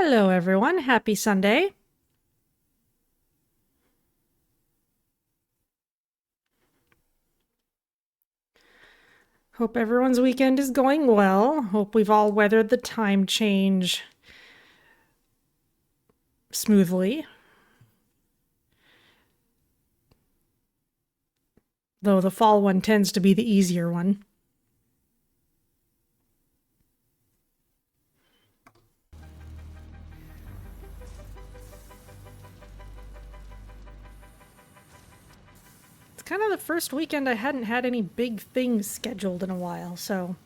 Hello, everyone. Happy Sunday. Hope everyone's weekend is going well. Hope we've all weathered the time change smoothly. Though the fall one tends to be the easier one. It's kind of the first weekend I hadn't had any big things scheduled in a while, so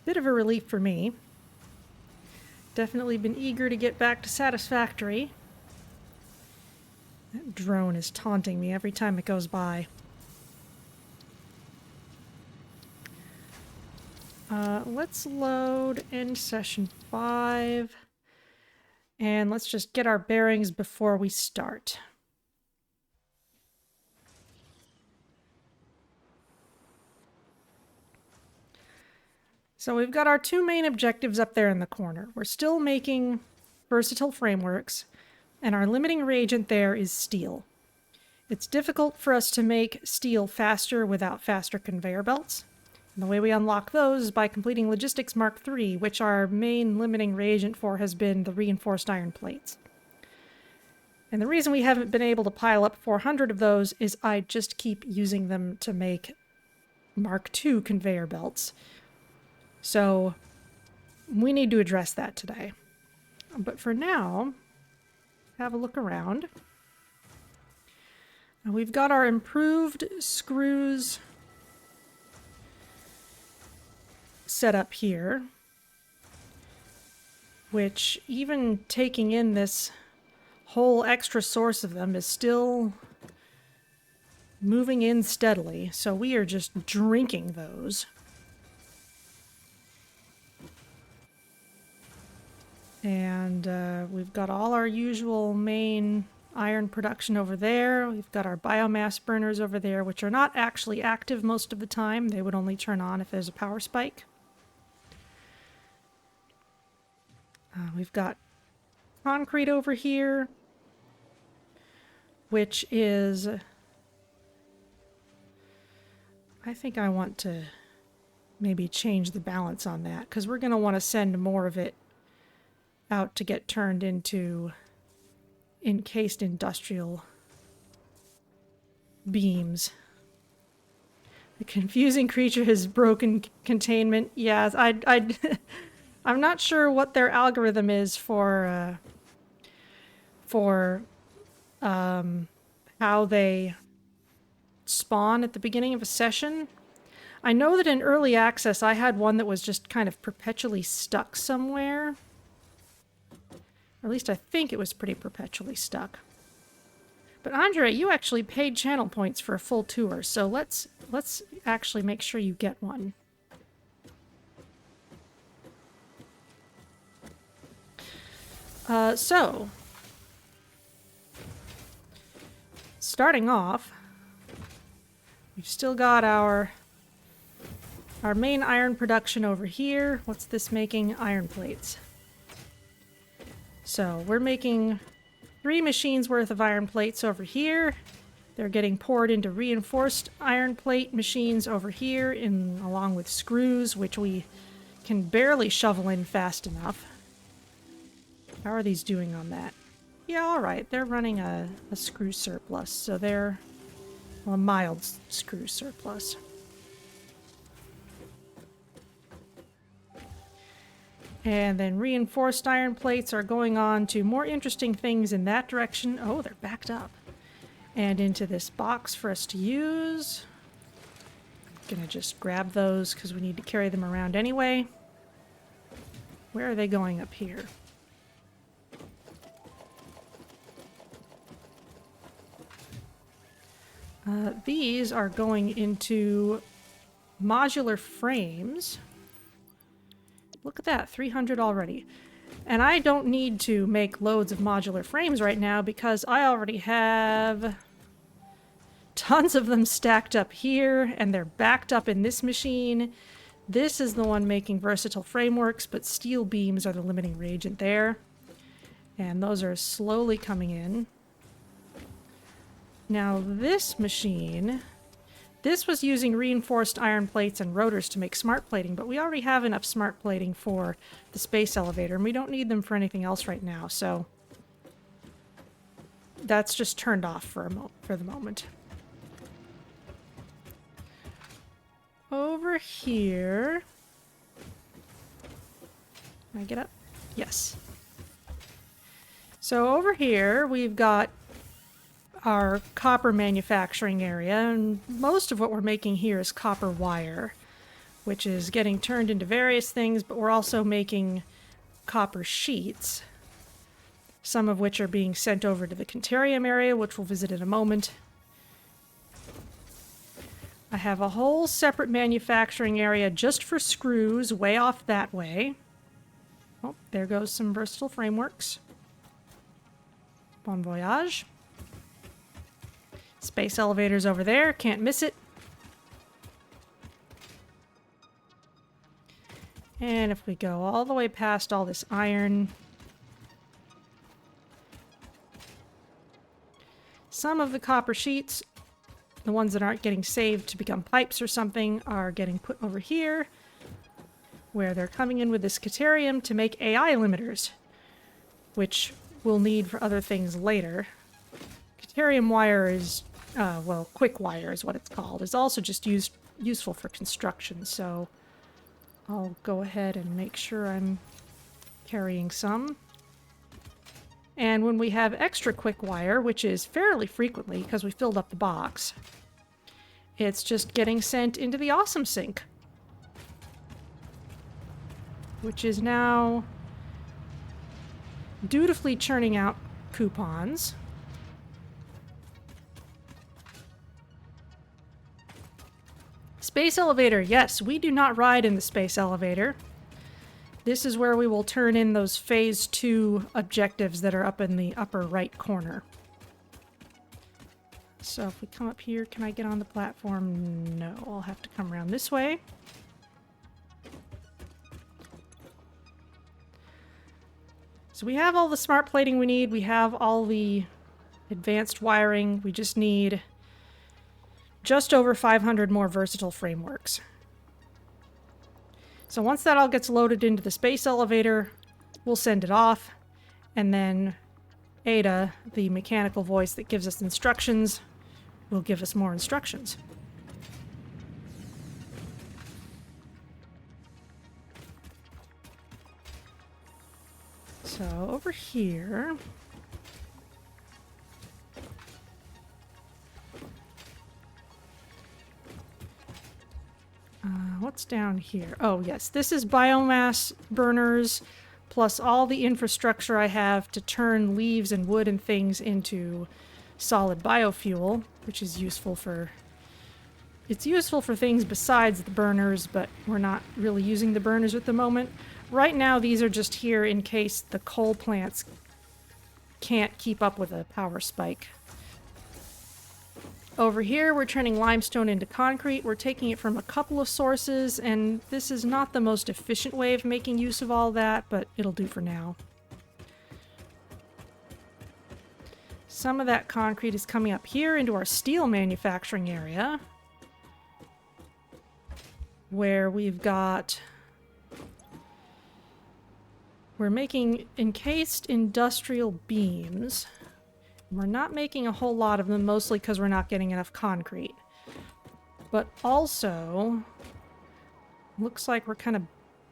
bit of a relief for me. Definitely been eager to get back to Satisfactory. That drone is taunting me every time it goes by. Let's load in session 5. And let's just get our bearings before we start. So we've got our two main objectives up there in the corner. We're still making versatile frameworks, and our limiting reagent there is steel. It's difficult for us to make steel faster without faster conveyor belts. And the way we unlock those is by completing Logistics Mark III, which our main limiting reagent for has been the reinforced iron plates. And the reason we haven't been able to pile up 400 of those is I just keep using them to make Mark II conveyor belts. So we need to address that today. But for now, have a look around. Now we've got our improved screws set up here, which even taking in this whole extra source of them is still moving in steadily. So we are just drinking those. And we've got all our usual main iron production over there. We've got our biomass burners over there, which are not actually active most of the time. They would only turn on if there's a power spike. We've got concrete over here, which is... I think I want to maybe change the balance on that, because we're going to want to send more of it out to get turned into encased industrial beams. The confusing creature has broken containment. Yeah, I'm not sure what their algorithm is for how they spawn at the beginning of a session. I know that in early access I had one that was just kind of perpetually stuck somewhere. Or at least I think it was pretty perpetually stuck. But Andre, you actually paid channel points for a full tour, so let's actually make sure you get one. So starting off, we've still got our main iron production over here. What's this making? Iron plates. So we're making 3 machines worth of iron plates over here. They're getting poured into reinforced iron plate machines over here, along with screws, which we can barely shovel in fast enough. How are these doing on that? Yeah, alright. They're running a screw surplus, so they're a mild screw surplus. And then reinforced iron plates are going on to more interesting things in that direction. Oh, they're backed up. And into this box for us to use. I'm gonna just grab those because we need to carry them around anyway. Where are they going up here? These are going into modular frames. Look at that, 300 already. And I don't need to make loads of modular frames right now because I already have tons of them stacked up here, and they're backed up in this machine. This is the one making versatile frameworks, but steel beams are the limiting reagent there. And those are slowly coming in. Now this machine, this was using reinforced iron plates and rotors to make smart plating, but we already have enough smart plating for the space elevator, and we don't need them for anything else right now, so that's just turned off for the moment. Over here... Can I get up? Yes. So over here, we've got our copper manufacturing area, and most of what we're making here is copper wire, which is getting turned into various things, but we're also making copper sheets, some of which are being sent over to the Conterium area, which we'll visit in a moment. I have a whole separate manufacturing area just for screws way off that way. Oh, there goes some versatile frameworks. Bon voyage. Space elevators over there, can't miss it. And if we go all the way past all this iron, some of the copper sheets, the ones that aren't getting saved to become pipes or something, are getting put over here, where they're coming in with this Caterium to make AI limiters, which we'll need for other things later. Caterium wire is, well, quick wire is what it's called. It's also just useful for construction, so I'll go ahead and make sure I'm carrying some. And when we have extra quick wire, which is fairly frequently because we filled up the box, it's just getting sent into the awesome sink, which is now dutifully churning out coupons. Space elevator, yes, we do not ride in the space elevator. This is where we will turn in those phase 2 objectives that are up in the upper right corner. So if we come up here, can I get on the platform? No, I'll have to come around this way. So we have all the smart plating we need. We have all the advanced wiring. We just need just over 500 more versatile frameworks. So once that all gets loaded into the space elevator, we'll send it off, and then Ada, the mechanical voice that gives us instructions, will give us more instructions. So over here... what's down here? Oh, yes. This is biomass burners, plus all the infrastructure I have to turn leaves and wood and things into solid biofuel, which is useful for... It's useful for things besides the burners, but we're not really using the burners at the moment. Right now, these are just here in case the coal plants can't keep up with a power spike. Over here, we're turning limestone into concrete. We're taking it from a couple of sources, and this is not the most efficient way of making use of all that, but it'll do for now. Some of that concrete is coming up here into our steel manufacturing area, where we've got... We're making encased industrial beams. We're not making a whole lot of them, mostly because we're not getting enough concrete. But also, looks like we're kind of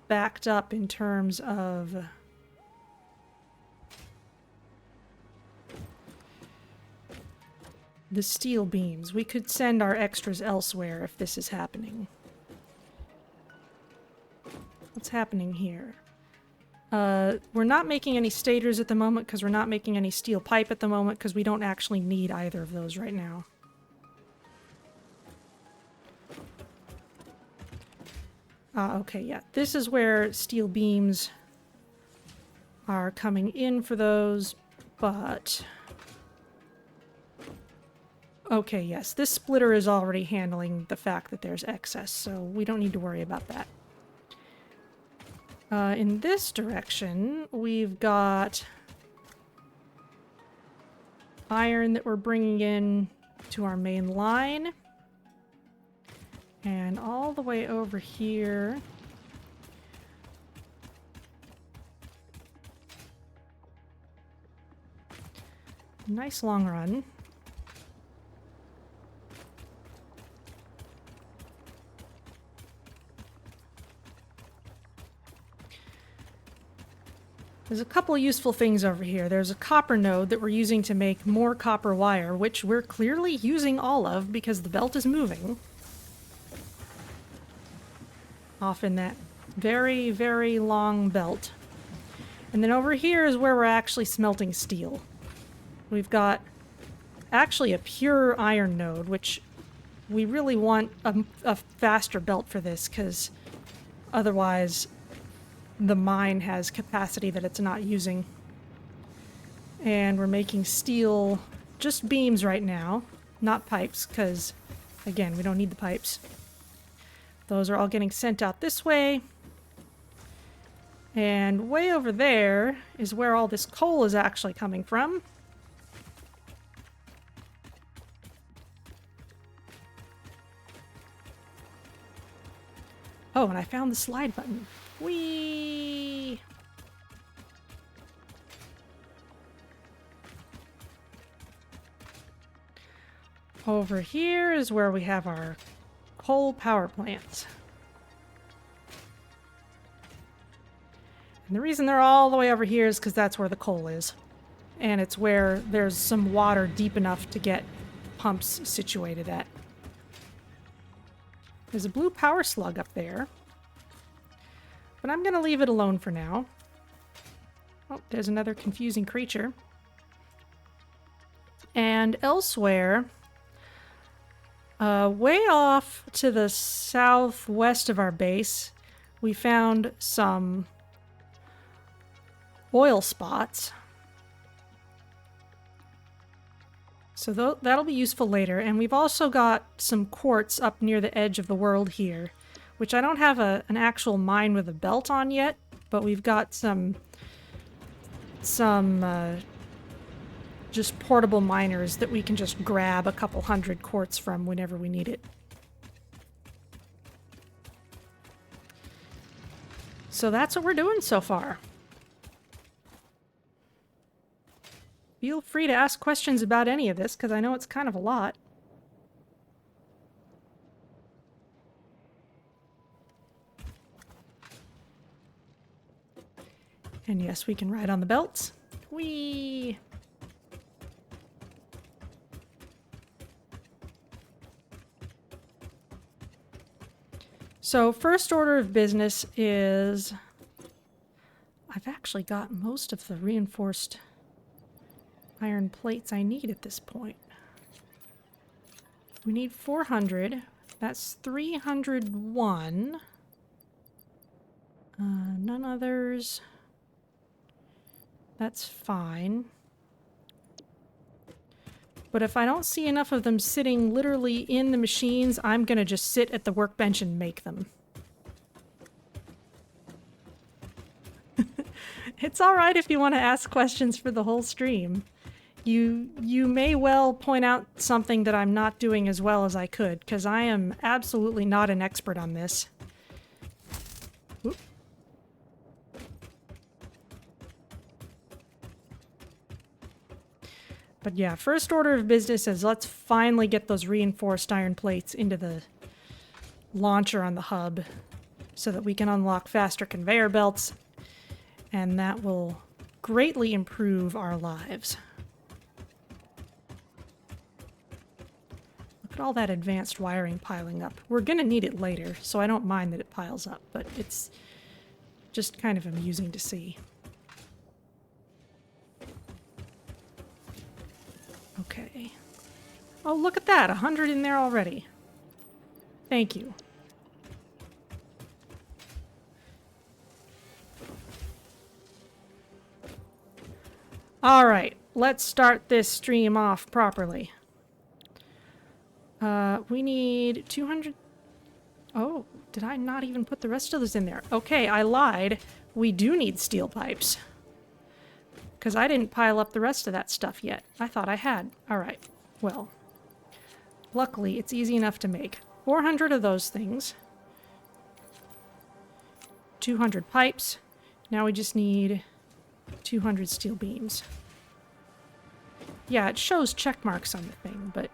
backed up in terms of the steel beams. We could send our extras elsewhere if this is happening. What's happening here? We're not making any stators at the moment because we're not making any steel pipe at the moment because we don't actually need either of those right now. Okay, yeah. This is where steel beams are coming in for those, but... Okay, yes. This splitter is already handling the fact that there's excess, so we don't need to worry about that. In this direction, we've got iron that we're bringing in to our main line. And all the way over here. Nice long run. There's a couple useful things over here. There's a copper node that we're using to make more copper wire, which we're clearly using all of because the belt is moving. Off in that very, very long belt. And then over here is where we're actually smelting steel. We've got actually a pure iron node, which we really want a faster belt for this because otherwise the mine has capacity that it's not using. And we're making steel, just beams right now, not pipes, because, again, we don't need the pipes. Those are all getting sent out this way. And way over there is where all this coal is actually coming from. Oh, and I found the slide button. Whee! Over here is where we have our coal power plants. And the reason they're all the way over here is because that's where the coal is. And it's where there's some water deep enough to get pumps situated at. There's a blue power slug up there. But I'm going to leave it alone for now. Oh, there's another confusing creature. And elsewhere, way off to the southwest of our base, we found some oil spots. So that'll be useful later. And we've also got some quartz up near the edge of the world here, which I don't have an actual mine with a belt on yet, but we've got some just portable miners that we can just grab a couple hundred quartz from whenever we need it. So that's what we're doing so far. Feel free to ask questions about any of this, because I know it's kind of a lot. And yes, we can ride on the belts. Whee! So first order of business is... I've actually got most of the reinforced iron plates I need at this point. We need 400. That's 301. None others. That's fine. But if I don't see enough of them sitting literally in the machines, I'm gonna just sit at the workbench and make them. It's alright if you want to ask questions for the whole stream. You may well point out something that I'm not doing as well as I could, because I am absolutely not an expert on this. Oop. But yeah, first order of business is let's finally get those reinforced iron plates into the launcher on the hub so that we can unlock faster conveyor belts, and that will greatly improve our lives. Look at all that advanced wiring piling up. We're gonna need it later, so I don't mind that it piles up, but it's just kind of amusing to see. Okay. Oh, look at that! 100 in there already. Thank you. Alright, let's start this stream off properly. We need 200... Oh, did I not even put the rest of those in there? Okay, I lied. We do need steel pipes. Because I didn't pile up the rest of that stuff yet. I thought I had. Alright, well. Luckily, it's easy enough to make. 400 of those things. 200 pipes. Now we just need 200 steel beams. Yeah, it shows check marks on the thing, but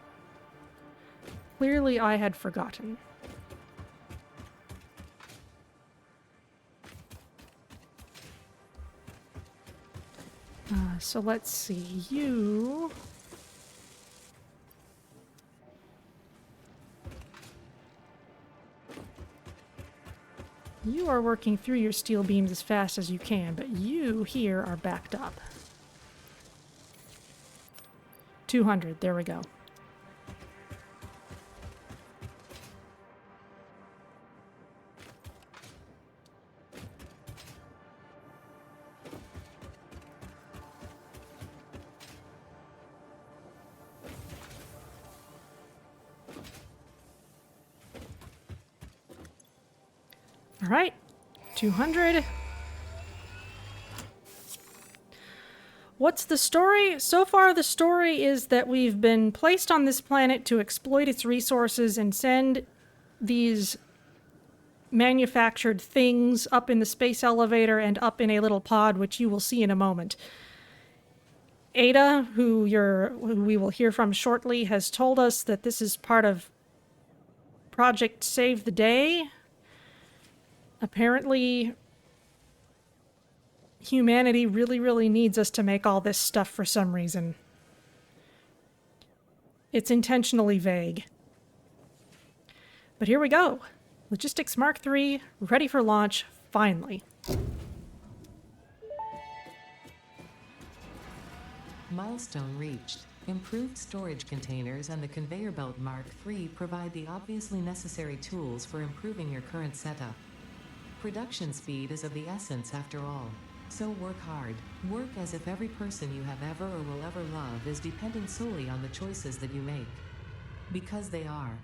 clearly I had forgotten. So let's see. You are working through your steel beams as fast as you can, but you here are backed up. 200, there we go. All right, 200. What's the story? So far, the story is that we've been placed on this planet to exploit its resources and send these manufactured things up in the space elevator and up in a little pod, which you will see in a moment. Ada, who we will hear from shortly, has told us that this is part of Project Save the Day. Apparently, humanity really, really needs us to make all this stuff for some reason. It's intentionally vague. But here we go. Logistics Mark III, ready for launch, finally. Milestone reached. Improved storage containers and the conveyor belt Mark III provide the obviously necessary tools for improving your current setup. Production speed is of the essence after all. So work hard. Work as if every person you have ever or will ever love is dependent solely on the choices that you make. Because they are.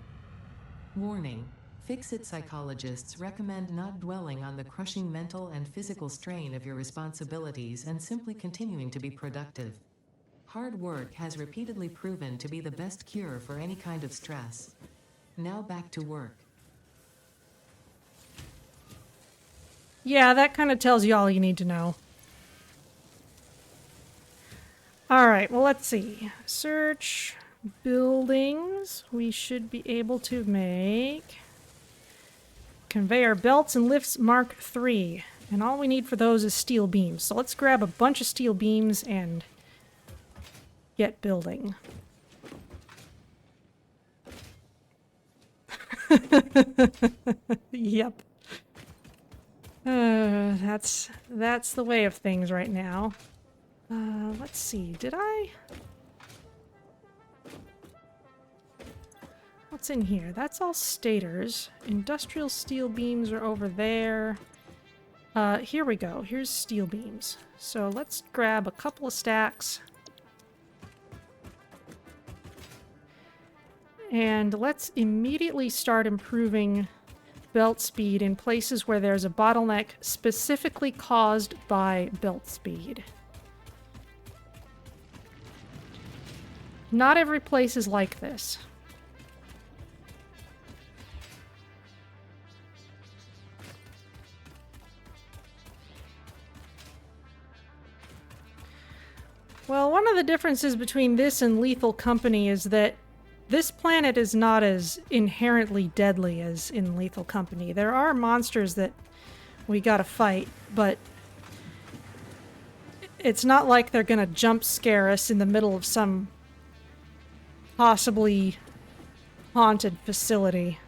Warning. Fix-it psychologists recommend not dwelling on the crushing mental and physical strain of your responsibilities and simply continuing to be productive. Hard work has repeatedly proven to be the best cure for any kind of stress. Now back to work. Yeah, that kind of tells you all you need to know. Alright, well, let's see. Search buildings. We should be able to make conveyor belts and lifts Mark III. And all we need for those is steel beams. So let's grab a bunch of steel beams and get building. Yep. That's the way of things right now. Let's see, did I? What's in here? That's all stators. Industrial steel beams are over there. Here we go. Here's steel beams. So let's grab a couple of stacks. And let's immediately start improving belt speed in places where there's a bottleneck specifically caused by belt speed. Not every place is like this. Well, one of the differences between this and Lethal Company is that this planet is not as inherently deadly as in Lethal Company. There are monsters that we gotta fight, but it's not like they're gonna jump scare us in the middle of some possibly haunted facility.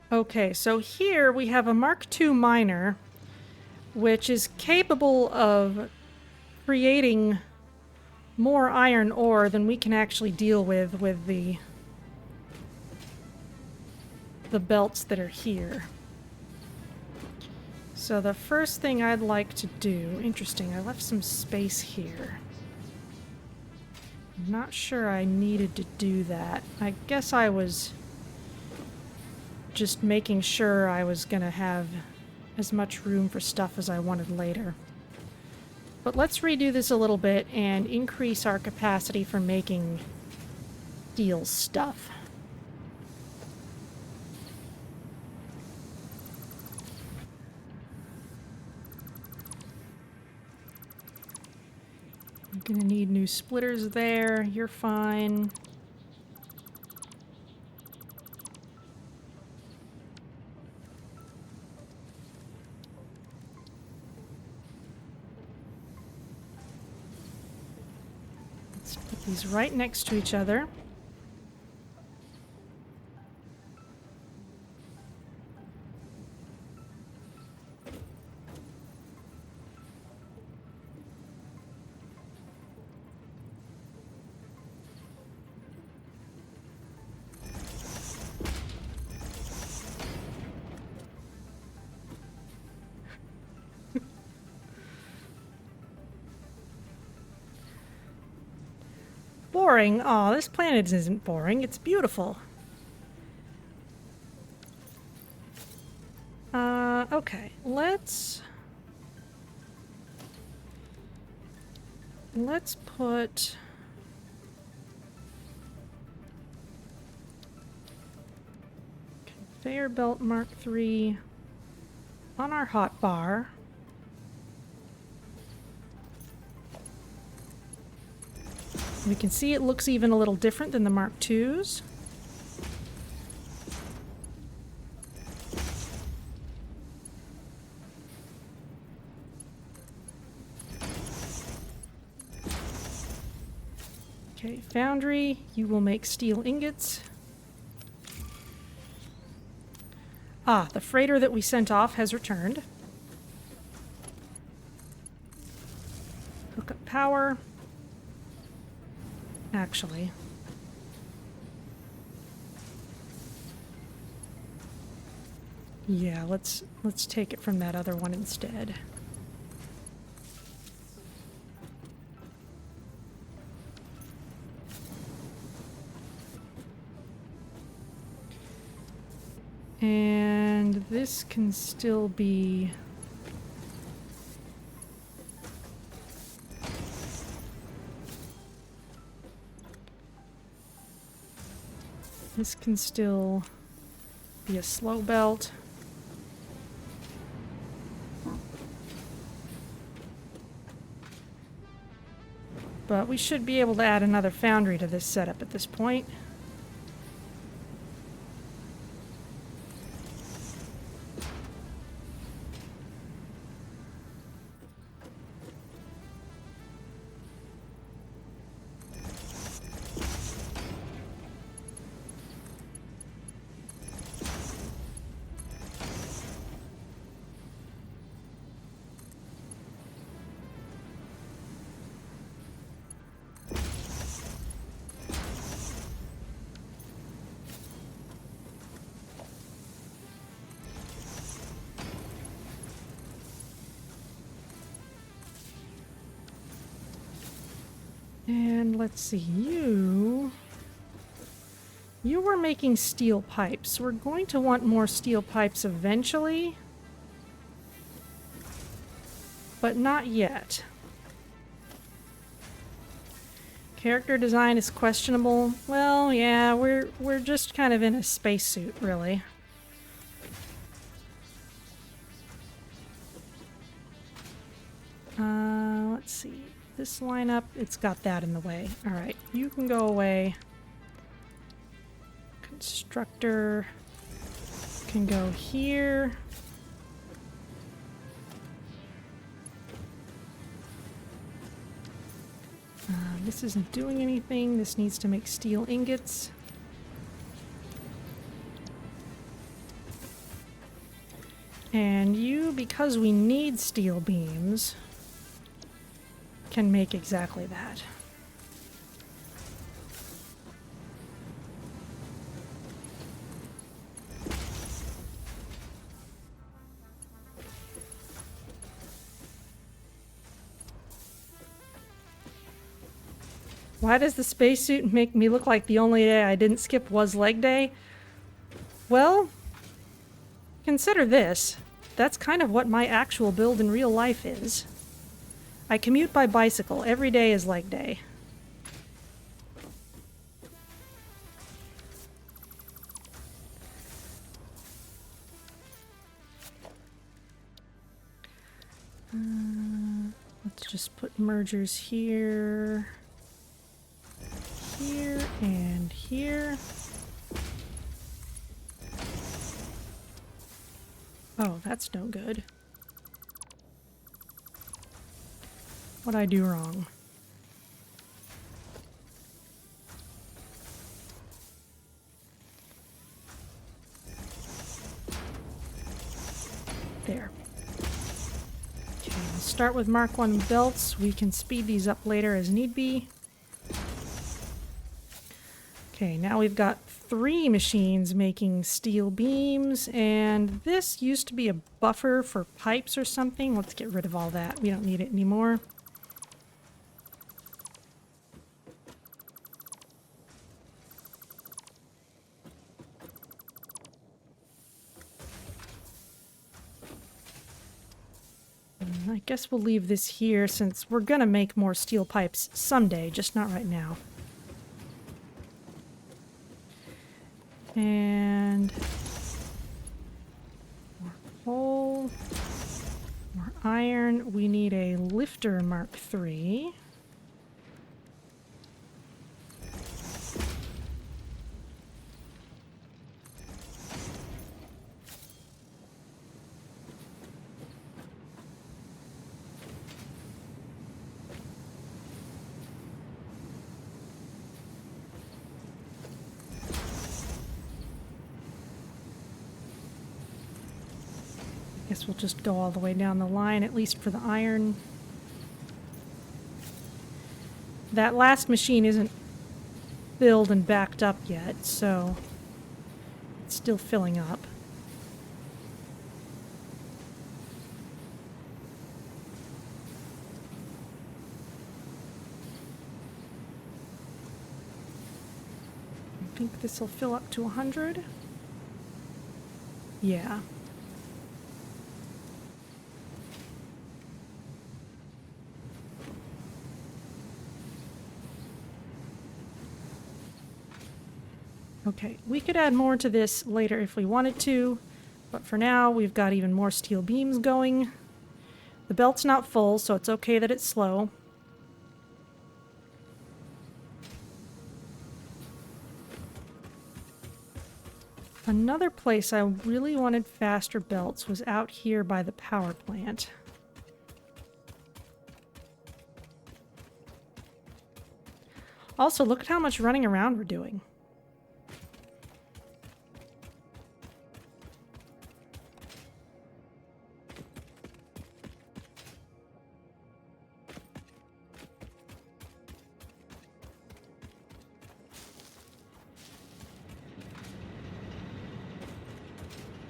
Okay, so here we have a Mark II miner, which is capable of creating more iron ore than we can actually deal with the belts that are here. So the first thing I'd like to do... Interesting, I left some space here. I'm not sure I needed to do that. I guess I was just making sure I was going to have as much room for stuff as I wanted later. But let's redo this a little bit and increase our capacity for making steel stuff. I'm gonna need new splitters there. You're fine. Let's put these right next to each other. Boring? Aw, this planet isn't boring. It's beautiful. Okay. Let's put... Conveyor Belt Mark III on our hotbar. We can see it looks even a little different than the Mark IIs. Okay, foundry, you will make steel ingots. Ah, the freighter that we sent off has returned. Hook up power. Actually. Yeah, let's take it from that other one instead. And this can still be... This can still be a slow belt. But we should be able to add another foundry to this setup at this point. And let's see, you were making steel pipes. We're going to want more steel pipes eventually, but not yet. Character design is questionable. Well, yeah, we're just kind of in a spacesuit, really. Let's see. This lineup, it's got that in the way. Alright, you can go away. Constructor can go here. This isn't doing anything. This needs to make steel ingots. And you, because we need steel beams, can make exactly that. Why does the spacesuit make me look like the only day I didn't skip was leg day? Well, consider this. That's kind of what my actual build in real life is. I commute by bicycle. Every day is leg day. Let's just put mergers here, here, and here. Oh, that's no good. What'd I do wrong? There. Okay, we'll start with Mark 1 belts. We can speed these up later as need be. Okay, now we've got 3 machines making steel beams, and this used to be a buffer for pipes or something. Let's get rid of all that. We don't need it anymore. I guess we'll leave this here since we're gonna make more steel pipes someday, just not right now. And more coal, more iron. We need a lifter Mark III. Guess we'll just go all the way down the line, at least for the iron. That last machine isn't filled and backed up yet, so it's still filling up. I think this will fill up to 100. Yeah. Okay, we could add more to this later if we wanted to, but for now we've got even more steel beams going. The belt's not full, so it's okay that it's slow. Another place I really wanted faster belts was out here by the power plant. Also, look at how much running around we're doing.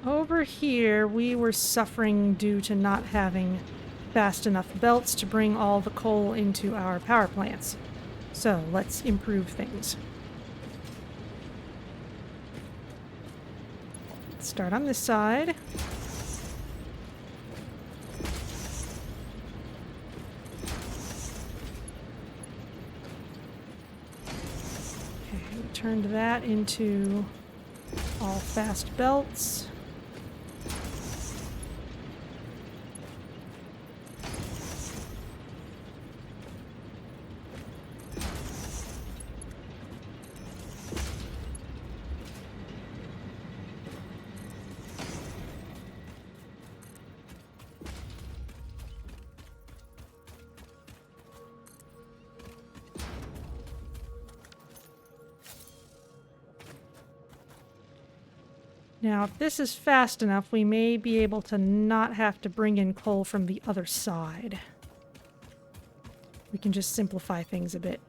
Over here, we were suffering due to not having fast enough belts to bring all the coal into our power plants. So, let's improve things. Let's start on this side. Okay, we turned that into all fast belts. Now, if this is fast enough, we may be able to not have to bring in coal from the other side. We can just simplify things a bit.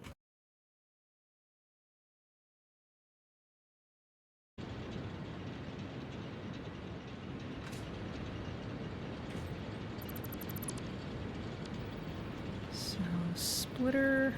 So, splitter.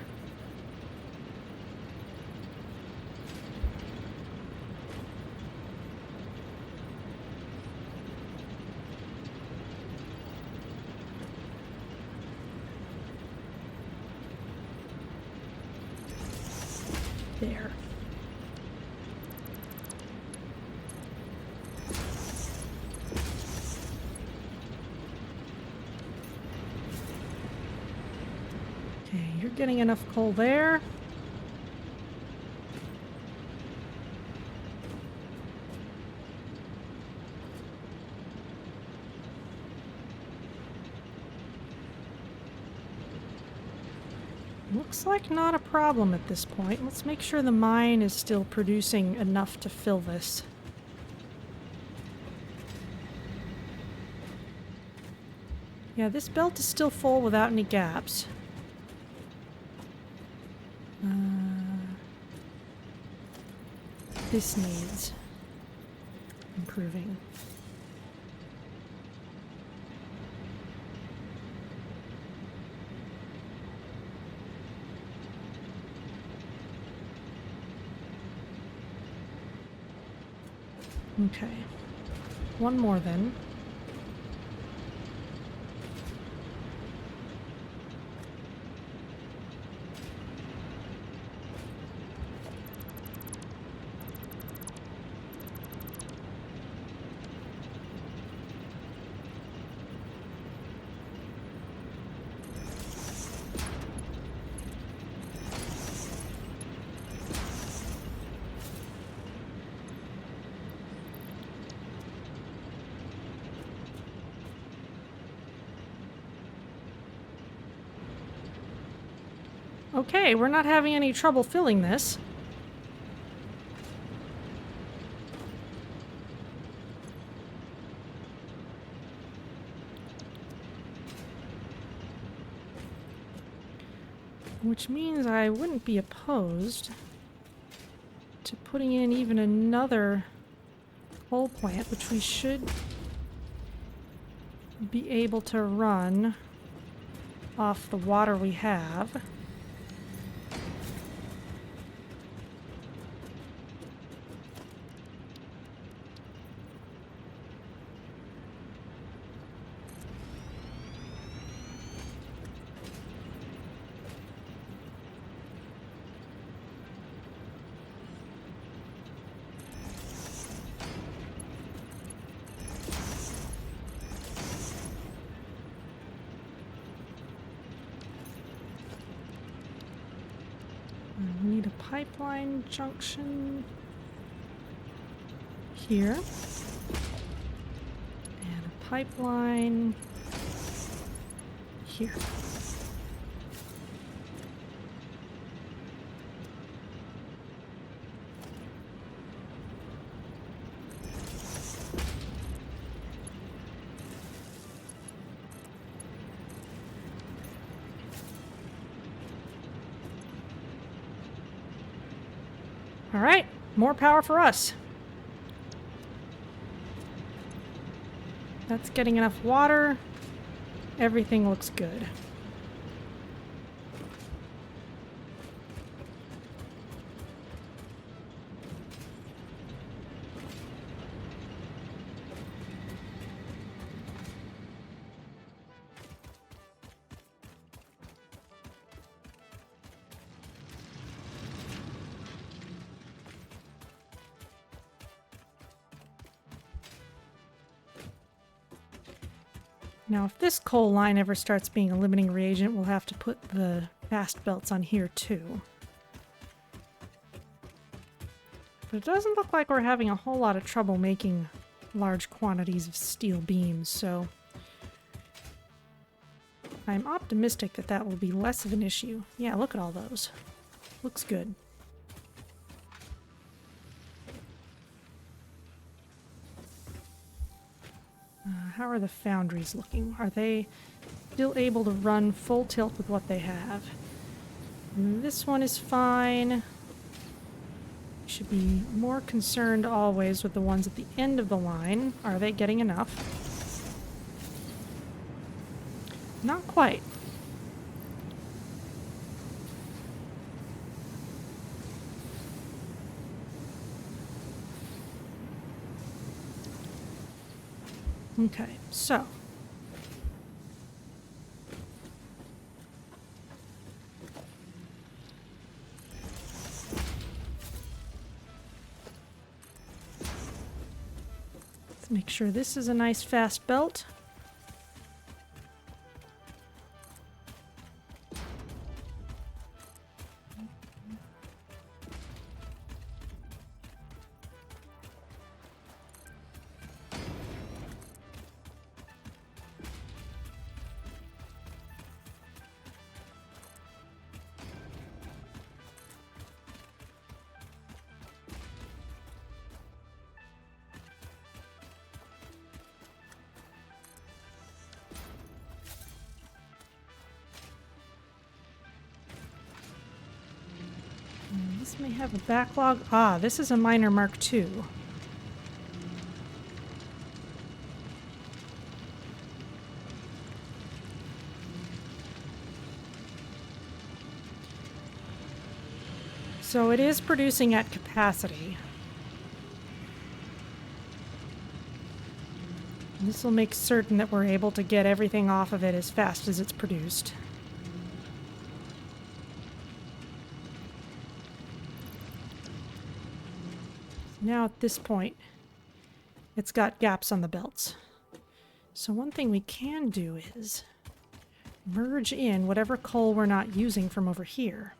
you're getting enough coal there. Looks like not a problem at this point. Let's make sure the mine is still producing enough to fill this. Yeah, this belt is still full without any gaps. This needs improving. Okay. One more then. Okay, we're not having any trouble filling this. Which means I wouldn't be opposed to putting in even another coal plant, which we should be able to run off the water we have. We need a pipeline junction here. And a pipeline here. All right, more power for us. That's getting enough water. Everything looks good. Now, if this coal line ever starts being a limiting reagent, we'll have to put the fast belts on here too. But it doesn't look like we're having a whole lot of trouble making large quantities of steel beams, so I'm optimistic that that will be less of an issue. Yeah, look at all those. Looks good. How are the foundries looking? Are they still able to run full tilt with what they have? And this one is fine. Should be more concerned always with the ones at the end of the line. Are they getting enough? Not quite. Okay, so let's make sure this is a nice fast belt. may have a backlog. Ah, this is a miner Mark II. So it is producing at capacity. This will make certain that we're able to get everything off of it as fast as it's produced. Now at this point, it's got gaps on the belts. So one thing we can do is merge in whatever coal we're not using from over here.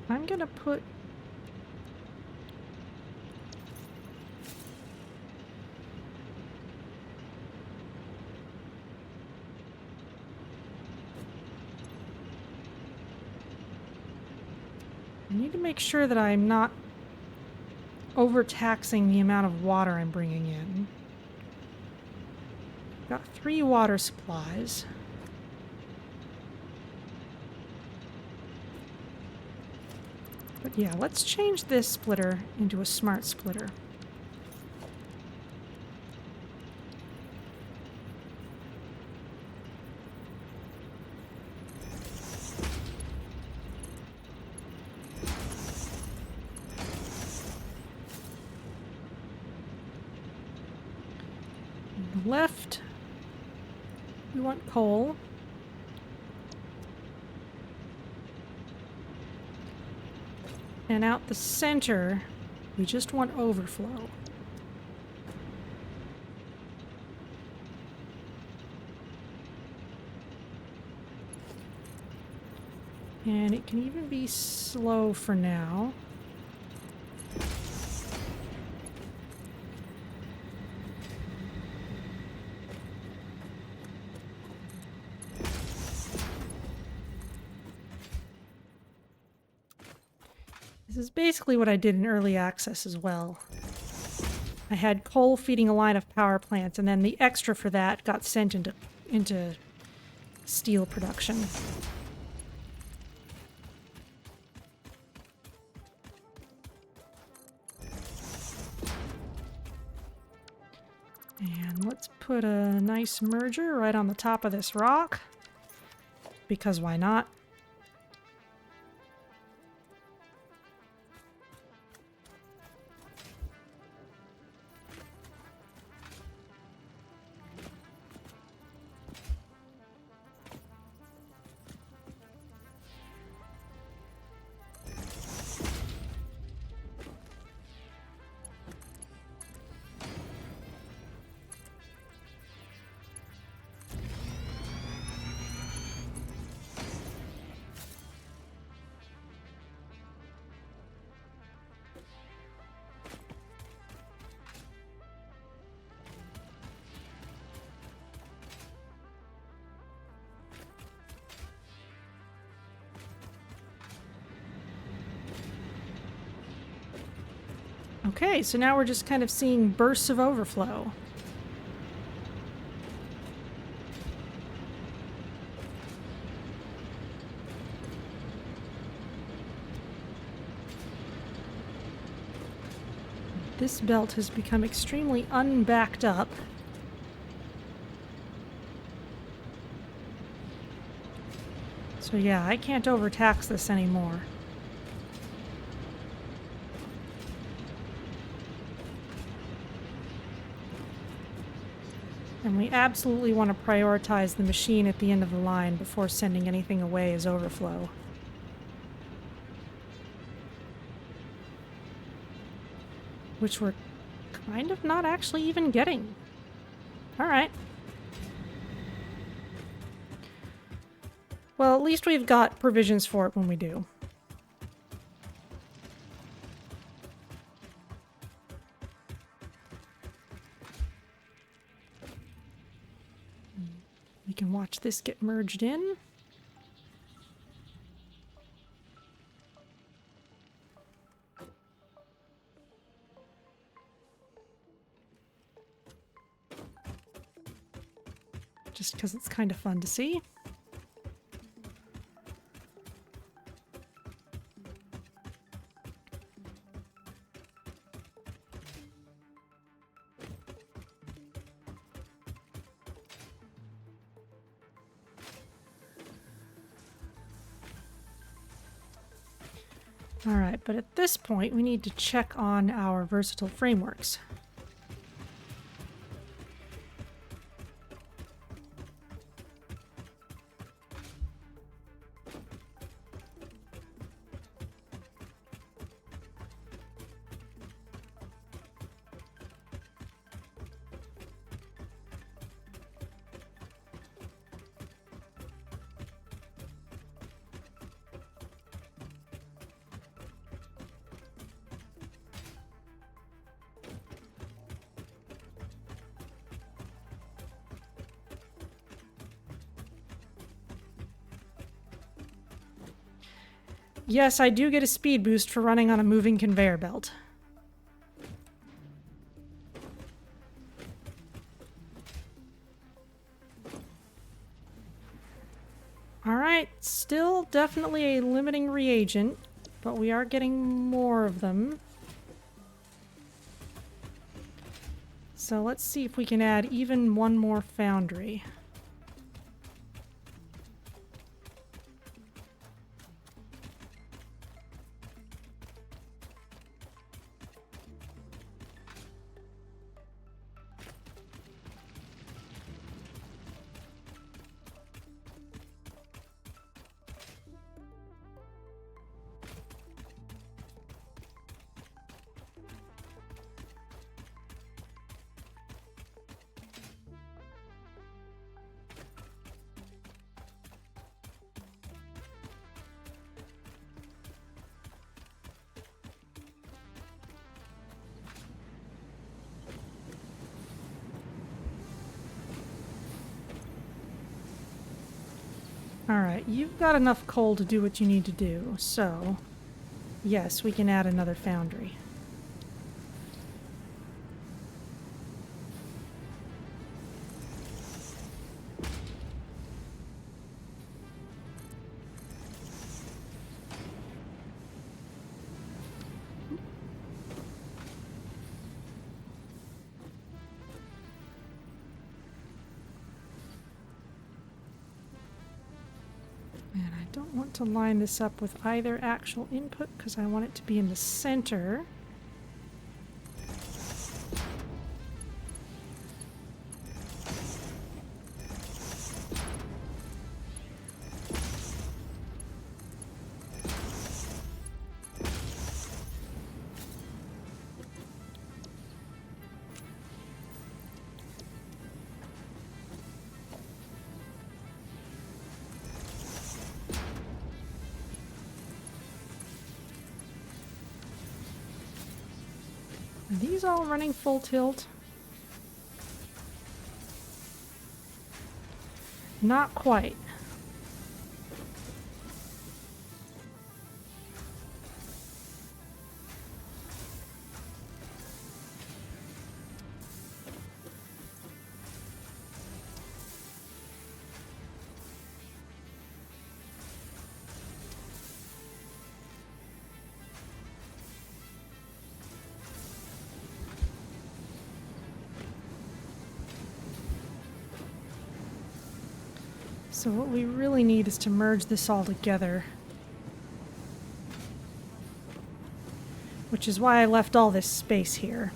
I'm gonna put I need to make sure that I'm not overtaxing the amount of water I'm bringing in. Got 3 water supplies. But yeah, let's change this splitter into a smart splitter. On the left, we want coal. And out the center, we just want overflow. And it can even be slow for now. This is basically what I did in early access as well. I had coal feeding a line of power plants, and then the extra for that got sent into steel production. And let's put a nice merger right on the top of this rock, because why not? Okay, so now we're just kind of seeing bursts of overflow. This belt has become extremely unbacked up. So yeah, I can't overtax this anymore. And we absolutely want to prioritize the machine at the end of the line before sending anything away as overflow. Which we're kind of not actually even getting. Alright. Well, at least we've got provisions for it when we do. watch this get merged in. Just because it's kind of fun to see. All right, but at this point, we need to check on our versatile frameworks. Yes, I do get a speed boost for running on a moving conveyor belt. Alright, still definitely a limiting reagent, but we are getting more of them. So let's see if we can add even one more foundry. Alright, you've got enough coal to do what you need to do, so yes, we can add another foundry. And I don't want to line this up with either actual input because I want it to be in the center. Are these all running full tilt? Not quite. So what we really need is to merge this all together. Which is why I left all this space here.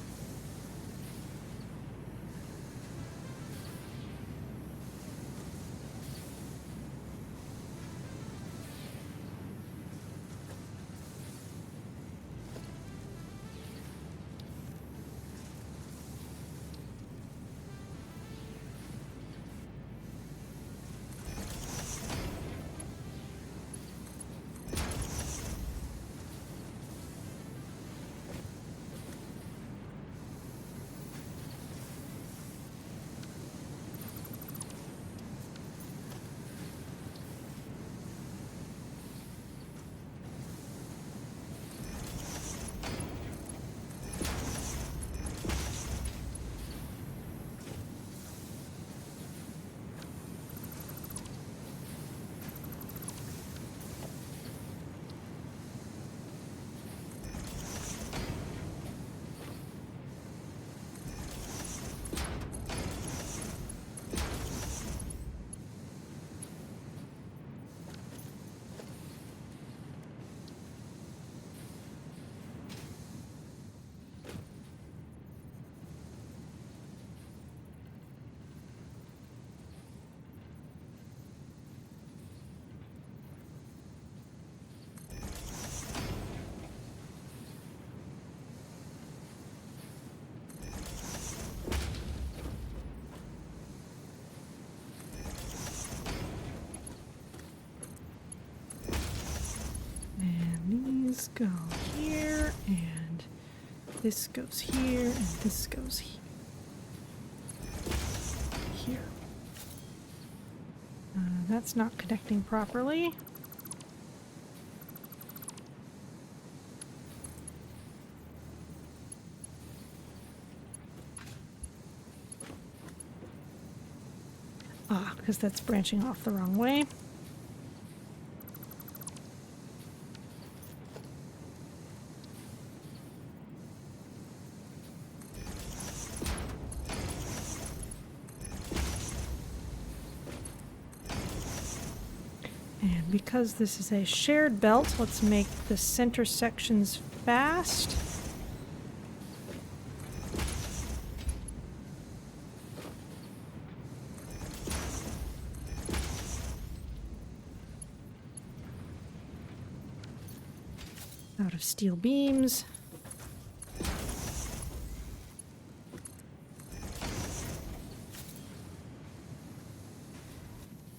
these go here, and this goes here, and this goes here. That's not connecting properly. Because that's branching off the wrong way. And because this is a shared belt, let's make the center sections fast. Out of steel beams.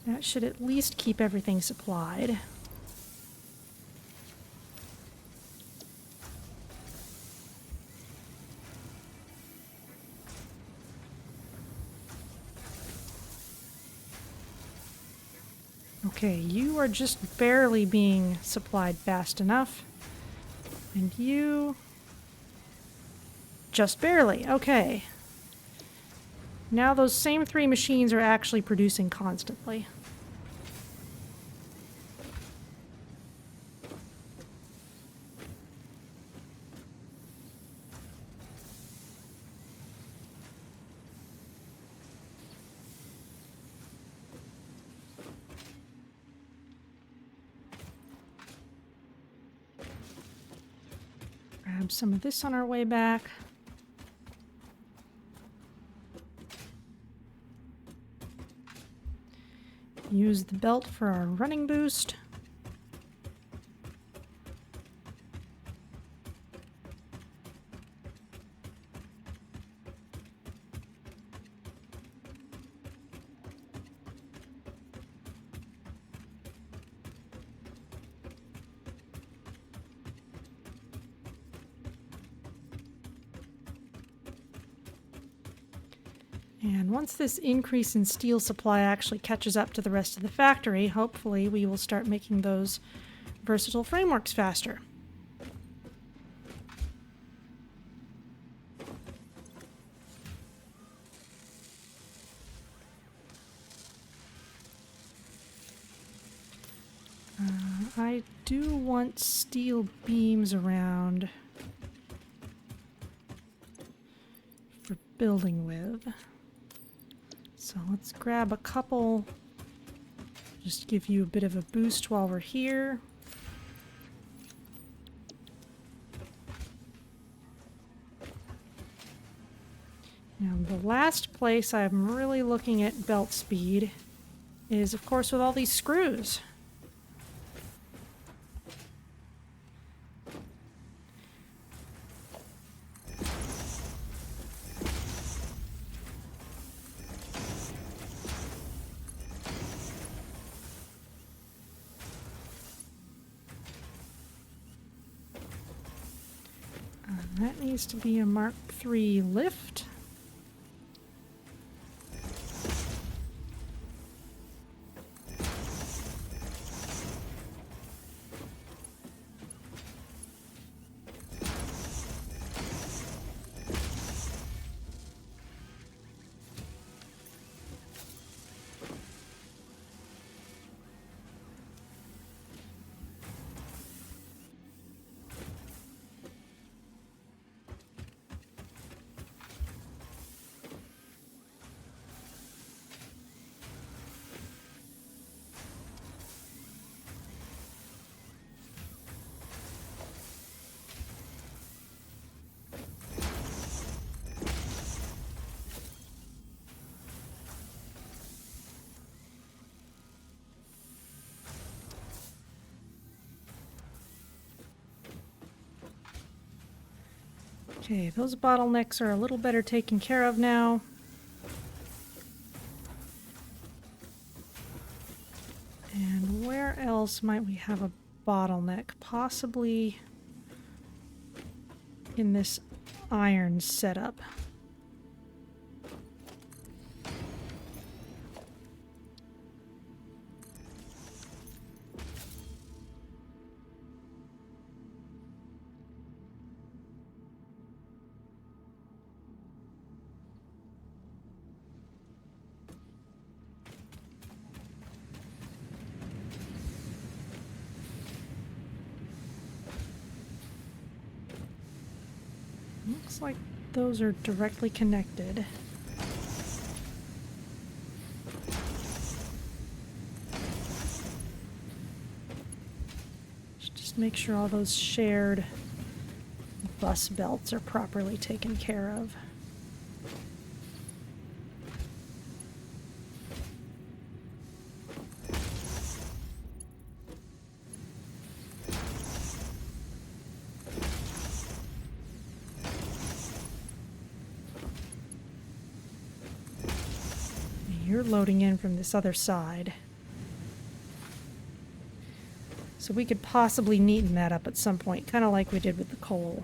That should at least keep everything supplied. Okay, you are just barely being supplied fast enough. And you... just barely. Okay. Now those same 3 machines are actually producing constantly. Grab some of this on our way back. Use the belt for our running boost. And once this increase in steel supply actually catches up to the rest of the factory, hopefully we will start making those versatile frameworks faster. I do want steel beams around for building with. So let's grab a couple, just give you a bit of a boost while we're here. Now the last place I'm really looking at belt speed is, of course, with all these screws. That needs to be a Mark III lift. Okay, those bottlenecks are a little better taken care of now. And where else might we have a bottleneck? Possibly in this iron setup. Looks like those are directly connected. Should just make sure all those shared bus belts are properly taken care of. You're loading in from this other side. So we could possibly neaten that up at some point, kind of like we did with the coal.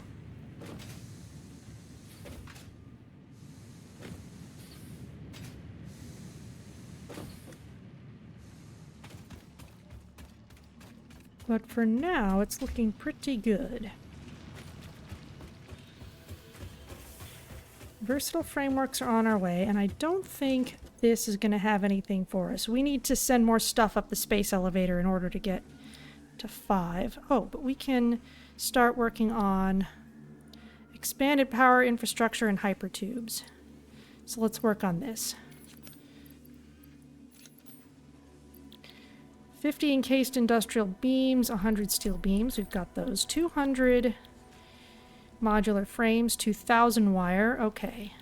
But for now, it's looking pretty good. Versatile frameworks are on our way, and I don't think this is going to have anything for us. We need to send more stuff up the space elevator in order to get to 5. Oh, but we can start working on expanded power infrastructure and hypertubes. So let's work on this. 50 encased industrial beams, 100 steel beams. We've got those. 200 modular frames, 2,000 wire. Okay.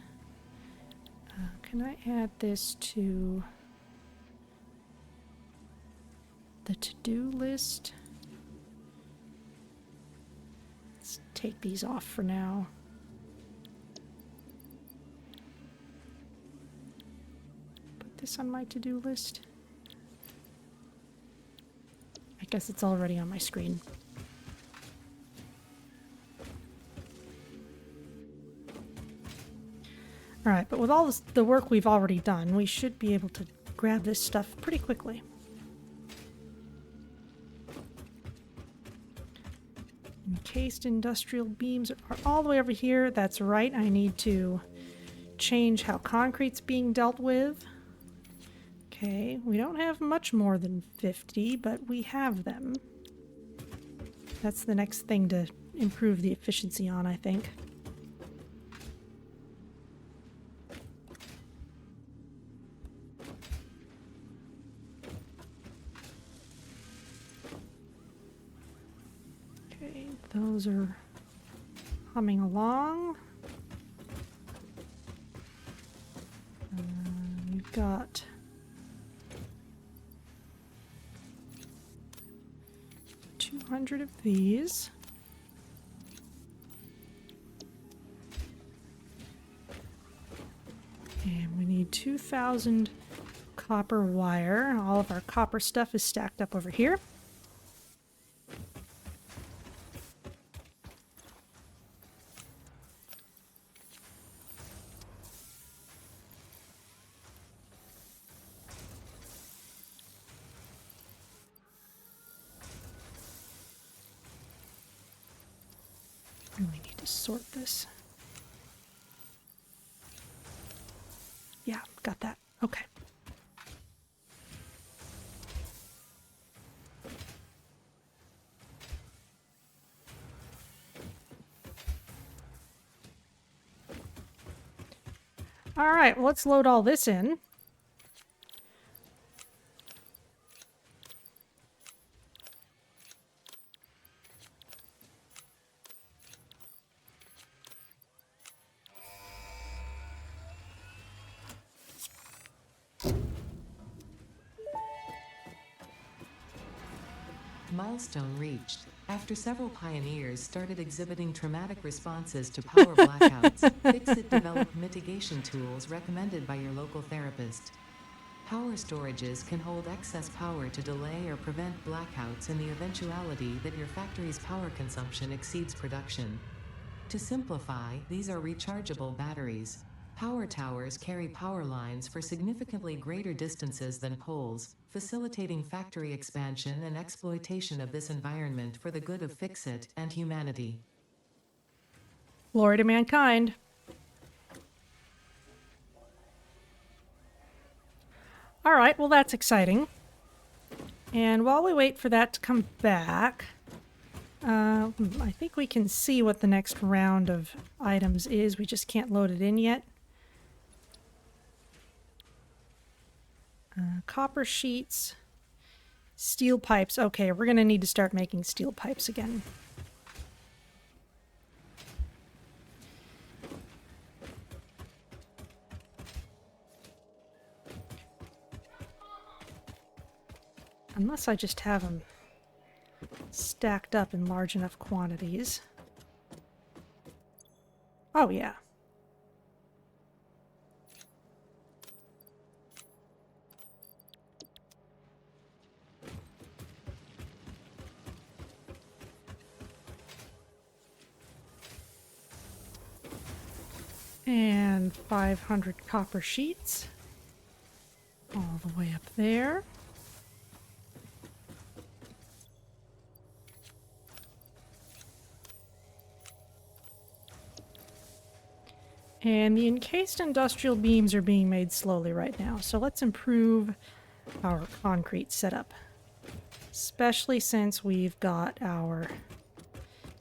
Can I add this to the to-do list? Let's take these off for now. Put this on my to-do list. I guess it's already on my screen. Alright, but with all this, the work we've already done, we should be able to grab this stuff pretty quickly. Encased industrial beams are all the way over here. That's right, I need to change how concrete's being dealt with. Okay, we don't have much more than 50, but we have them. That's the next thing to improve the efficiency on, I think. Those are humming along. We've got $200 of these. And we need 2,000 copper wire. All of our copper stuff is stacked up over here. Really need to sort this. Yeah, got that. Okay. All right, let's load all this in. Milestone reached. After several pioneers started exhibiting traumatic responses to power blackouts, Fixit developed mitigation tools recommended by your local therapist. Power storages can hold excess power to delay or prevent blackouts in the eventuality that your factory's power consumption exceeds production. To simplify, these are rechargeable batteries. Power towers carry power lines for significantly greater distances than poles, facilitating factory expansion and exploitation of this environment for the good of Fixit and humanity. Glory to mankind. All right, well, that's exciting. And while we wait for that to come back, I think we can see what the next round of items is. We just can't load it in yet. Copper sheets, steel pipes. Okay, we're going to need to start making steel pipes again. Unless I just have them stacked up in large enough quantities. Oh, yeah. And 500 copper sheets. All the way up there. And the encased industrial beams are being made slowly right now. So let's improve our concrete setup. Especially since we've got our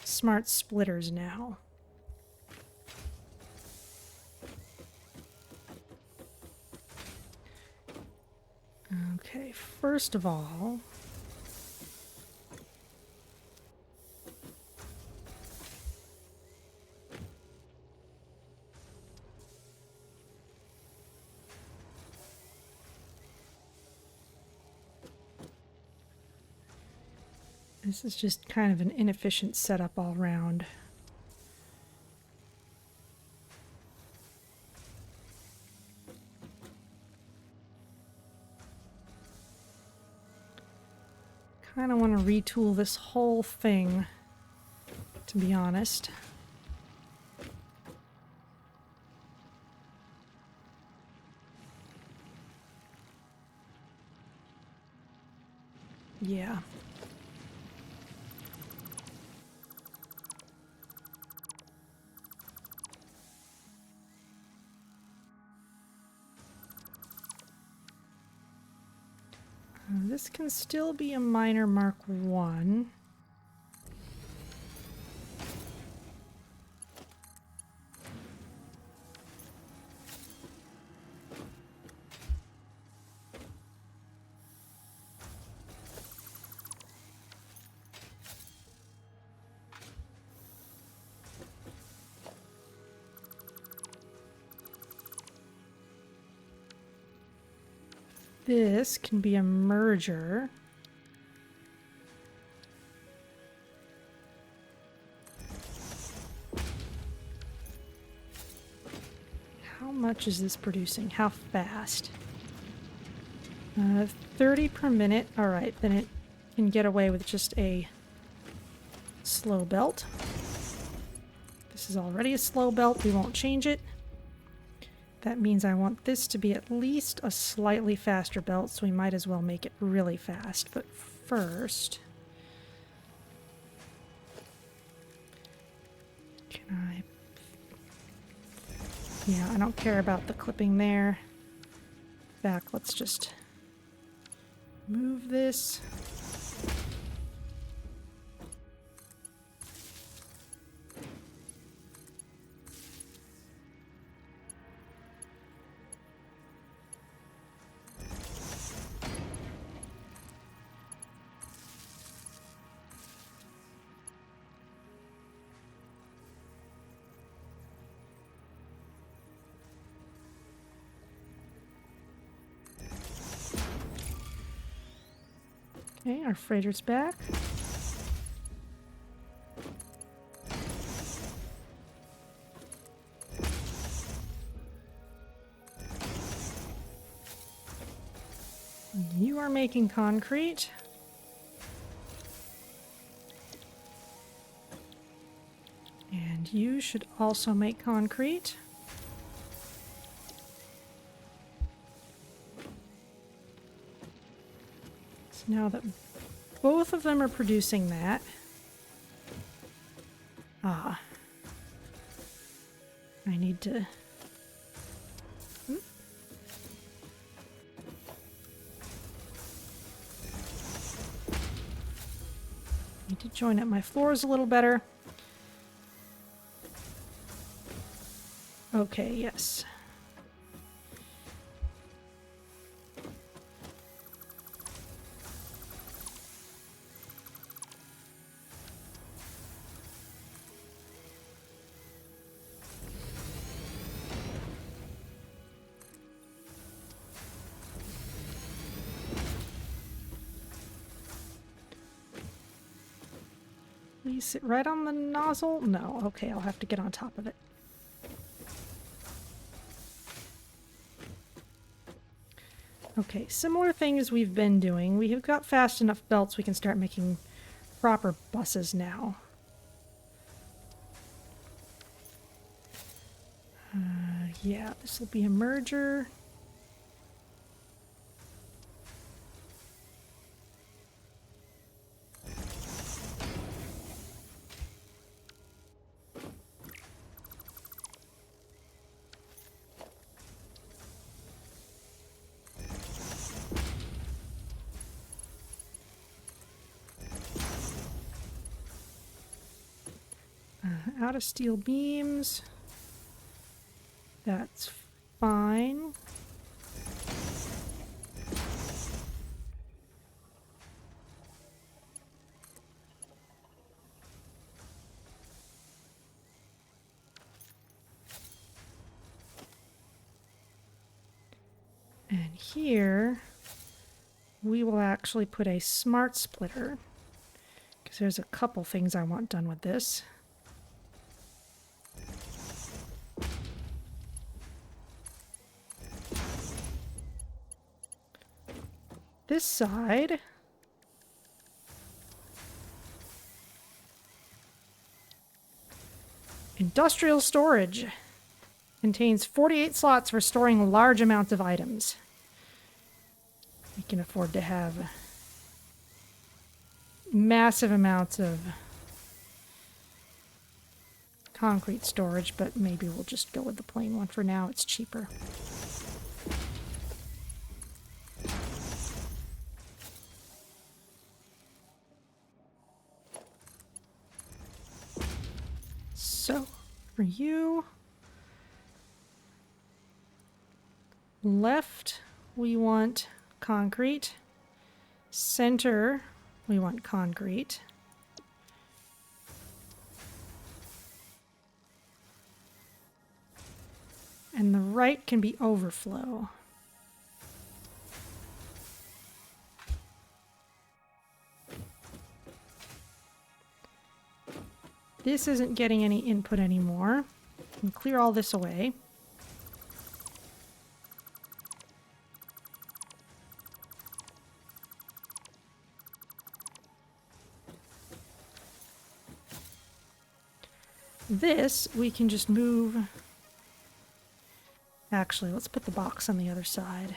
smart splitters now. Okay, first of all, this is just kind of an inefficient setup all around. Kind of want to retool this whole thing, to be honest. Yeah. This can still be a minor Mark 1. This can be a merger. How much is this producing? How fast? 30 per minute. All right, then it can get away with just a slow belt. This is already a slow belt. We won't change it. That means I want this to be at least a slightly faster belt, so we might as well make it really fast. But first, can I... Yeah, I don't care about the clipping there. In fact, let's just move this. Okay, our freighter's back. You are making concrete. And you should also make concrete. So now that both of them are producing that. I need to... Need to join up my floors a little better. Okay, yes. Please sit right on the nozzle? No, okay, I'll have to get on top of it. Okay, similar thing as we've been doing. We have got fast enough belts we can start making proper buses now. Yeah, this will be a merger. Out of steel beams. That's fine. And here, we will actually put a smart splitter, because there's a couple things I want done with this. This side, industrial storage, contains 48 slots for storing large amounts of items. We can afford to have massive amounts of concrete storage, but maybe we'll just go with the plain one for now. It's cheaper. So, for you, left, we want concrete. Center, we want concrete. And the right can be overflow. This isn't getting any input anymore. I can clear all this away. This, we can just move... Actually, let's put the box on the other side.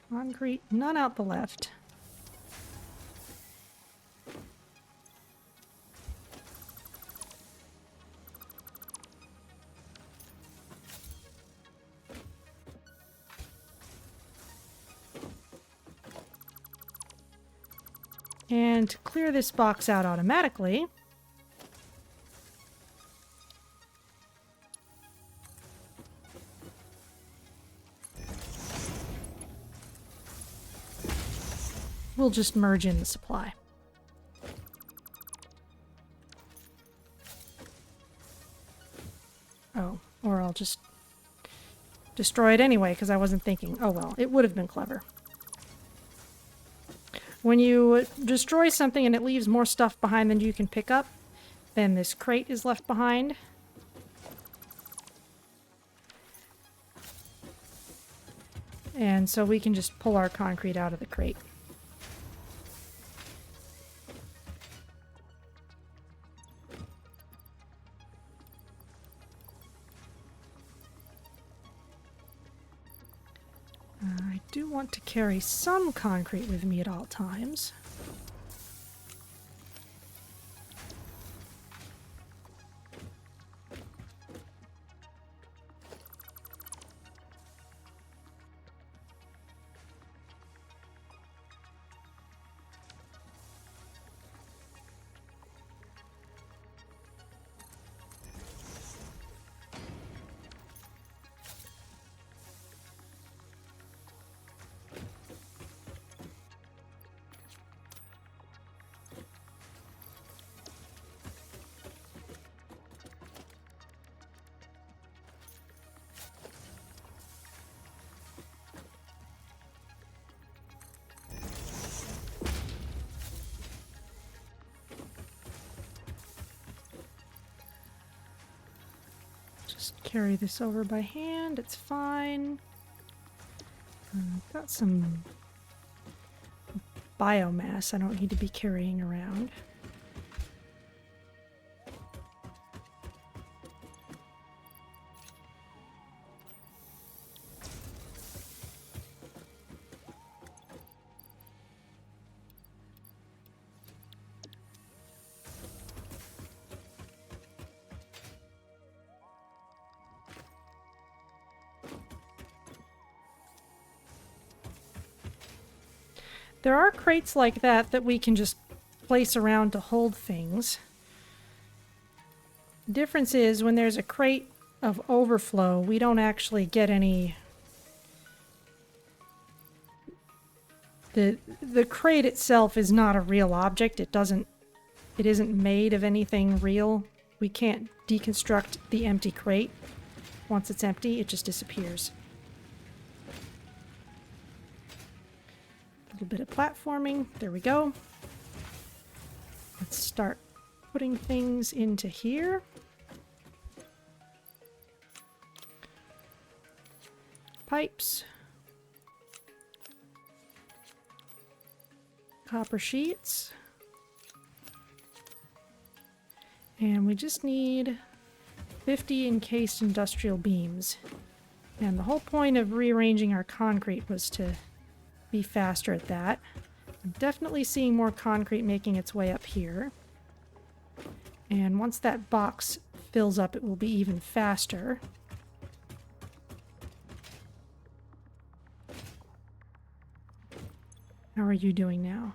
Concrete, none out the left. And to clear this box out automatically, we'll just merge in the supply. Oh, or I'll just destroy it anyway because I wasn't thinking. Oh well, it would have been clever. When you destroy something and it leaves more stuff behind than you can pick up, then this crate is left behind. And so we can just pull our concrete out of the crate. I do want to carry some concrete with me at all times. Just carry this over by hand, it's fine. I've got some biomass I don't need to be carrying around. There are crates like that that we can just place around to hold things. The difference is when there's a crate of overflow, we don't actually get any... The crate itself is not a real object. It isn't made of anything real. We can't deconstruct the empty crate. Once it's empty, it just disappears. A little bit of platforming. There we go. Let's start putting things into here. Pipes. Copper sheets. And we just need 50 encased industrial beams. And the whole point of rearranging our concrete was to be faster at that. I'm definitely seeing more concrete making its way up here. And once that box fills up, it will be even faster. How are you doing now?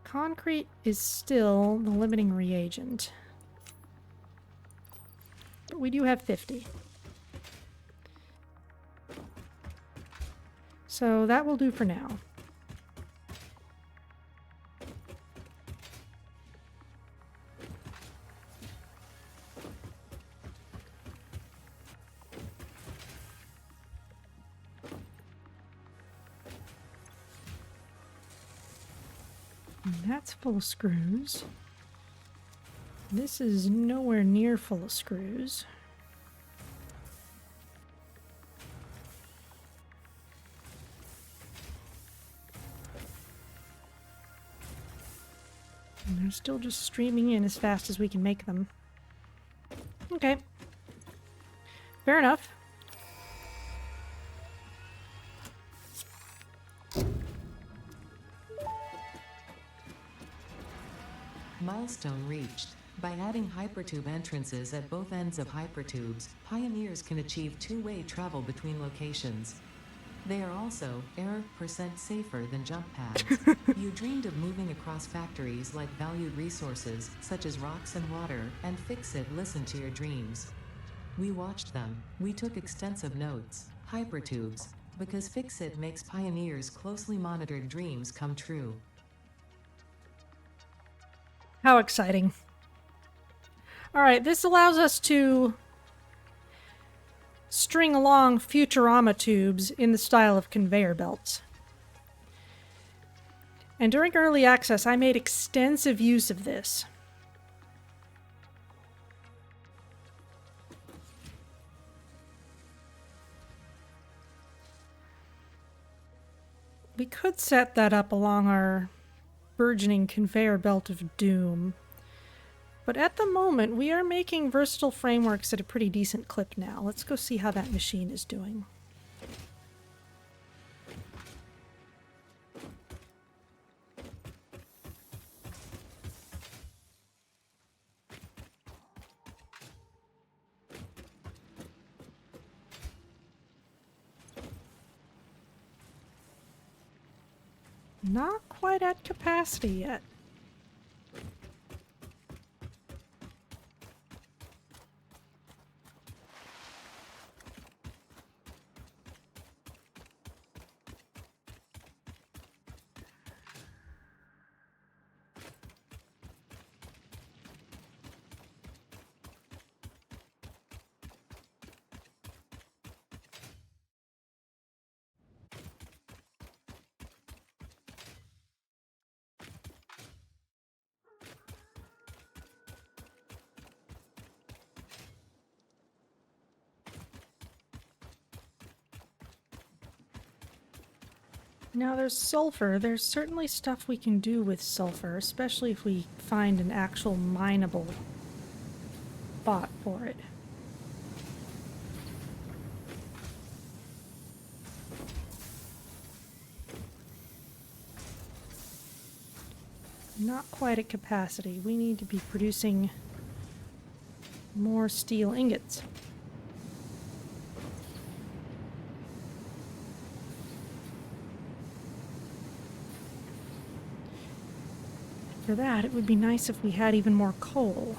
Concrete is still the limiting reagent. But we do have 50. So that will do for now. And that's full of screws. This is nowhere near full of screws. And they're still just streaming in as fast as we can make them. Okay. Fair enough. Milestone reached. By adding hypertube entrances at both ends of hypertubes, pioneers can achieve two-way travel between locations. They are also error% safer than jump pads. You dreamed of moving across factories like valued resources, such as rocks and water, and Fixit listened to your dreams. We watched them. We took extensive notes. Hypertubes. Because Fixit makes pioneers' closely monitored dreams come true. How exciting. Alright, this allows us to string along Futurama tubes in the style of conveyor belts. And during early access, I made extensive use of this. We could set that up along our burgeoning conveyor belt of doom. But at the moment, we are making versatile frameworks at a pretty decent clip now. Let's go see how that machine is doing. Not quite at capacity yet. Now there's sulfur. There's certainly stuff we can do with sulfur, especially if we find an actual mineable spot for it. Not quite at capacity. We need to be producing more steel ingots. For that, it would be nice if we had even more coal.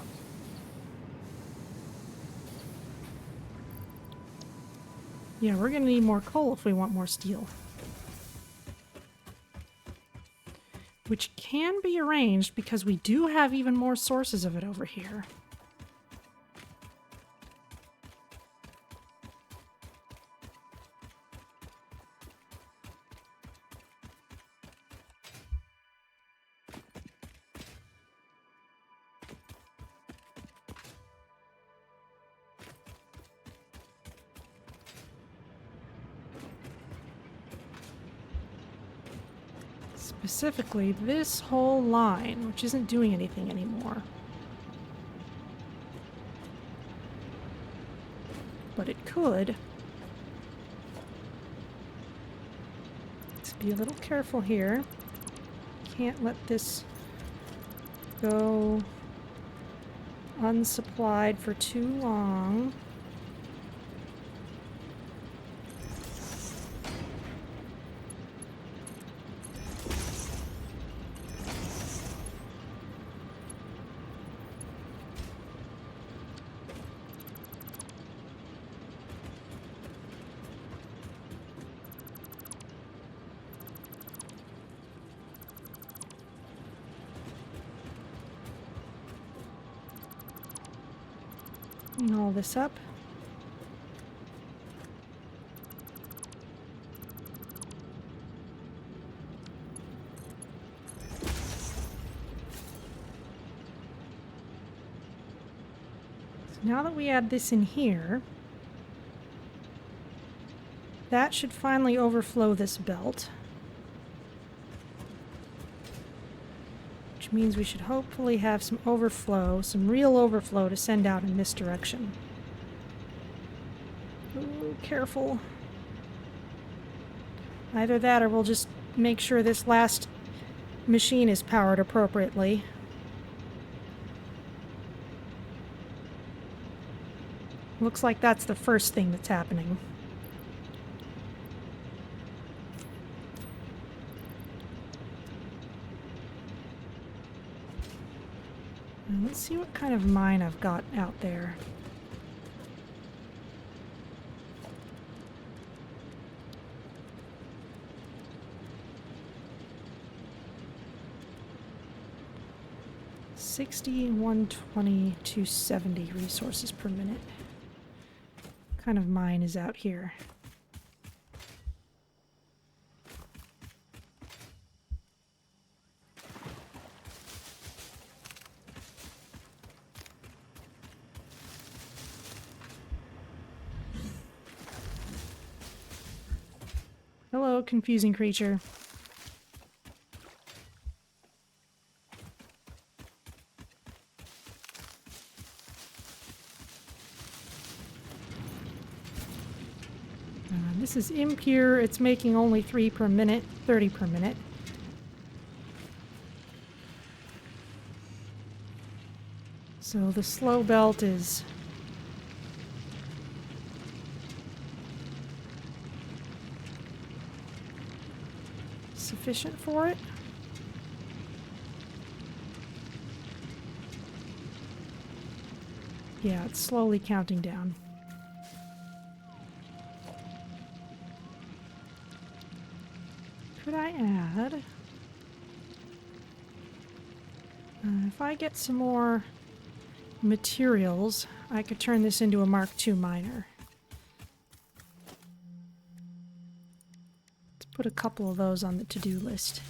Yeah, we're going to need more coal if we want more steel. Which can be arranged because we do have even more sources of it over here. Specifically, this whole line, which isn't doing anything anymore. But it could. Let's be a little careful here. Can't let this go unsupplied for too long. Clean all this up. So now that we add this in here, that should finally overflow this belt. Which means we should hopefully have some overflow, some real overflow to send out in this direction. Ooh, careful. Either that or we'll just make sure this last machine is powered appropriately. Looks like that's the first thing that's happening. Let's see what kind of mine I've got out there. $60, 120, 270 resources per minute. kind of mine is out here? Hello, confusing creature. This is impure. It's making only 3 per minute, 30 per minute. So the slow belt is sufficient for it. Yeah, it's slowly counting down. Could I add? If I get some more materials, I could turn this into a Mark II miner. Let's put a couple of those on the to-do list.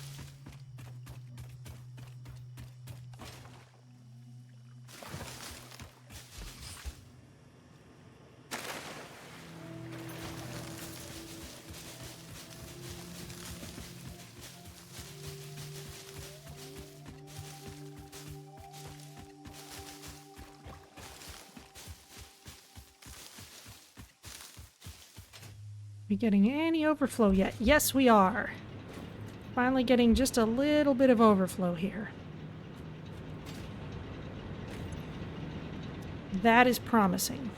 We getting any overflow yet? Yes, we are. Finally getting just a little bit of overflow here. That is promising.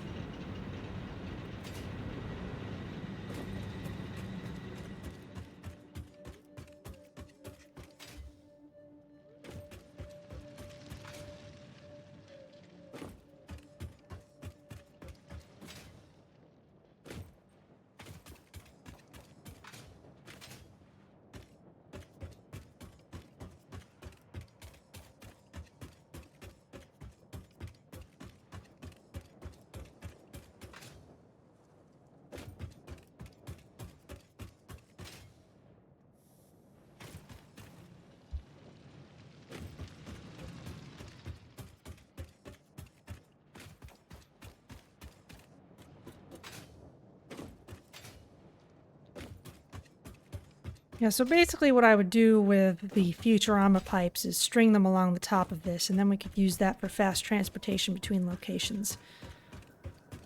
Yeah, so basically what I would do with the Futurama pipes is string them along the top of this, and then we could use that for fast transportation between locations.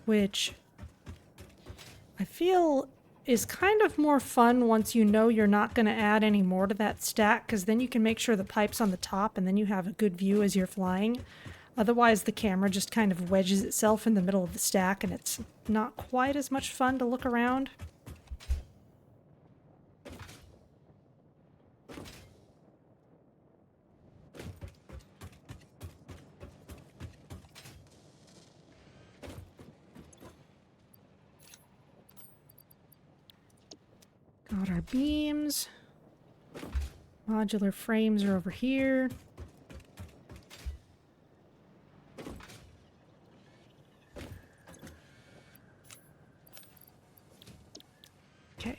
Which I feel is kind of more fun once you know you're not going to add any more to that stack, because then you can make sure the pipe's on the top and then you have a good view as you're flying. Otherwise the camera just kind of wedges itself in the middle of the stack and it's not quite as much fun to look around. Got our beams. Modular frames are over here. Okay.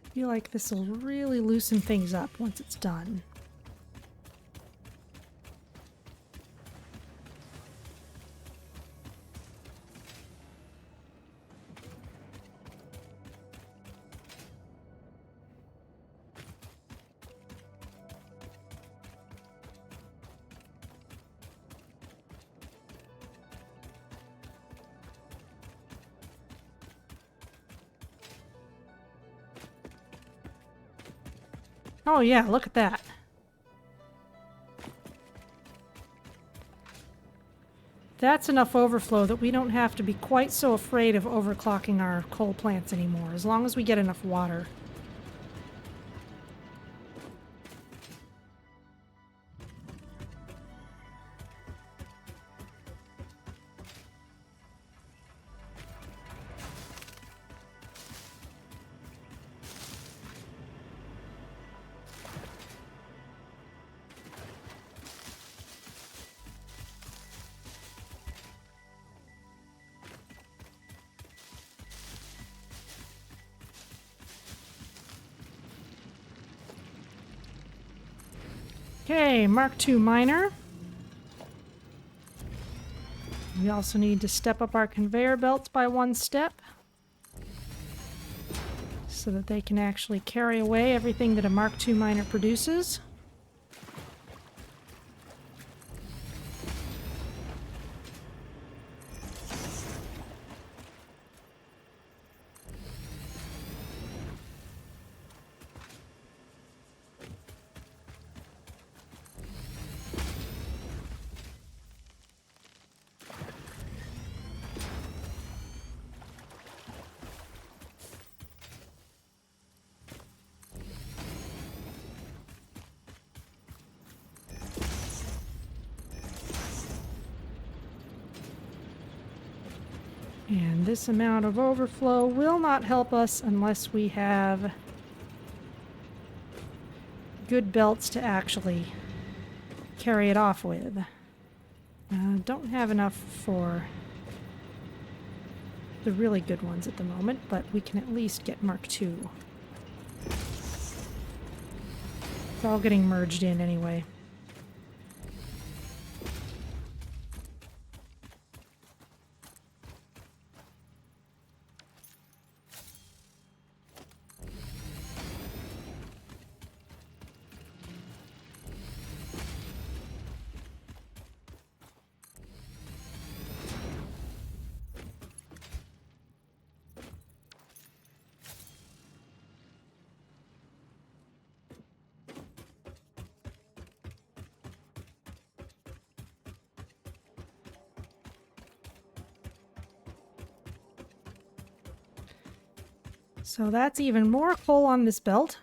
I feel like this will really loosen things up once it's done. Oh yeah, look at that. that's enough overflow that we don't have to be quite so afraid of overclocking our coal plants anymore, as long as we get enough water. Okay, Mark II miner. We also need to step up our conveyor belts by 1 step so that they can actually carry away everything that a Mark II miner produces. And this amount of overflow will not help us unless we have good belts to actually carry it off with. Don't have enough for the really good ones at the moment, but we can at least get Mark II. It's all getting merged in anyway. So that's even more coal on this belt.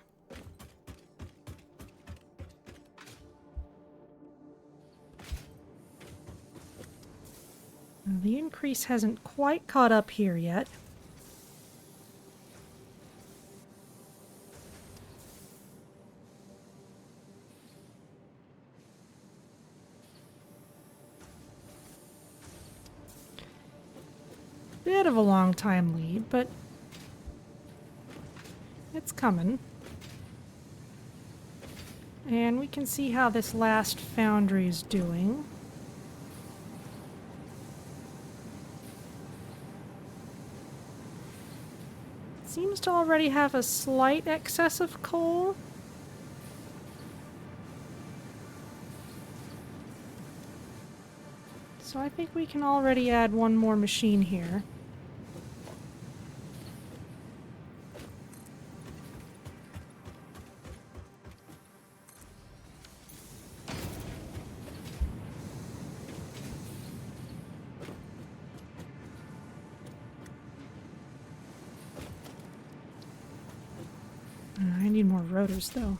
Now, the increase hasn't quite caught up here yet. Bit of a long time lead, but it's coming. And we can see how this last foundry is doing. It seems to already have a slight excess of coal. So I think we can already add one more machine here. I need more rotors, though.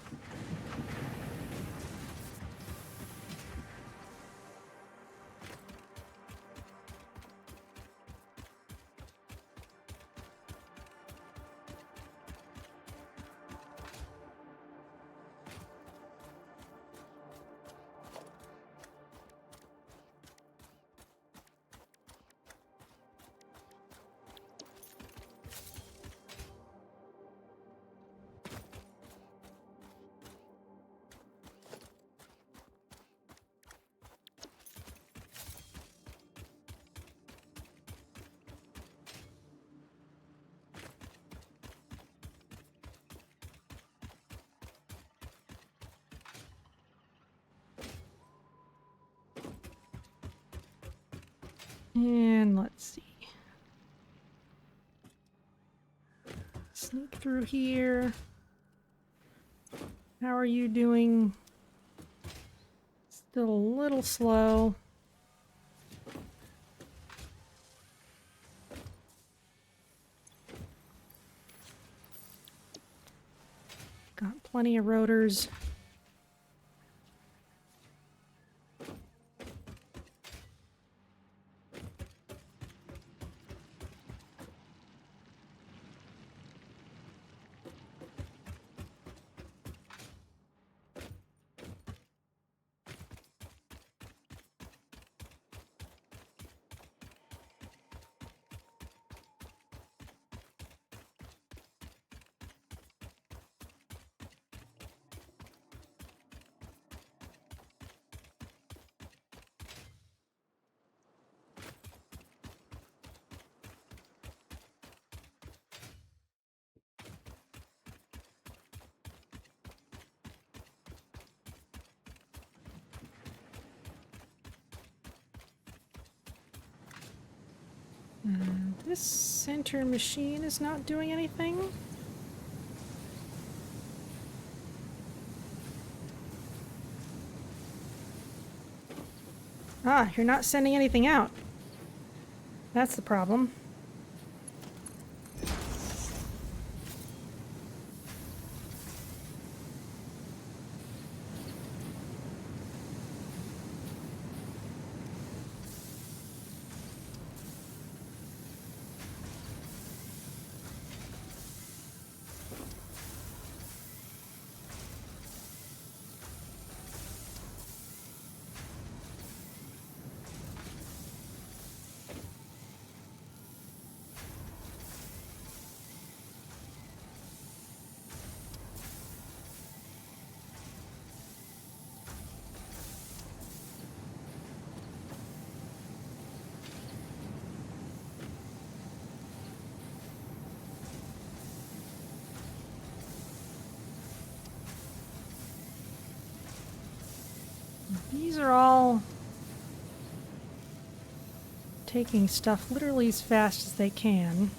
And let's see. Sneak through here. How are you doing? Still a little slow. Got plenty of rotors. This center machine is not doing anything. Ah, you're not sending anything out. That's the problem. These are all taking stuff literally as fast as they can.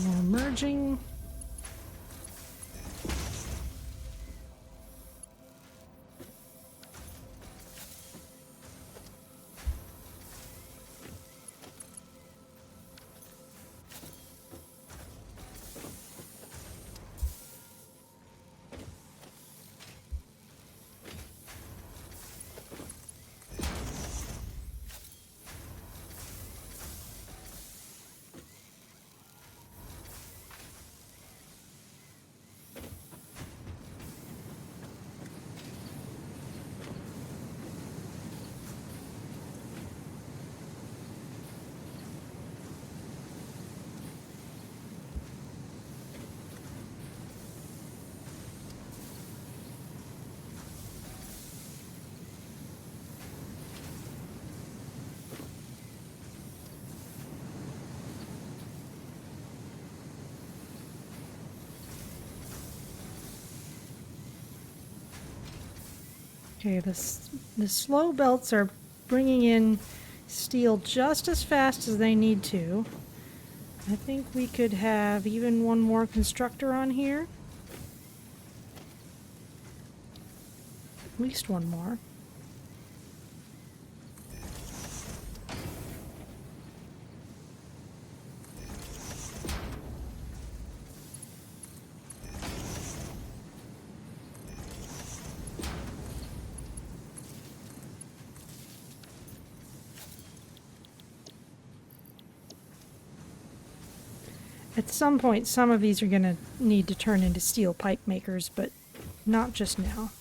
More merging. Okay, the slow belts are bringing in steel just as fast as they need to. I think we could have even one more constructor on here. At least one more. At some point, some of these are going to need to turn into steel pipe makers, but not just now.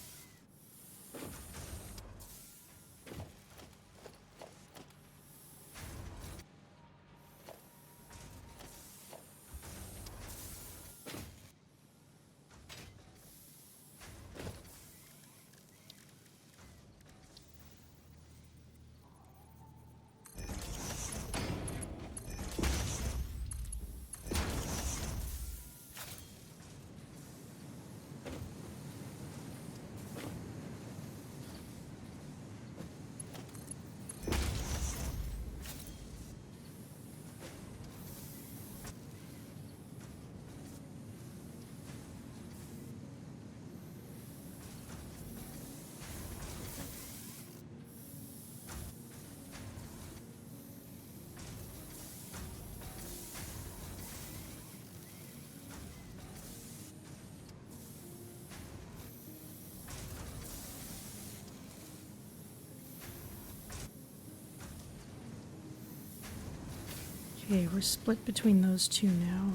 Okay, we're split between those two now.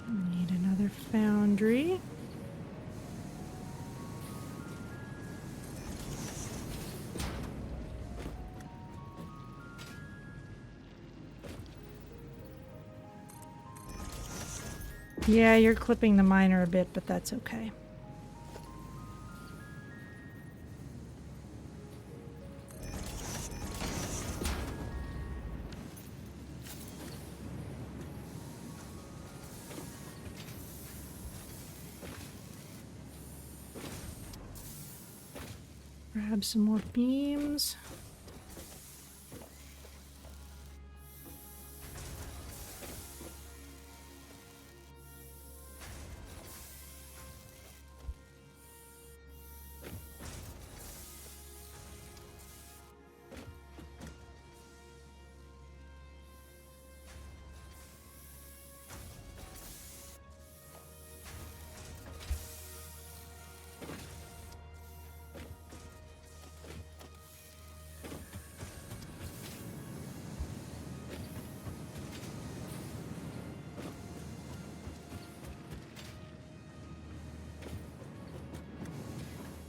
Need another foundry. Yeah, you're clipping the miner a bit, but that's okay. Grab some more beams.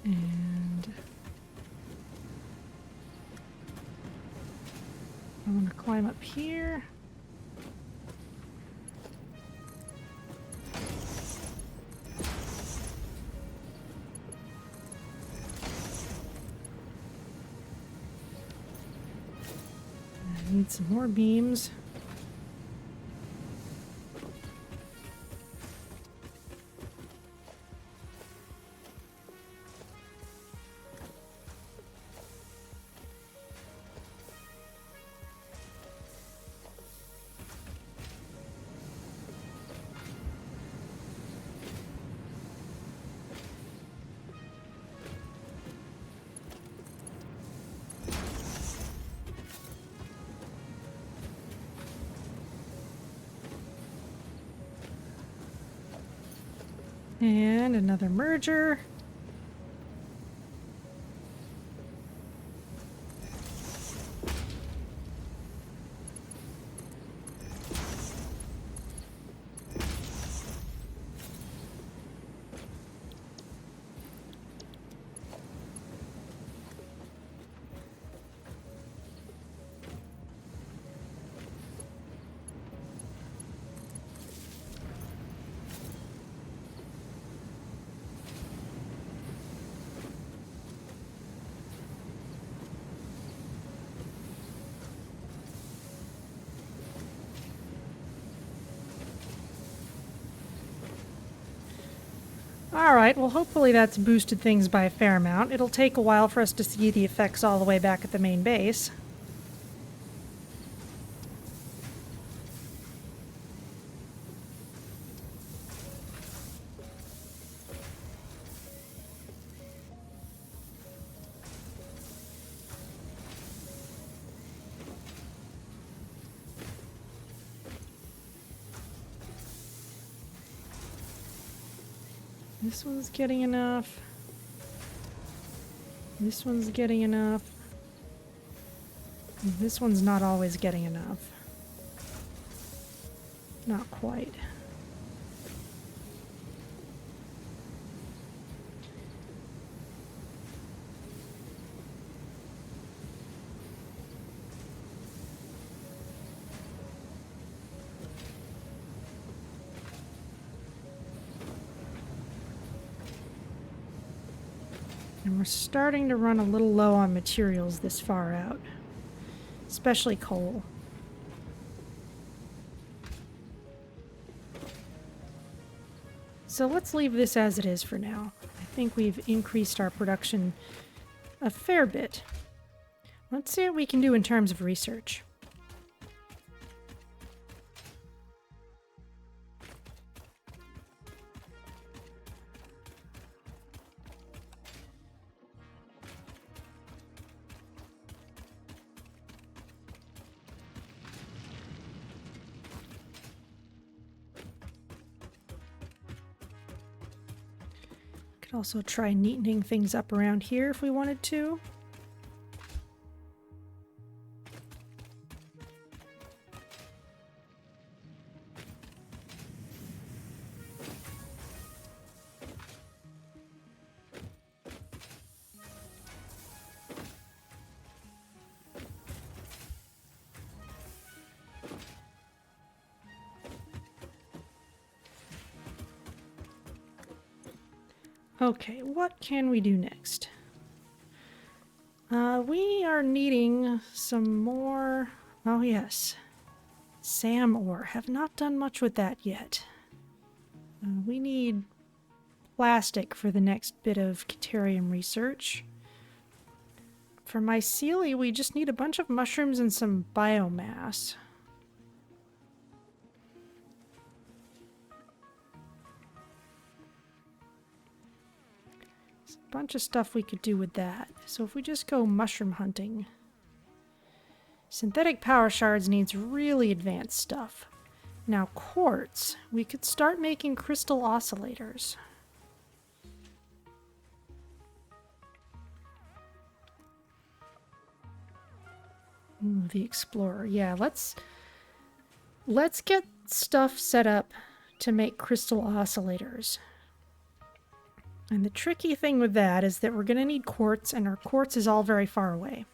And I want to climb up here. I need some more beams. And another merger. Alright, well hopefully that's boosted things by a fair amount. It'll take a while for us to see the effects all the way back at the main base. This one's getting enough. This one's getting enough. This one's not always getting enough. Not quite. And we're starting to run a little low on materials this far out, especially coal. So let's leave this as it is for now. I think we've increased our production a fair bit. Let's see what we can do in terms of research. Could also try neatening things up around here if we wanted to. Okay, what can we do next? We are needing some more... Oh yes. SAM ore. Have not done much with that yet. We need plastic for the next bit of Caterium research. For myceli, we just need a bunch of mushrooms and some biomass. Bunch of stuff we could do with that. So if we just go mushroom hunting. Synthetic power shards needs really advanced stuff. Now quartz, we could start making crystal oscillators. Ooh, the explorer. Yeah, let's get stuff set up to make crystal oscillators. And the tricky thing with that is that we're going to need quartz, and our quartz is all very far away.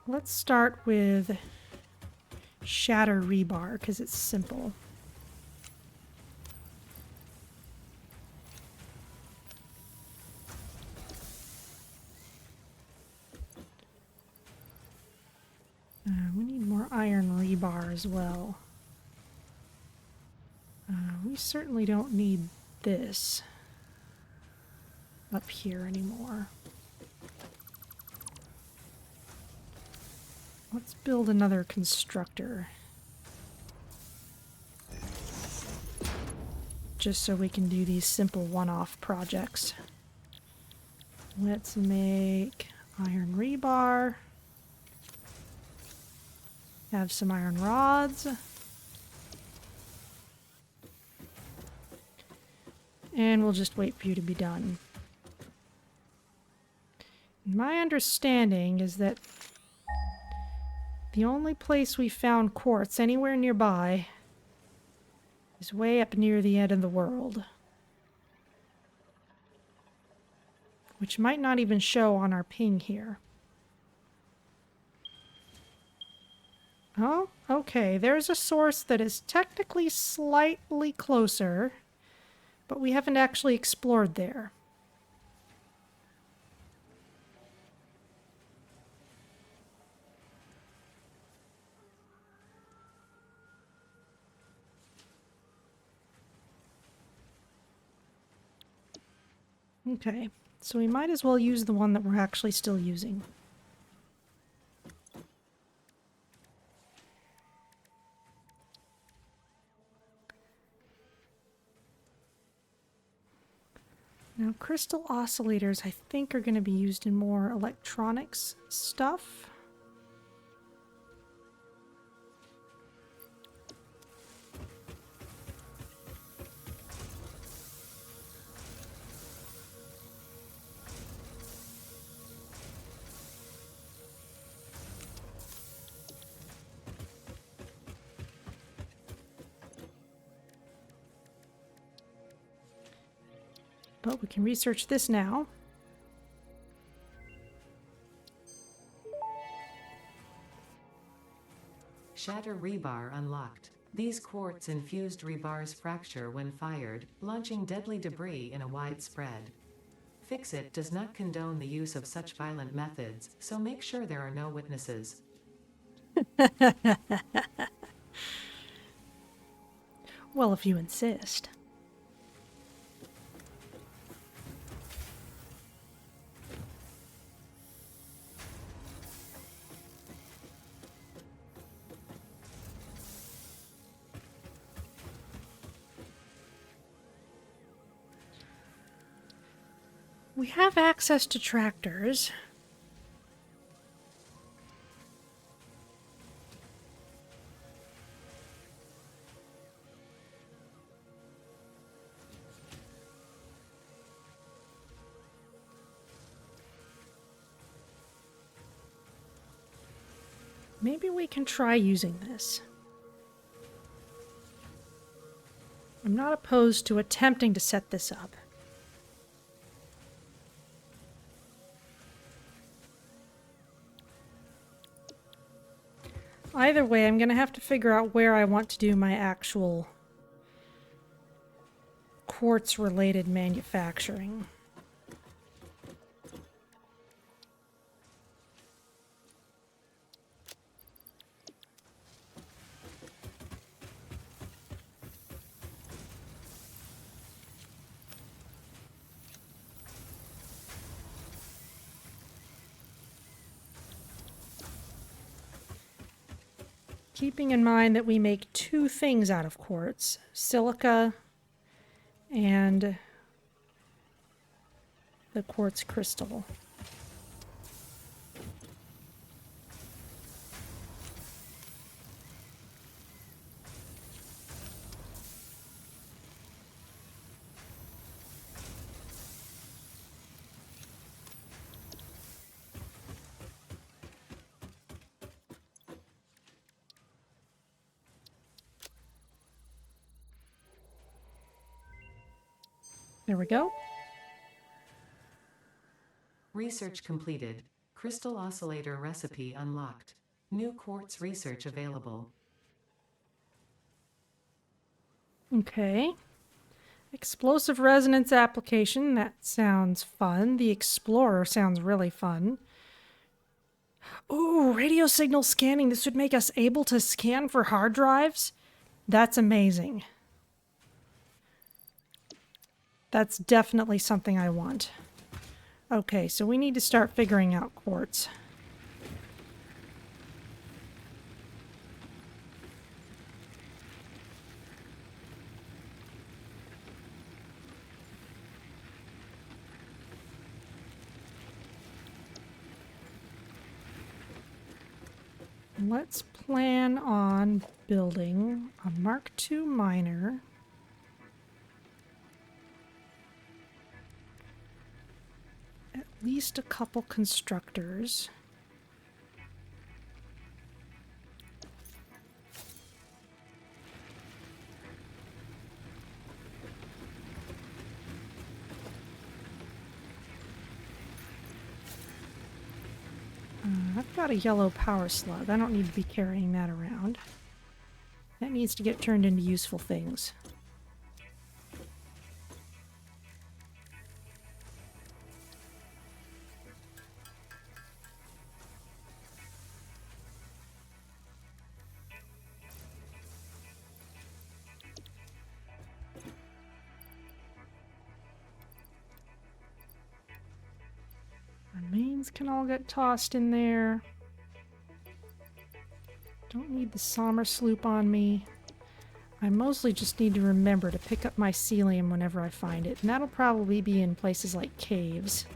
Let's start with shatter rebar, because it's simple. We need more iron rebar as well. We certainly don't need this up here anymore. Let's build another constructor. Just so we can do these simple one-off projects. Let's make iron rebar. Have some iron rods. And we'll just wait for you to be done. My understanding is that the only place we found quartz anywhere nearby is way up near the end of the world. Which might not even show on our ping here. Oh, okay. There's a source that is technically slightly closer, but we haven't actually explored there. Okay, so we might as well use the one that we're actually still using. Now, crystal oscillators, I think, are going to be used in more electronics stuff. But we can research this now. Shatter rebar unlocked. These quartz-infused rebars fracture when fired, launching deadly debris in a wide spread. Fix-It does not condone the use of such violent methods, so make sure there are no witnesses. Well, if you insist. We have access to tractors. Maybe we can try using this. I'm not opposed to attempting to set this up. Either way, I'm going to have to figure out where I want to do my actual quartz-related manufacturing. Keeping in mind that we make two things out of quartz, silica and the quartz crystal. There we go. Research completed. Crystal oscillator recipe unlocked. New quartz research available. Okay. Explosive resonance application. That sounds fun. The Explorer sounds really fun. Ooh, radio signal scanning. This would make us able to scan for hard drives. That's amazing. That's definitely something I want. Okay, so we need to start figuring out quartz. Let's plan on building a Mark II miner. At least a couple constructors. I've got a yellow power slug. I don't need to be carrying that around. That needs to get turned into useful things. pins can all get tossed in there. Don't need the Sommer sloop on me. I mostly just need to remember to pick up my celium whenever I find it, and that'll probably be in places like caves.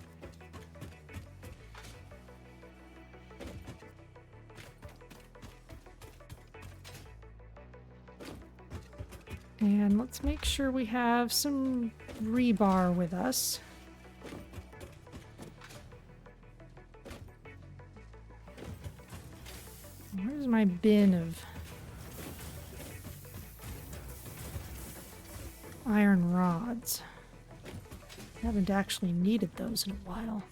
And let's make sure we have some rebar with us. Where's my bin of iron rods? Haven't actually needed those in a while.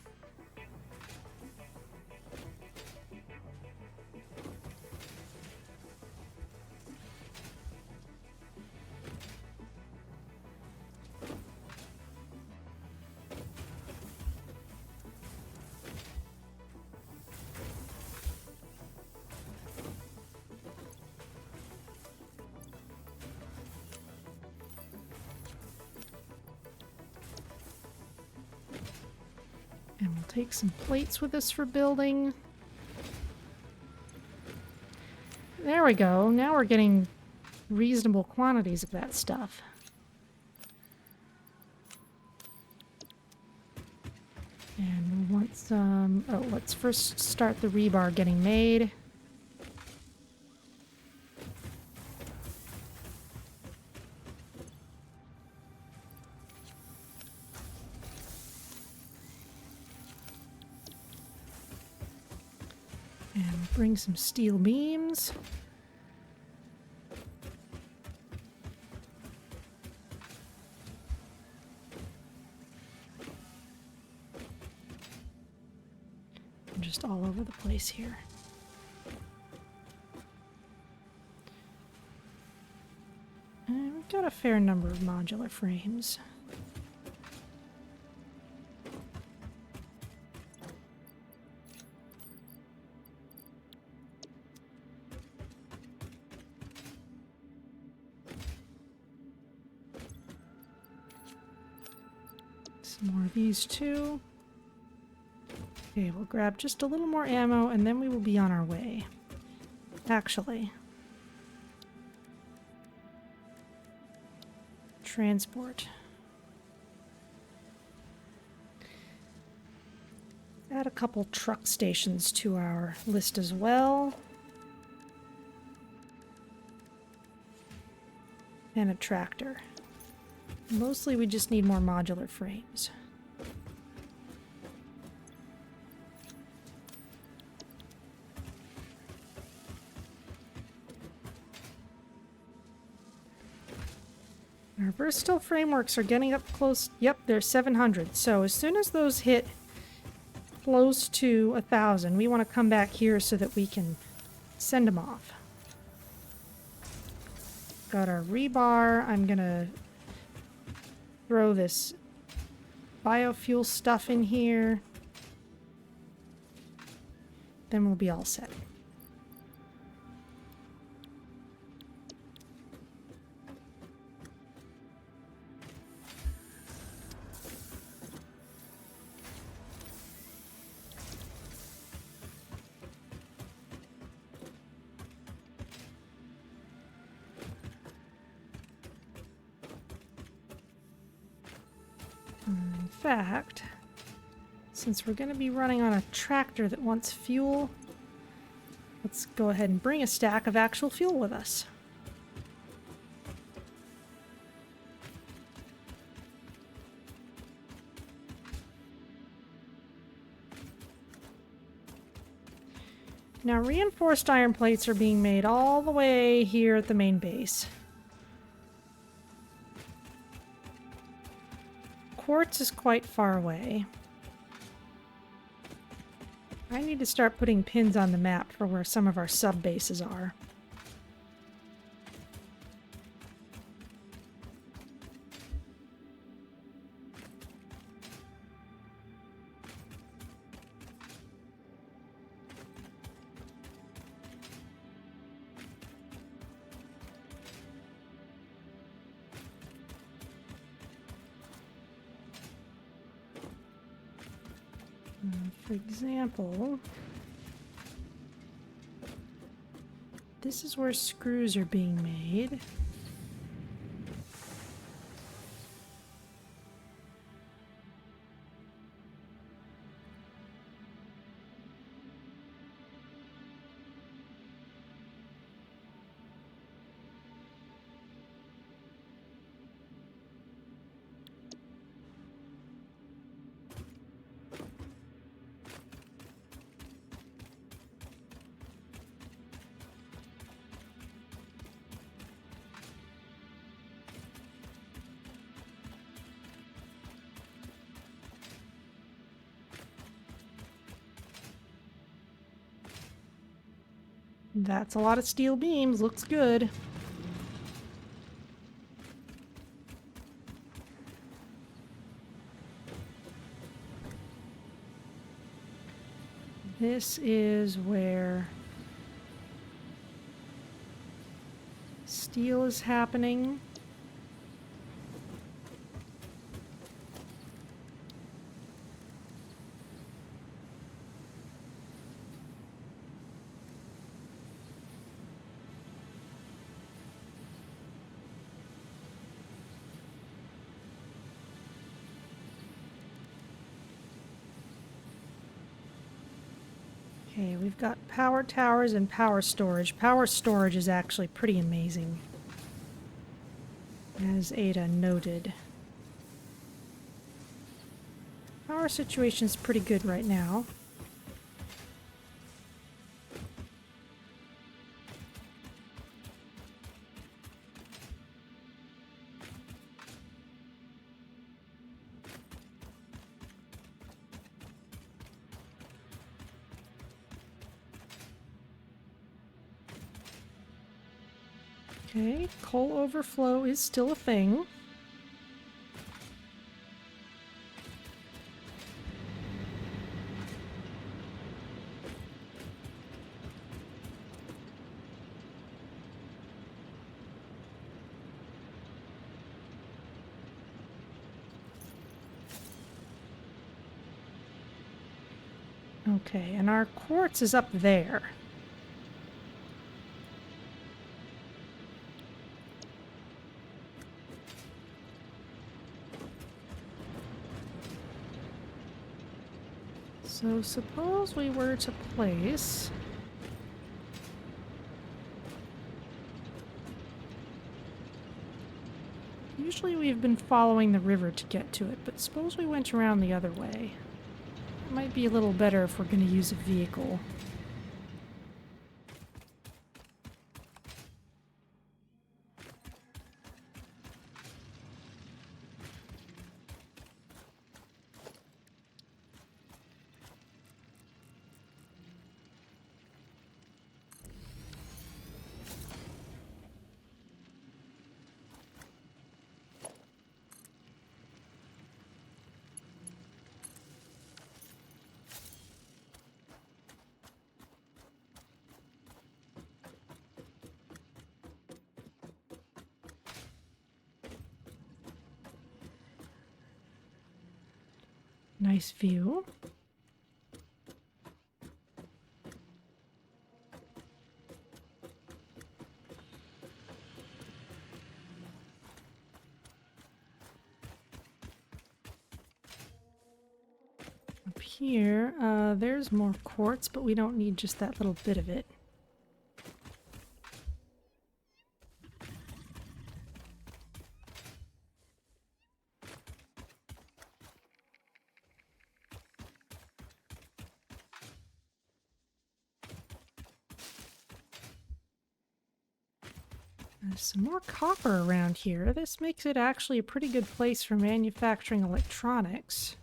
And we'll take some plates with us for building. There we go. Now we're getting reasonable quantities of that stuff. And we want some... Oh, let's first start the rebar getting made. And bring some steel beams. Just all over the place here. And we've got a fair number of modular frames. Some more of these too. Okay, we'll grab just a little more ammo and then we will be on our way. Actually. Transport. Add a couple truck stations to our list as well. And a tractor. Mostly we just need more modular frames. Our versatile frameworks are getting up close. Yep, they're 700. So as soon as those hit close to 1,000, we want to come back here so that we can send them off. Got our rebar. I'm gonna throw this biofuel stuff in here. Then we'll be all set. In fact, since we're going to be running on a tractor that wants fuel, let's go ahead and bring a stack of actual fuel with us. Now, reinforced iron plates are being made all the way here at the main base. Quartz is quite far away. I need to start putting pins on the map for where some of our sub-bases are. For example, this is where screws are being made. That's a lot of steel beams. Looks good. This is where steel is happening. Okay, we've got power towers and power storage. Power storage is actually pretty amazing, as Ada noted. Power situation's pretty good right now. Okay, coal overflow is still a thing. Okay, and our quartz is up there. So suppose we were to place usually we've been following the river to get to it, but suppose we went around the other way. It might be a little better if we're going to use a vehicle. Nice view. Up here, there's more quartz, but we don't need just that little bit of it. There's some more copper around here. This makes it actually a pretty good place for manufacturing electronics.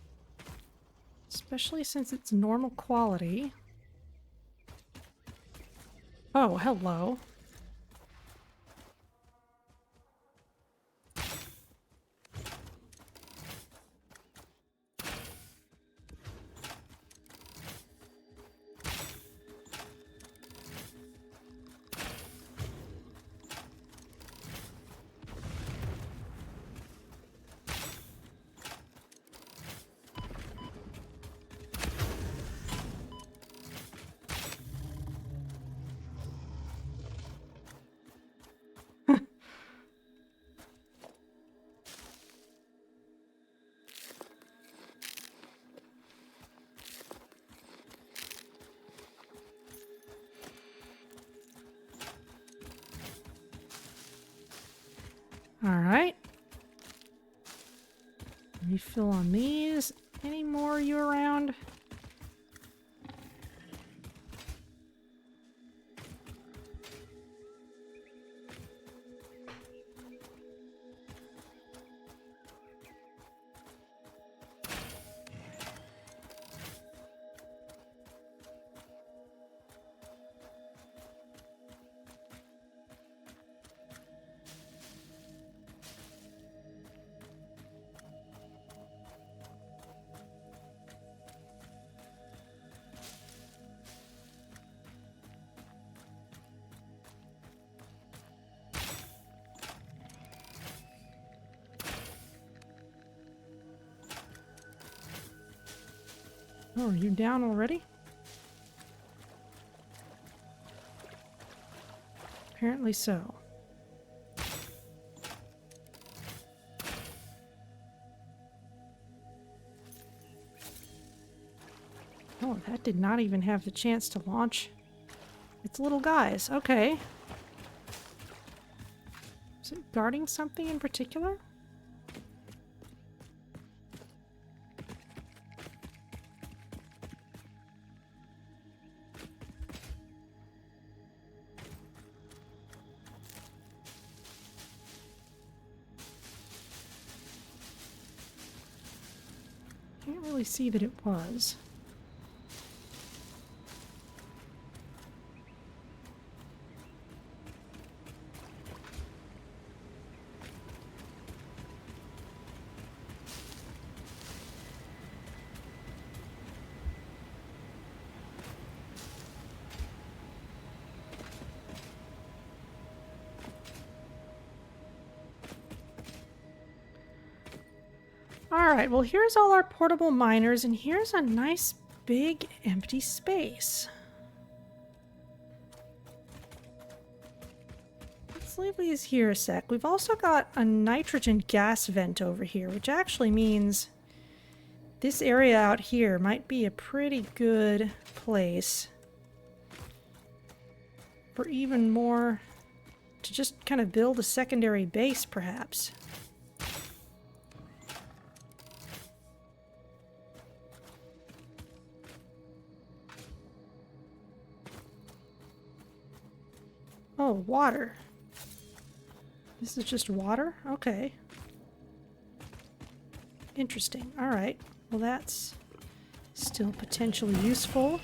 Especially since it's normal quality. Oh, hello. Alright. Refill on these. Any more you around? Oh, are you down already? Apparently so. Oh, that did not even have the chance to launch its little guys. Okay. Is it guarding something in particular? Can't really see that it was. Alright, well here's all our portable miners, and here's a nice big empty space. Let's leave these here a sec. We've also got a nitrogen gas vent over here, which actually means this area out here might be a pretty good place for even more, to just kind of build a secondary base, perhaps. Oh, water. This is just water? Okay. Interesting. Alright. Well, that's still potentially useful.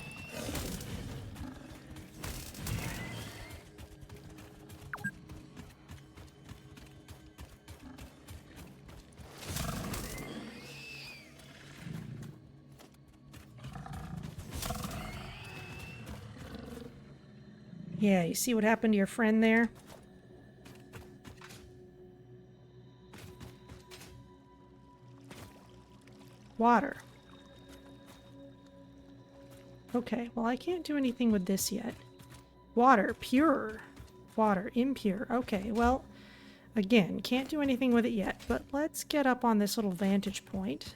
Yeah, you see what happened to your friend there? Water. Okay, well I can't do anything with this yet. Water, pure. Water, impure. Okay, well, again, can't do anything with it yet, but let's get up on this little vantage point.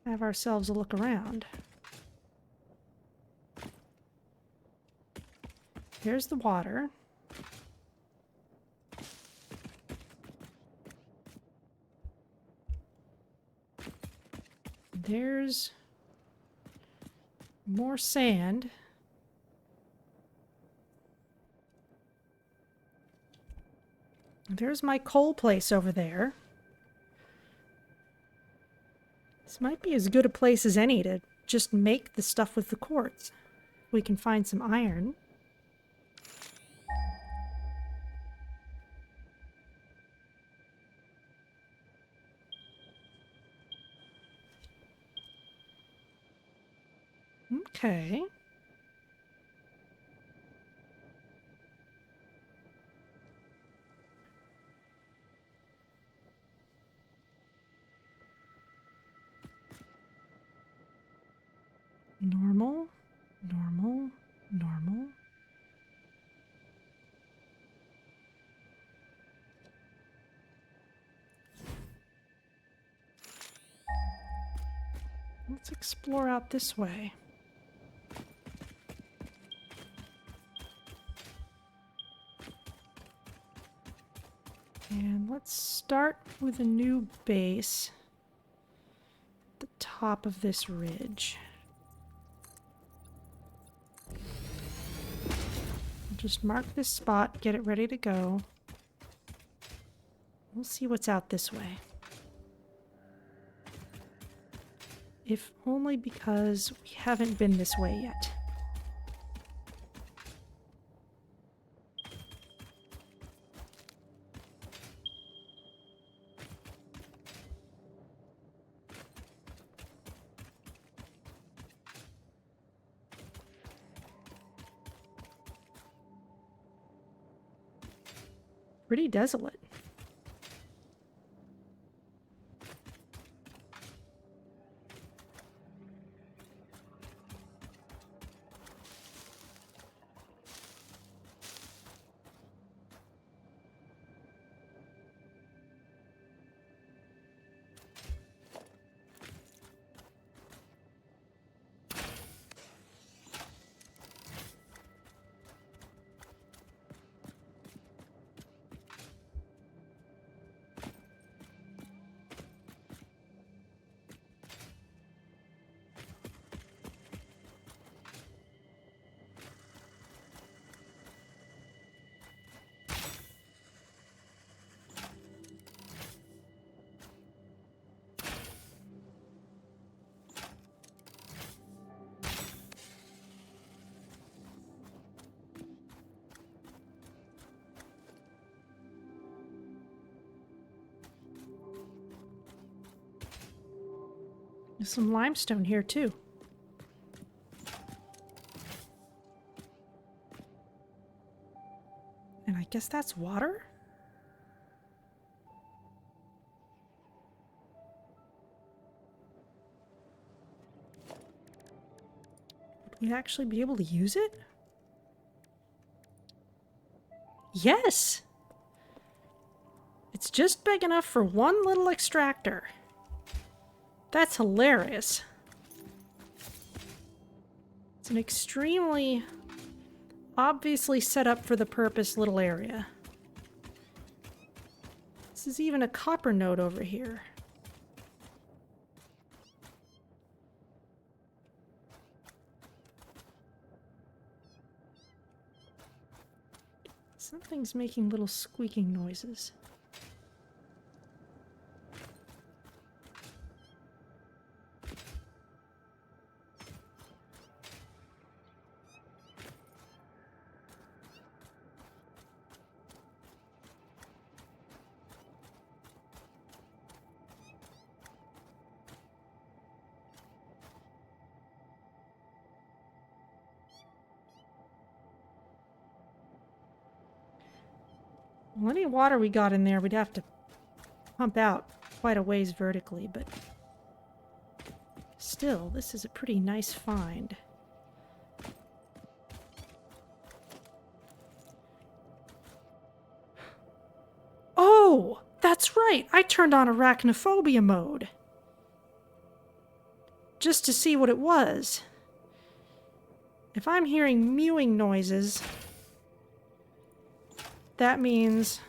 Have ourselves a look around. Here's the water. There's more sand. There's my coal place over there. This might be as good a place as any to just make the stuff with the quartz. We can find some iron. Okay. Normal, normal, normal. Let's explore out this way. And let's start with a new base at the top of this ridge. Just mark this spot, get it ready to go. We'll see what's out this way. If only because we haven't been this way yet. Pretty desolate. There's some limestone here too. And I guess that's water? Would we actually be able to use it? Yes! It's just big enough for one little extractor. That's hilarious. It's an extremely obviously set up for the purpose little area. This is even a copper node over here. Something's making little squeaking noises. Well, any water we got in there, we'd have to pump out quite a ways vertically, but still, this is a pretty nice find. Oh, that's right! I turned on arachnophobia mode. Just to see what it was. If I'm hearing mewing noises, that means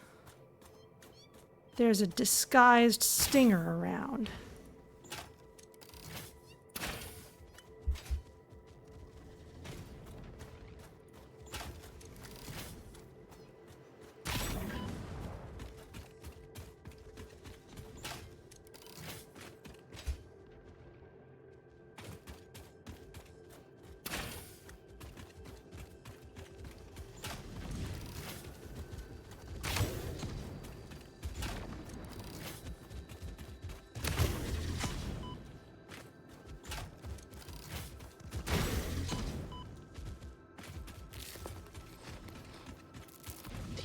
there's a disguised stinger around.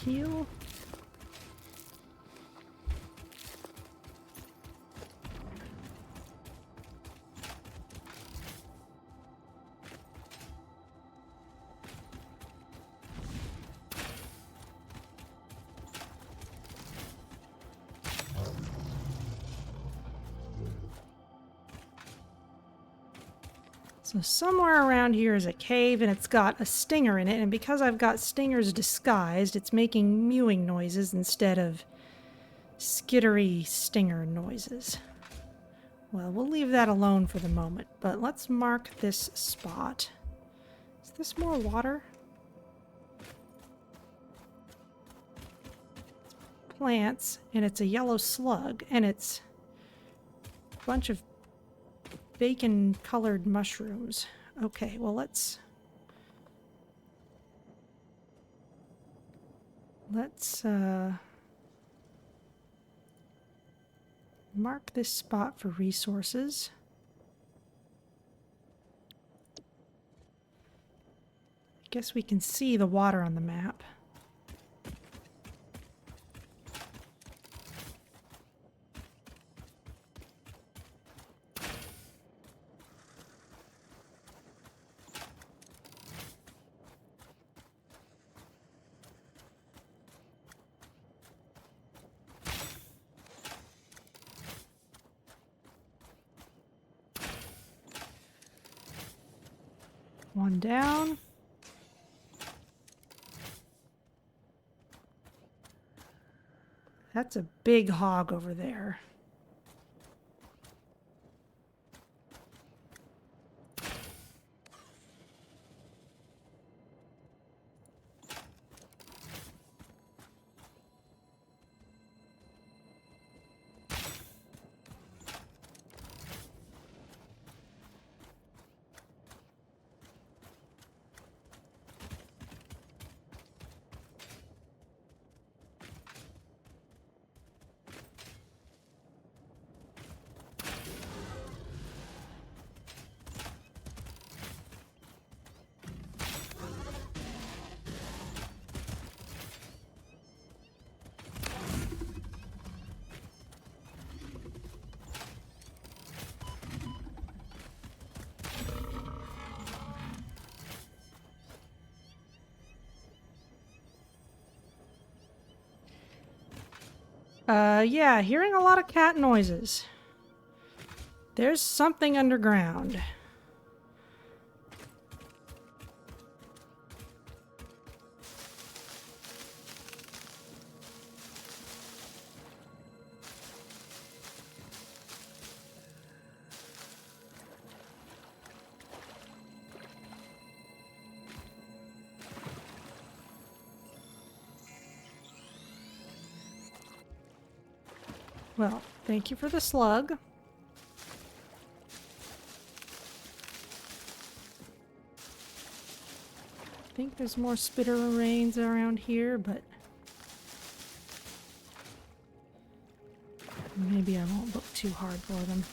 Heal. So somewhere around here is a cave and it's got a stinger in it, and because I've got stingers disguised, it's making mewing noises instead of skittery stinger noises. Well, we'll leave that alone for the moment, but let's mark this spot. Is this more water? It's plants, and it's a yellow slug, and it's a bunch of bacon-colored mushrooms. Okay, well, let's mark this spot for resources. I guess we can see the water on the map. One down. That's a big hog over there. Yeah, hearing a lot of cat noises. There's something underground. Well, thank you for the slug. I think there's more spitter remains around here, but maybe I won't look too hard for them.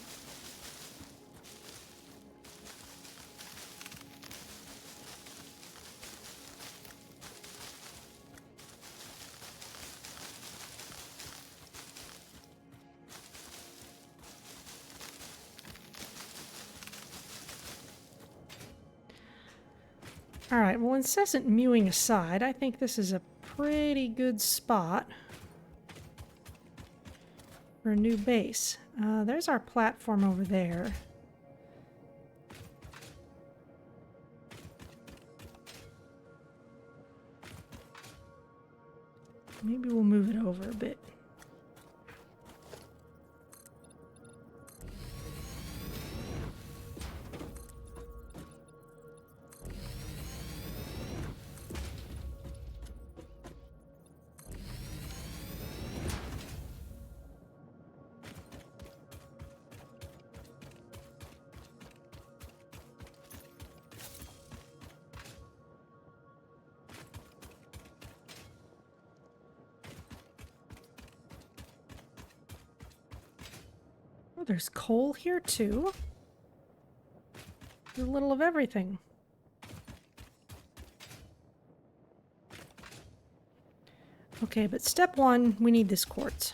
Alright, well, incessant mewing aside, I think this is a pretty good spot for a new base. There's our platform over there. Maybe we'll move it over a bit. Oh, there's coal here too. There's a little of everything. Okay, but step one, we need this quartz.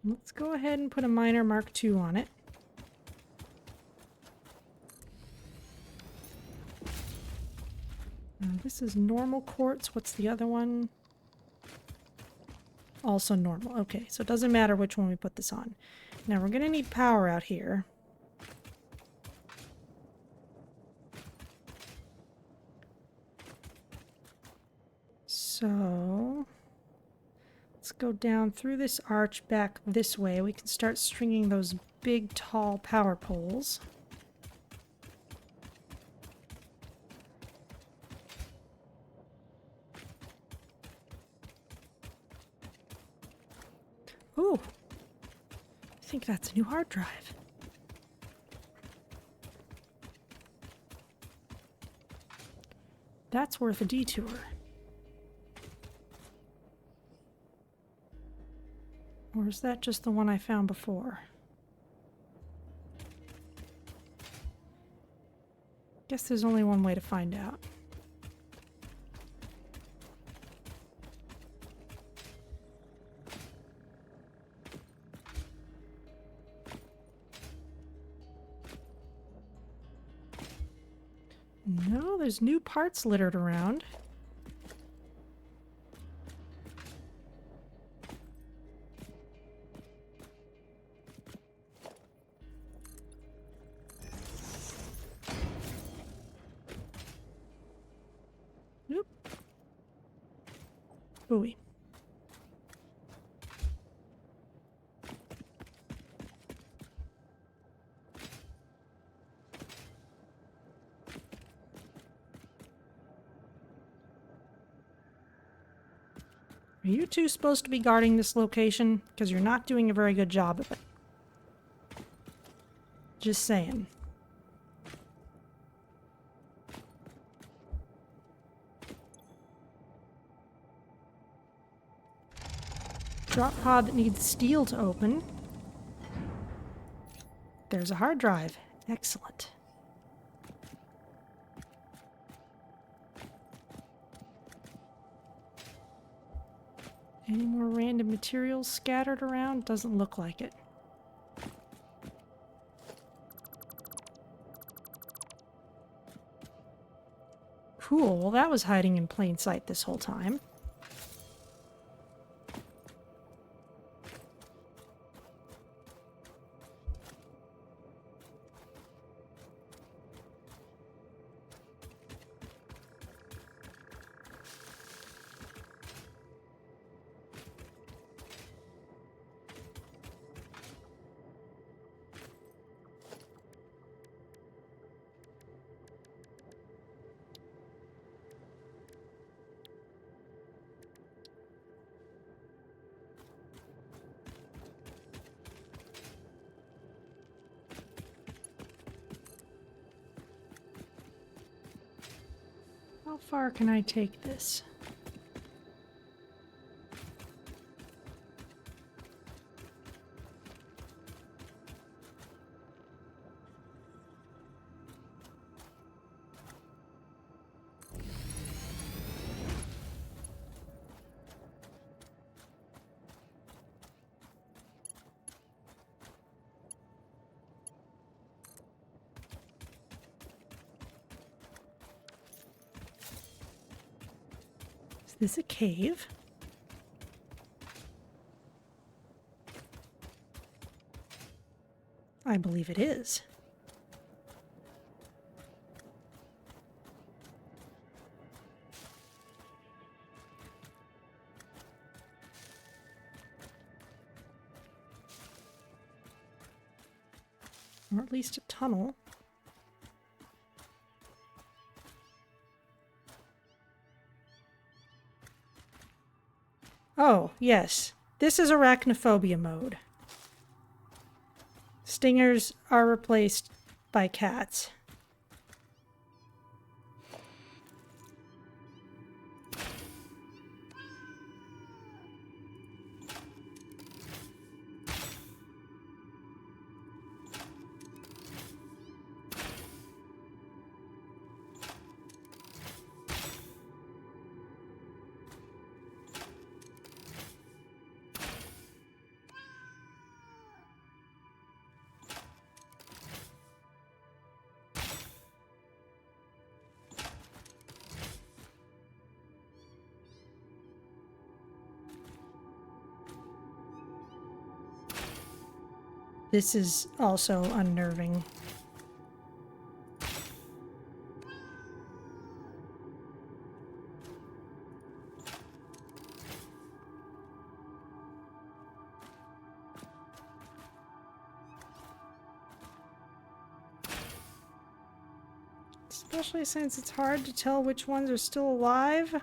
Let's go ahead and put a miner Mark II on it. This is normal quartz. What's the other one? Also normal. Okay, so it doesn't matter which one we put this on. Now we're going to need power out here. So let's go down through this arch back this way. We can start stringing those big, tall power poles. Ooh, I think that's a new hard drive. That's worth a detour. Or is that just the one I found before? Guess there's only one way to find out. No, there's new parts littered around. Nope. Ooey. Are you two supposed to be guarding this location? Because you're not doing a very good job of it. Just saying. Drop pod that needs steel to open. There's a hard drive. Excellent. Any more random materials scattered around? Doesn't look like it. Cool, well that was hiding in plain sight this whole time. How far can I take this? Is this a cave? I believe it is. Or at least a tunnel. Oh, yes. This is arachnophobia mode. Stingers are replaced by cats. This is also unnerving. Especially since it's hard to tell which ones are still alive.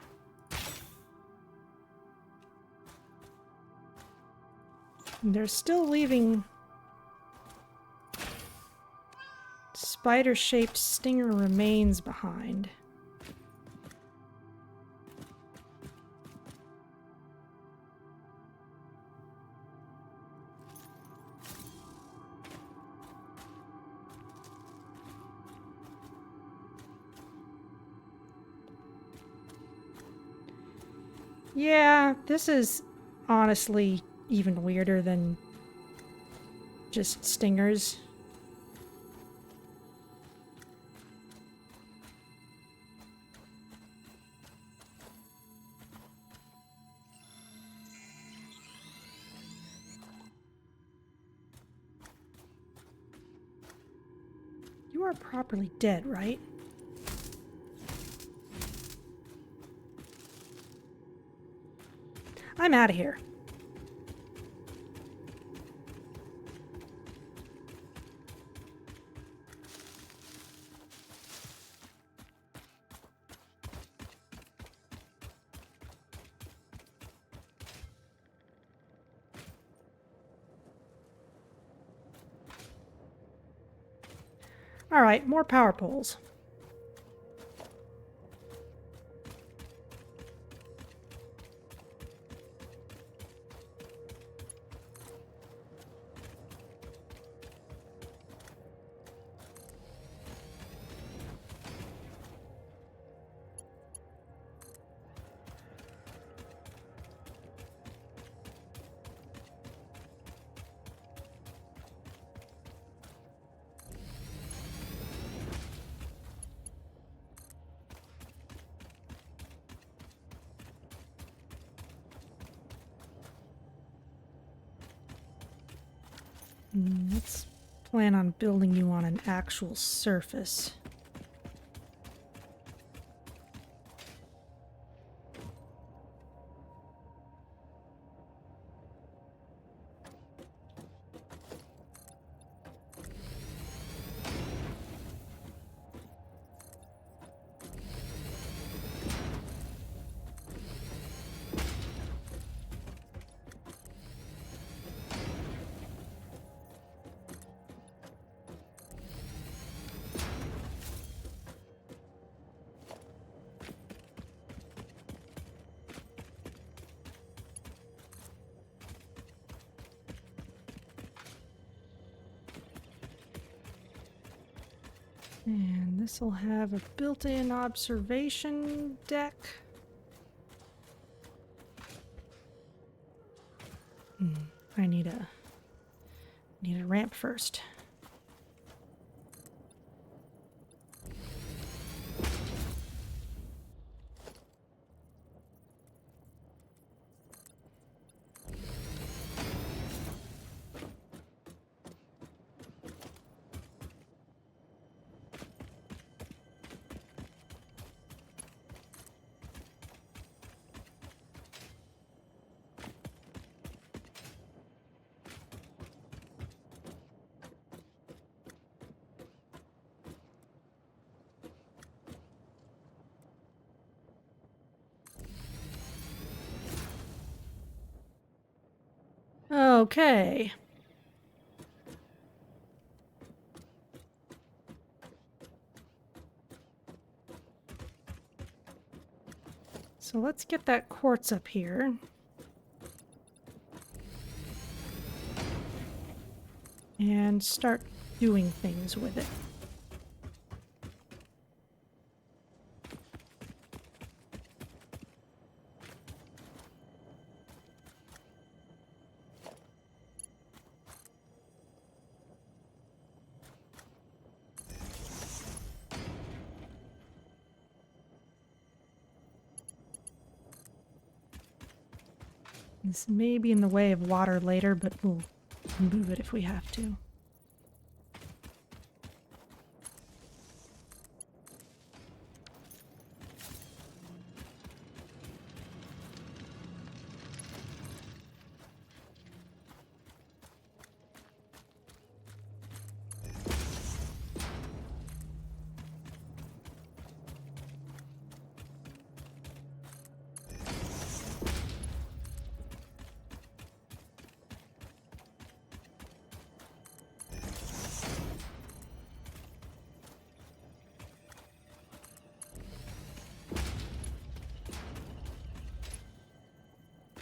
And they're still leaving spider-shaped stinger remains behind. Yeah, this is honestly even weirder than just stingers. You are properly dead, right? I'm out of here. Alright, more power poles. Let's plan on building you on an actual surface. And this will have a built-in observation deck. I need a ramp first. Okay. So let's get that quartz up here. And start doing things with it. This may be in the way of water later, but we'll move it if we have to.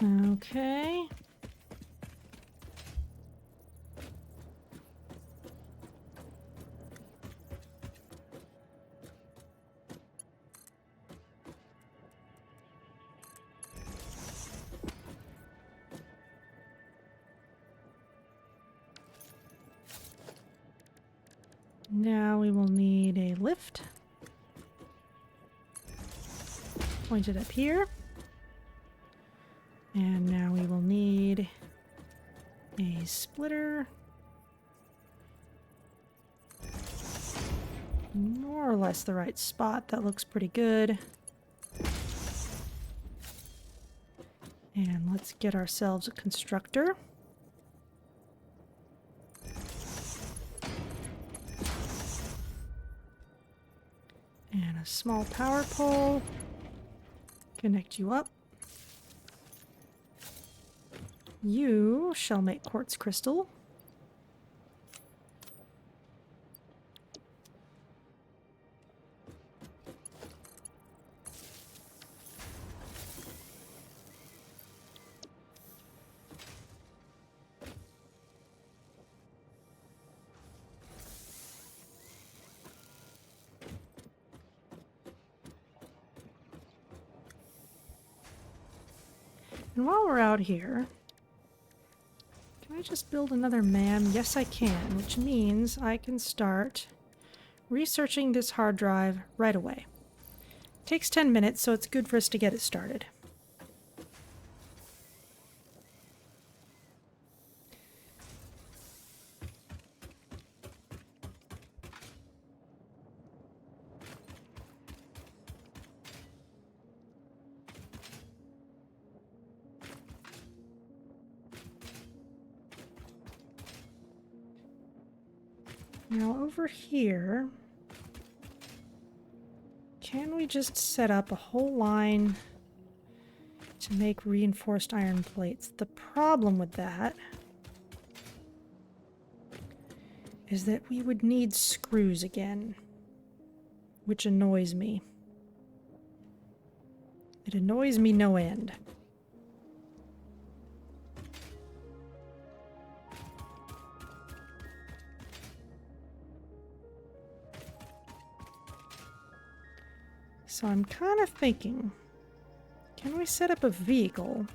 Okay. Now we will need a lift. Pointed up here. And now we will need a splitter. More or less the right spot. That looks pretty good. And let's get ourselves a constructor. And a small power pole. Connect you up. You shall make quartz crystal. And while we're out here, can I just build another man? Yes, I can, which means I can start researching this hard drive right away. Takes 10 minutes, so it's good for us to get it started. Now over here, can we just set up a whole line to make reinforced iron plates? The problem with that is that we would need screws again, which annoys me. It annoys me no end. So I'm kind of thinking, can we set up a vehicle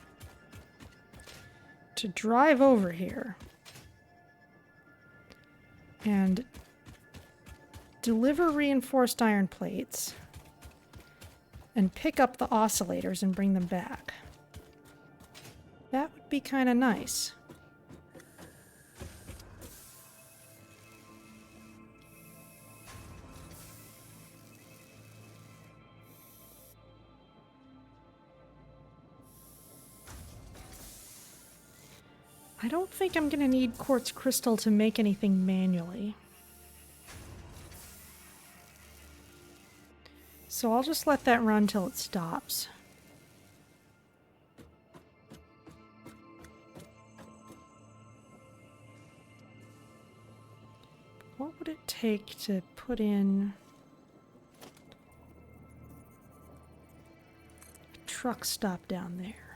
to drive over here and deliver reinforced iron plates and pick up the oscillators and bring them back? That would be kind of nice. I don't think I'm going to need quartz crystal to make anything manually. So I'll just let that run till it stops. What would it take to put in a truck stop down there?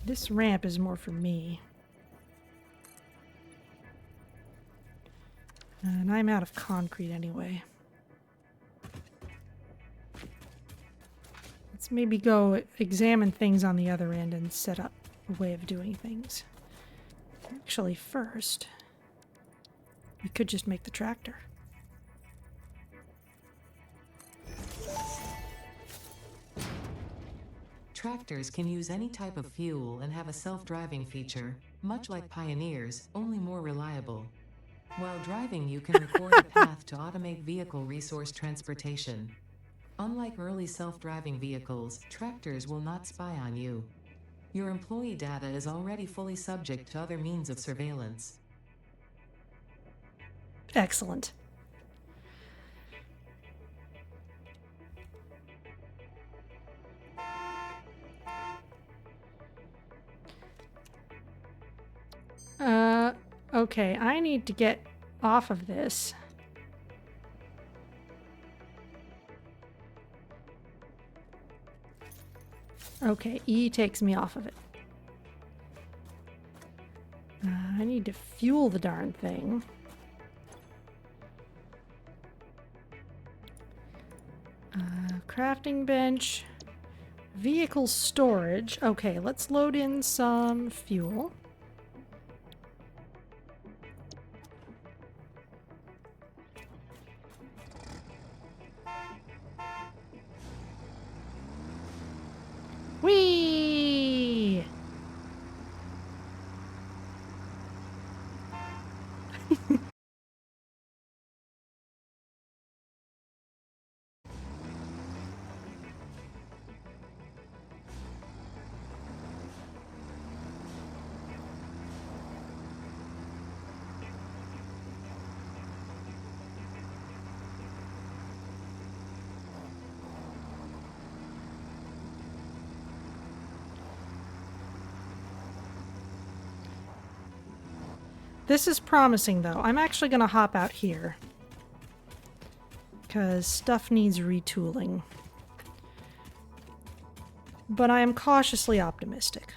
This ramp is more for me. And I'm out of concrete anyway. Let's maybe go examine things on the other end and set up a way of doing things. Actually, first, we could just make the tractor. Tractors can use any type of fuel and have a self-driving feature, much like Pioneers, only more reliable. While driving, you can record a path to automate vehicle resource transportation. Unlike early self-driving vehicles, tractors will not spy on you. Your employee data is already fully subject to other means of surveillance. Excellent. Okay, I need to get off of this. Okay, E takes me off of it. I need to fuel the darn thing. Crafting bench. Vehicle storage. Okay, let's load in some fuel. Whee! This is promising, though. I'm actually going to hop out here, because stuff needs retooling. But I am cautiously optimistic.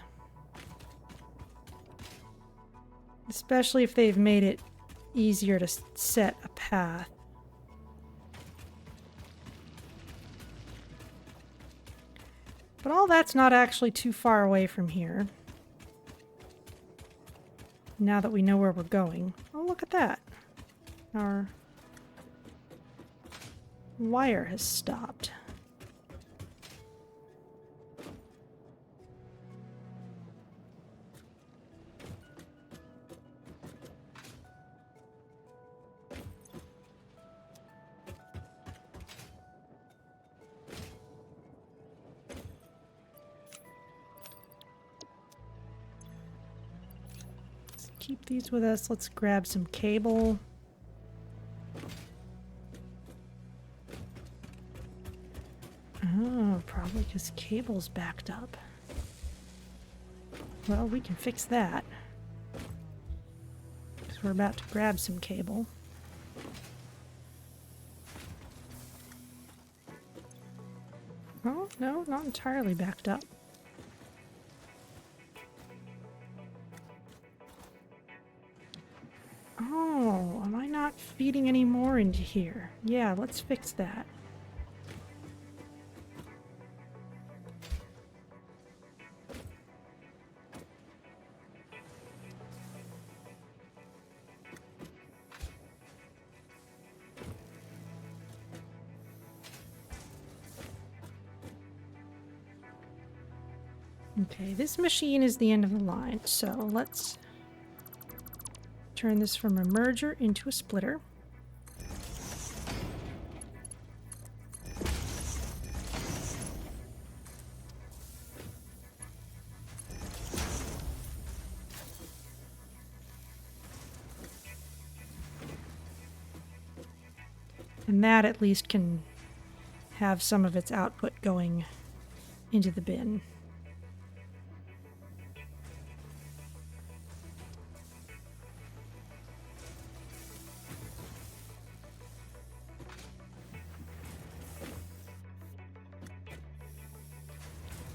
Especially if they've made it easier to set a path. But all that's not actually too far away from here. Now that we know where we're going. Oh, look at that. Our wire has stopped. Keep these with us. Let's grab some cable. Oh, probably because cable's backed up. Well, we can fix that. Because we're about to grab some cable. Oh, no, not entirely backed up. Oh, am I not feeding any more into here? Yeah, let's fix that. Okay, this machine is the end of the line, so let's turn this from a merger into a splitter. And that at least can have some of its output going into the bin.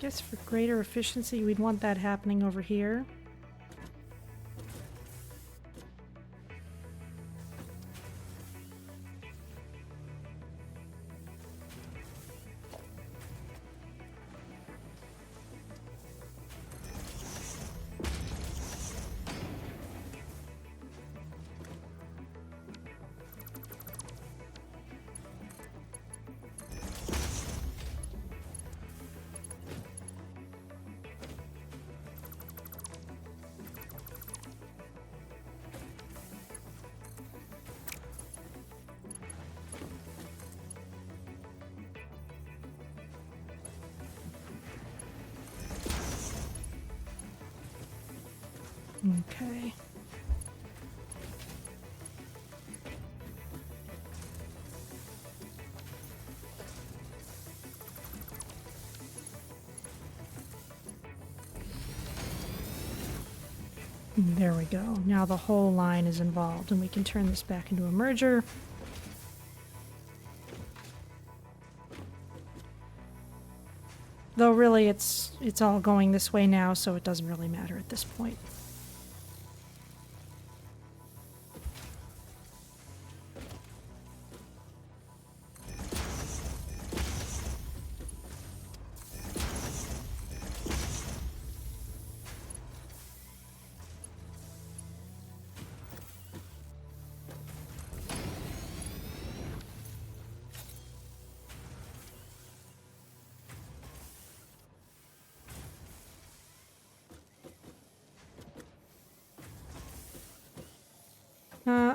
Guess for greater efficiency, we'd want that happening over here. Okay. There we go. Now the whole line is involved, and we can turn this back into a merger. Though really it's all going this way now, so it doesn't really matter at this point.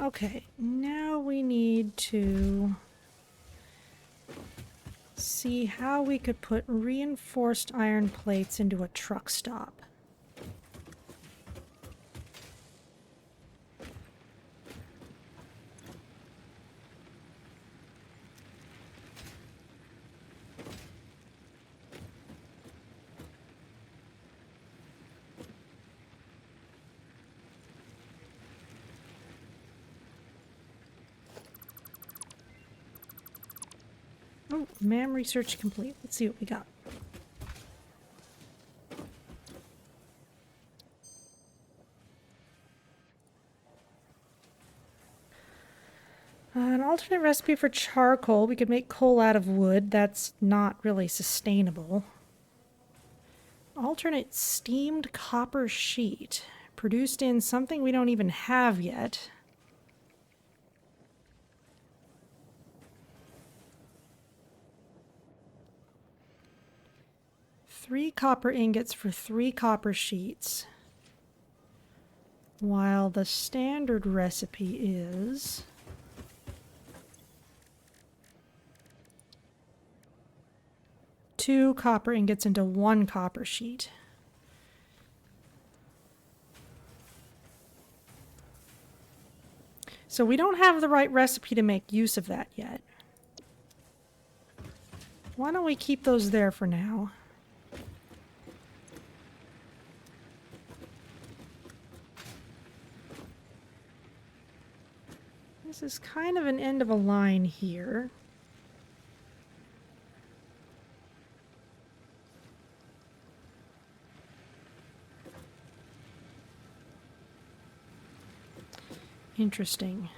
Okay, now we need to see how we could put reinforced iron plates into a truck stop. Oh, MAM research complete. Let's see what we got. An alternate recipe for charcoal. We could make coal out of wood. That's not really sustainable. Alternate steamed copper sheet. Produced in something we don't even have yet. Three copper ingots for 3 copper sheets. While the standard recipe is 2 copper ingots into 1 copper sheet. So we don't have the right recipe to make use of that yet. Why don't we keep those there for now? This is kind of an end of a line here. Interesting.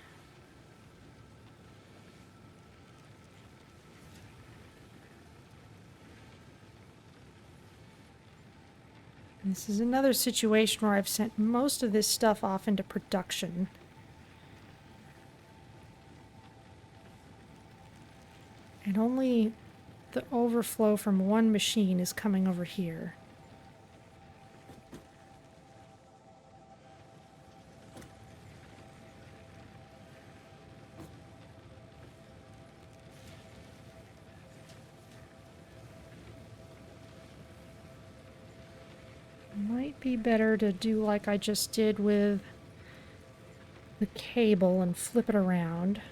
This is another situation where I've sent most of this stuff off into production. And only the overflow from one machine is coming over here. Might be better to do like I just did with the cable and flip it around.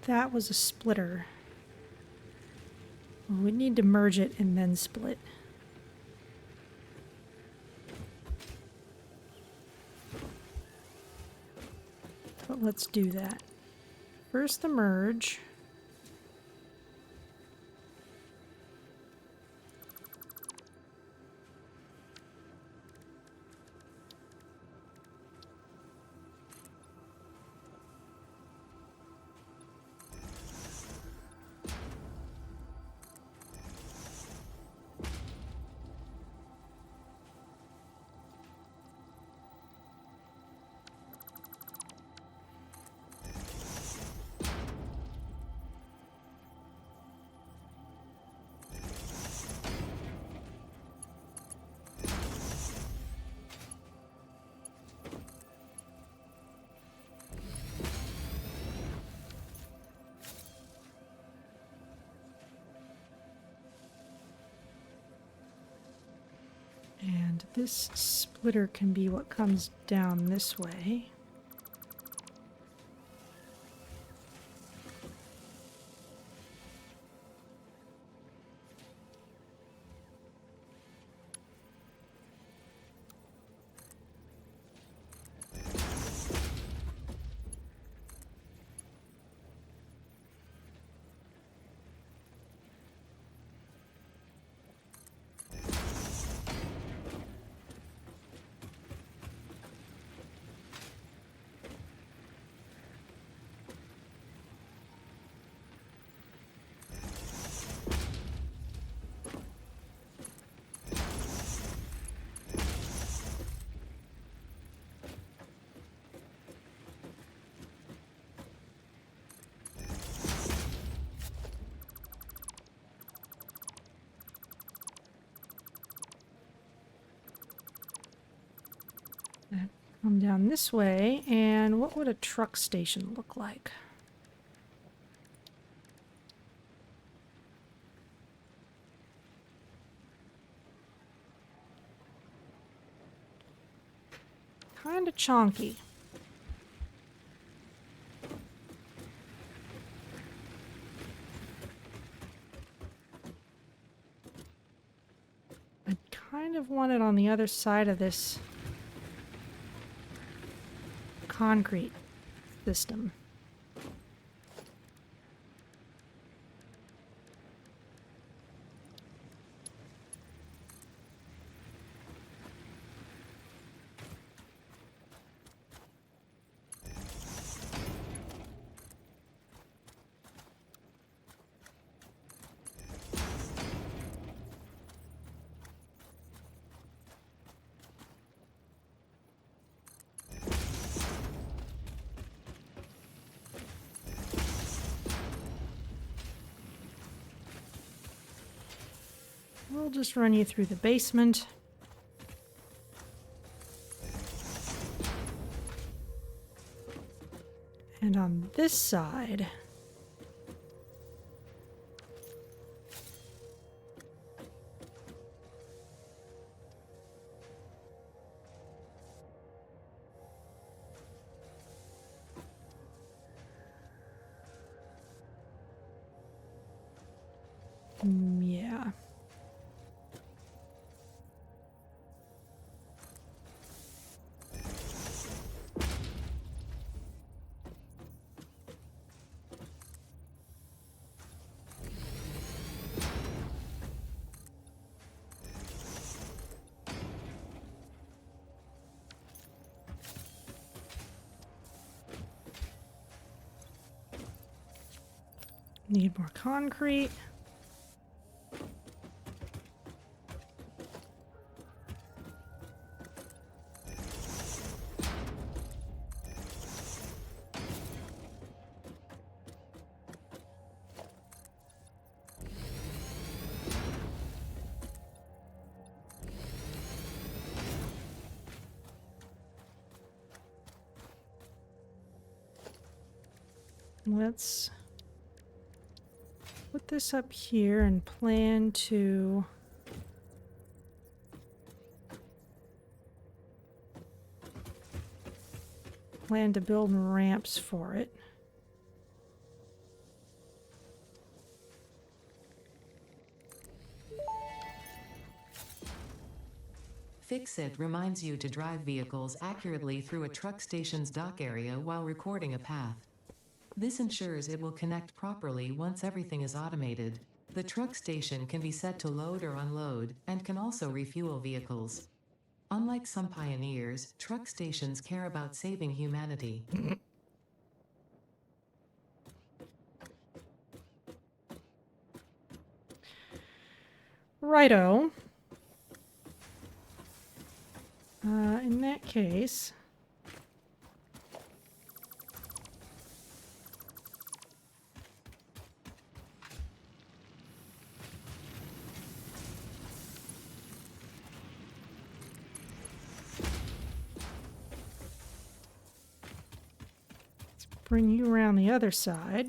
That was a splitter. We need to merge it and then split. But let's do that. First the merge. this splitter can be what comes down this way. Come down this way, and what would a truck station look like? Kinda chonky. I kind of want it on the other side of this concrete system. We'll just run you through the basement. And on this side, yeah. Need more concrete. Let's put this up here and plan to build ramps for it. Fix-It reminds you to drive vehicles accurately through a truck station's dock area while recording a path. This ensures it will connect properly once everything is automated. The truck station can be set to load or unload, and can also refuel vehicles. Unlike some pioneers, truck stations care about saving humanity. Righto. In that case, let's bring you around the other side.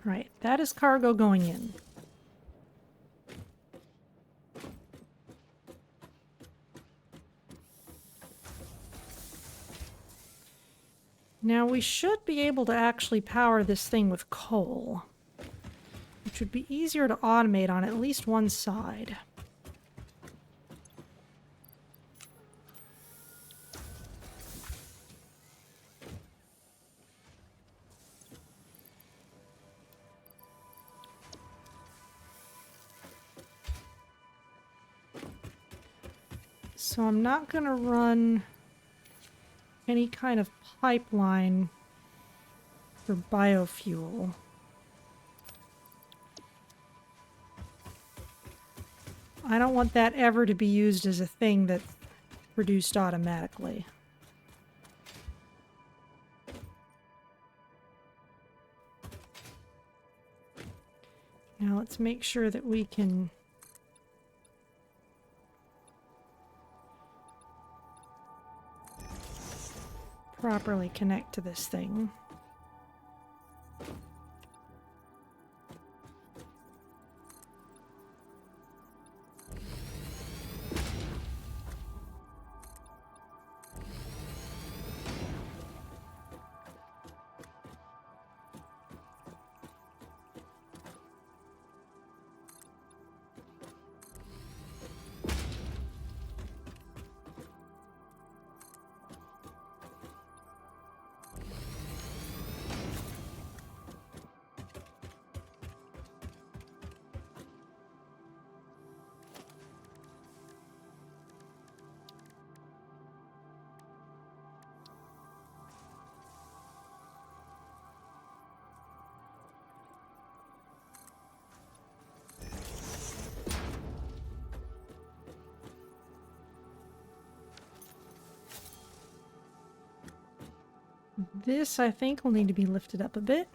Right, that is cargo going in. Now we should be able to actually power this thing with coal, which would be easier to automate on at least one side. So I'm not going to run any kind of pipeline for biofuel. I don't want that ever to be used as a thing that's produced automatically. Now let's make sure that we can properly connect to this thing. This, I think, will need to be lifted up a bit.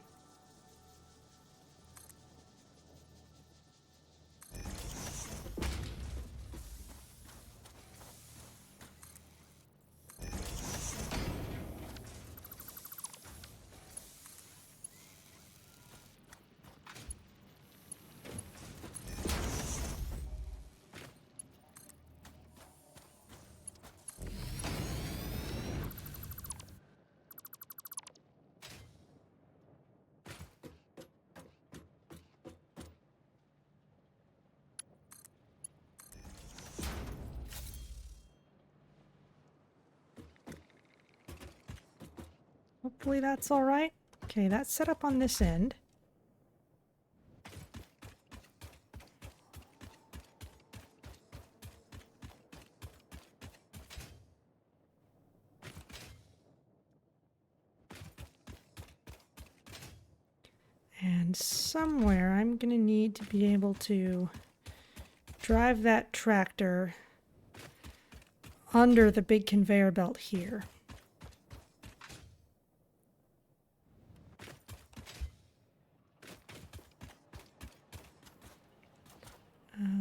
Hopefully that's all right. Okay, that's set up on this end. And somewhere I'm going to need to be able to drive that tractor under the big conveyor belt here.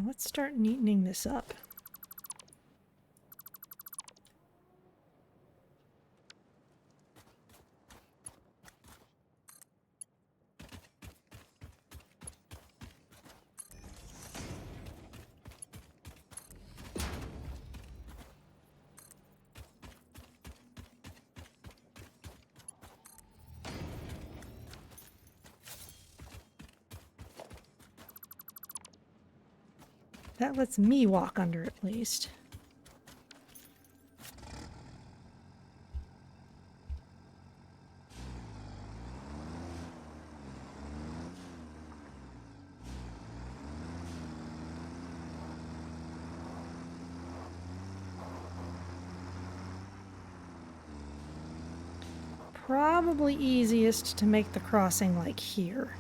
Let's start neatening this up. That lets me walk under at least. Probably easiest to make the crossing like here.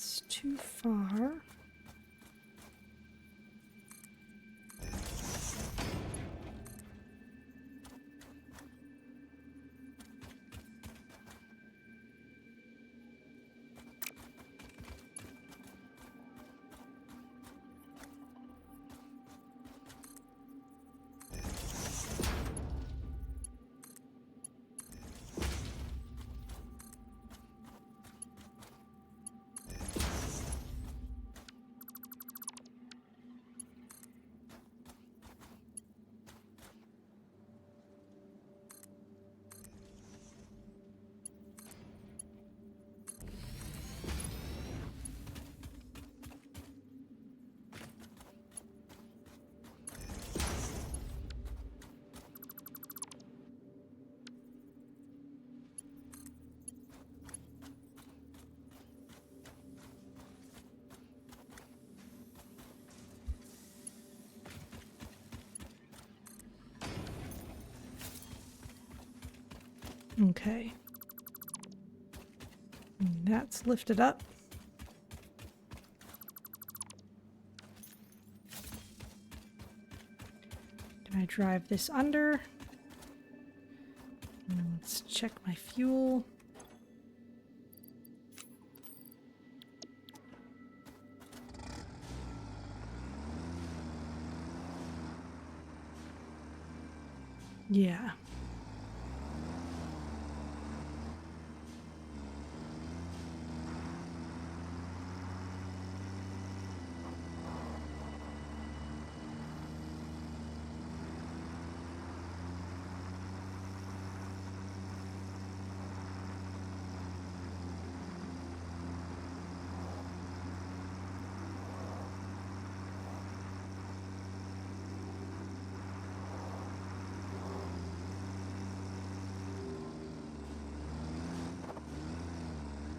That's too far. Okay. That's lifted up. Can I drive this under? Let's check my fuel. Yeah.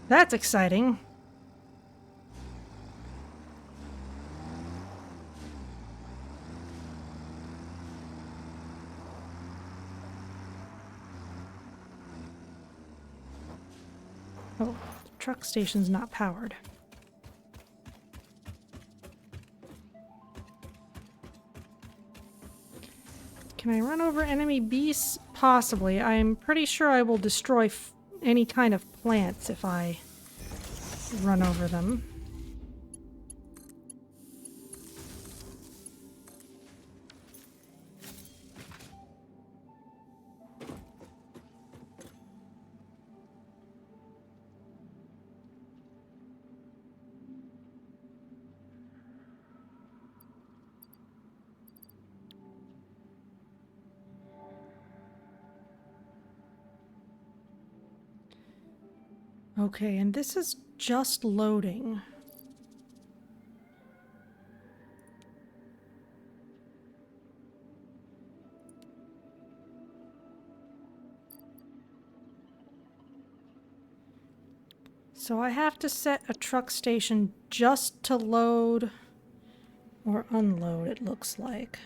That's exciting. Oh, the truck station's not powered. Can I run over enemy beasts? Possibly. I'm pretty sure I will destroy any kind of plants if I run over them. Okay, and this is just loading. So I have to set a truck station just to load or unload, it looks like.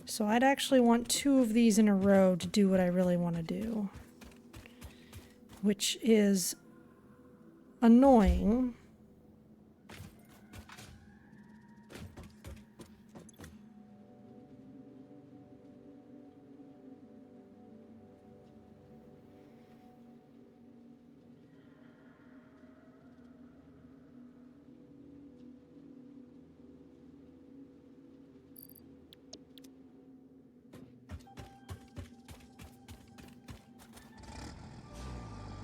So I'd actually want 2 of these in a row to do what I really want to do, which is annoying.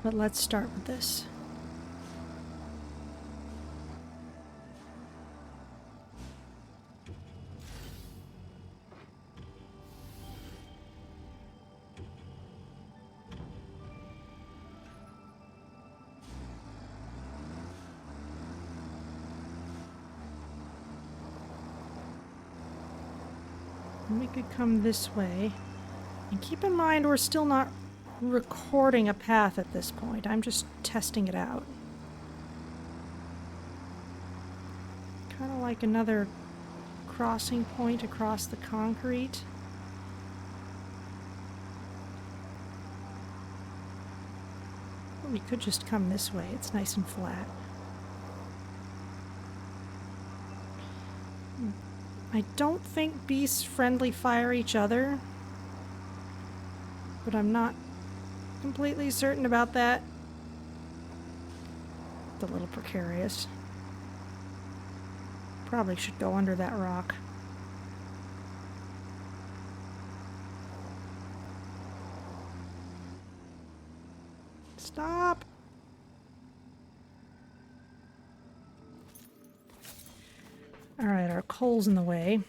But let's start with this. And we could come this way. And keep in mind we're still not recording a path at this point. I'm just testing it out. Kind of like another crossing point across the concrete. Or we could just come this way. It's nice and flat. I don't think beasts friendly fire each other, but I'm not completely certain about that. It's a little precarious. Probably should go under that rock. Stop! Alright, our coal's in the way.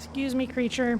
Excuse me, creature.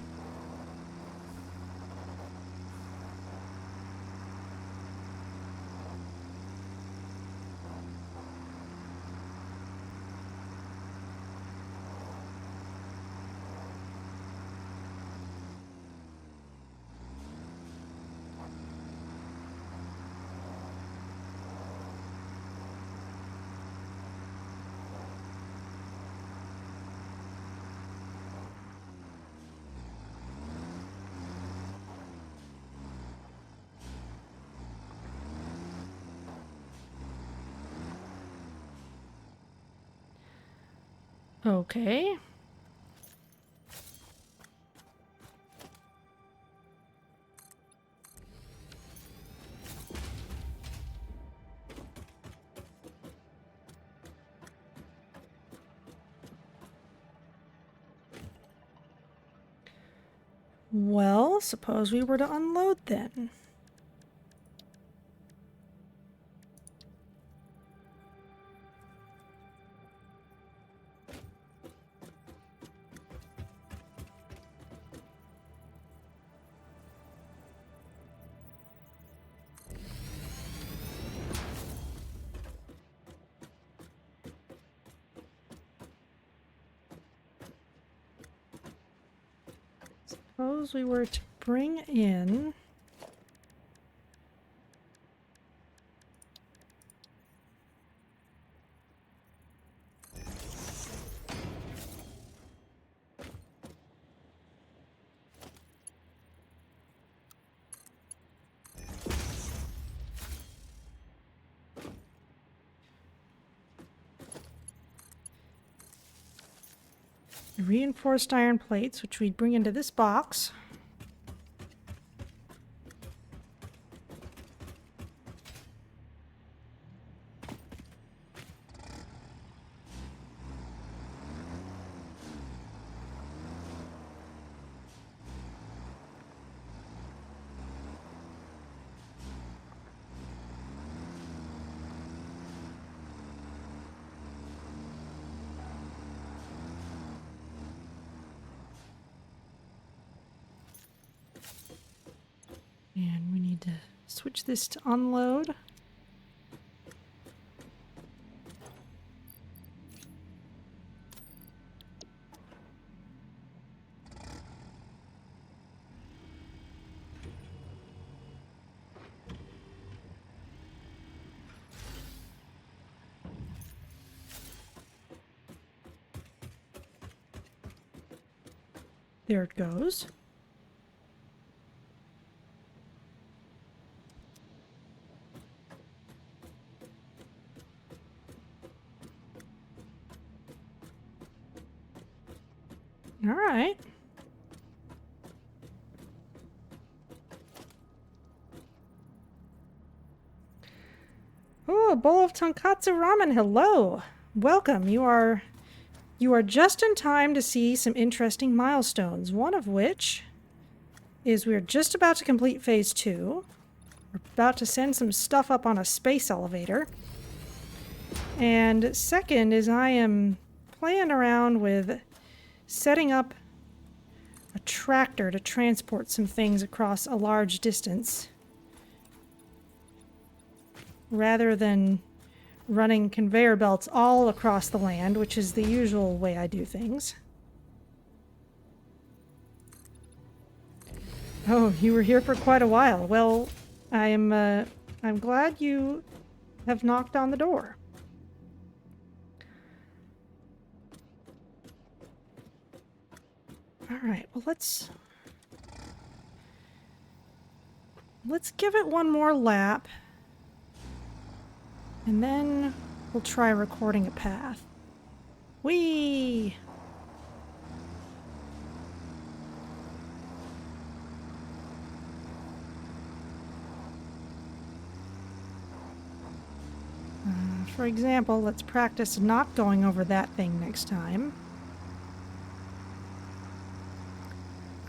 Okay. Well, suppose we were to unload then. Suppose we were to bring in... reinforced iron plates, which we'd bring into this box. And we need to switch this to unload. There it goes. All right. Oh, a bowl of tonkatsu ramen. Hello. Welcome. You are just in time to see some interesting milestones, one of which is we're just about to complete phase 2. We're about to send some stuff up on a space elevator. And second is I am playing around with setting up a tractor to transport some things across a large distance, rather than running conveyor belts all across the land, which is the usual way I do things. Oh, you were here for quite a while. Well, I'm glad you have knocked on the door. All right, well, let's give it one more lap, and then we'll try recording a path. Whee! For example, let's practice not going over that thing next time.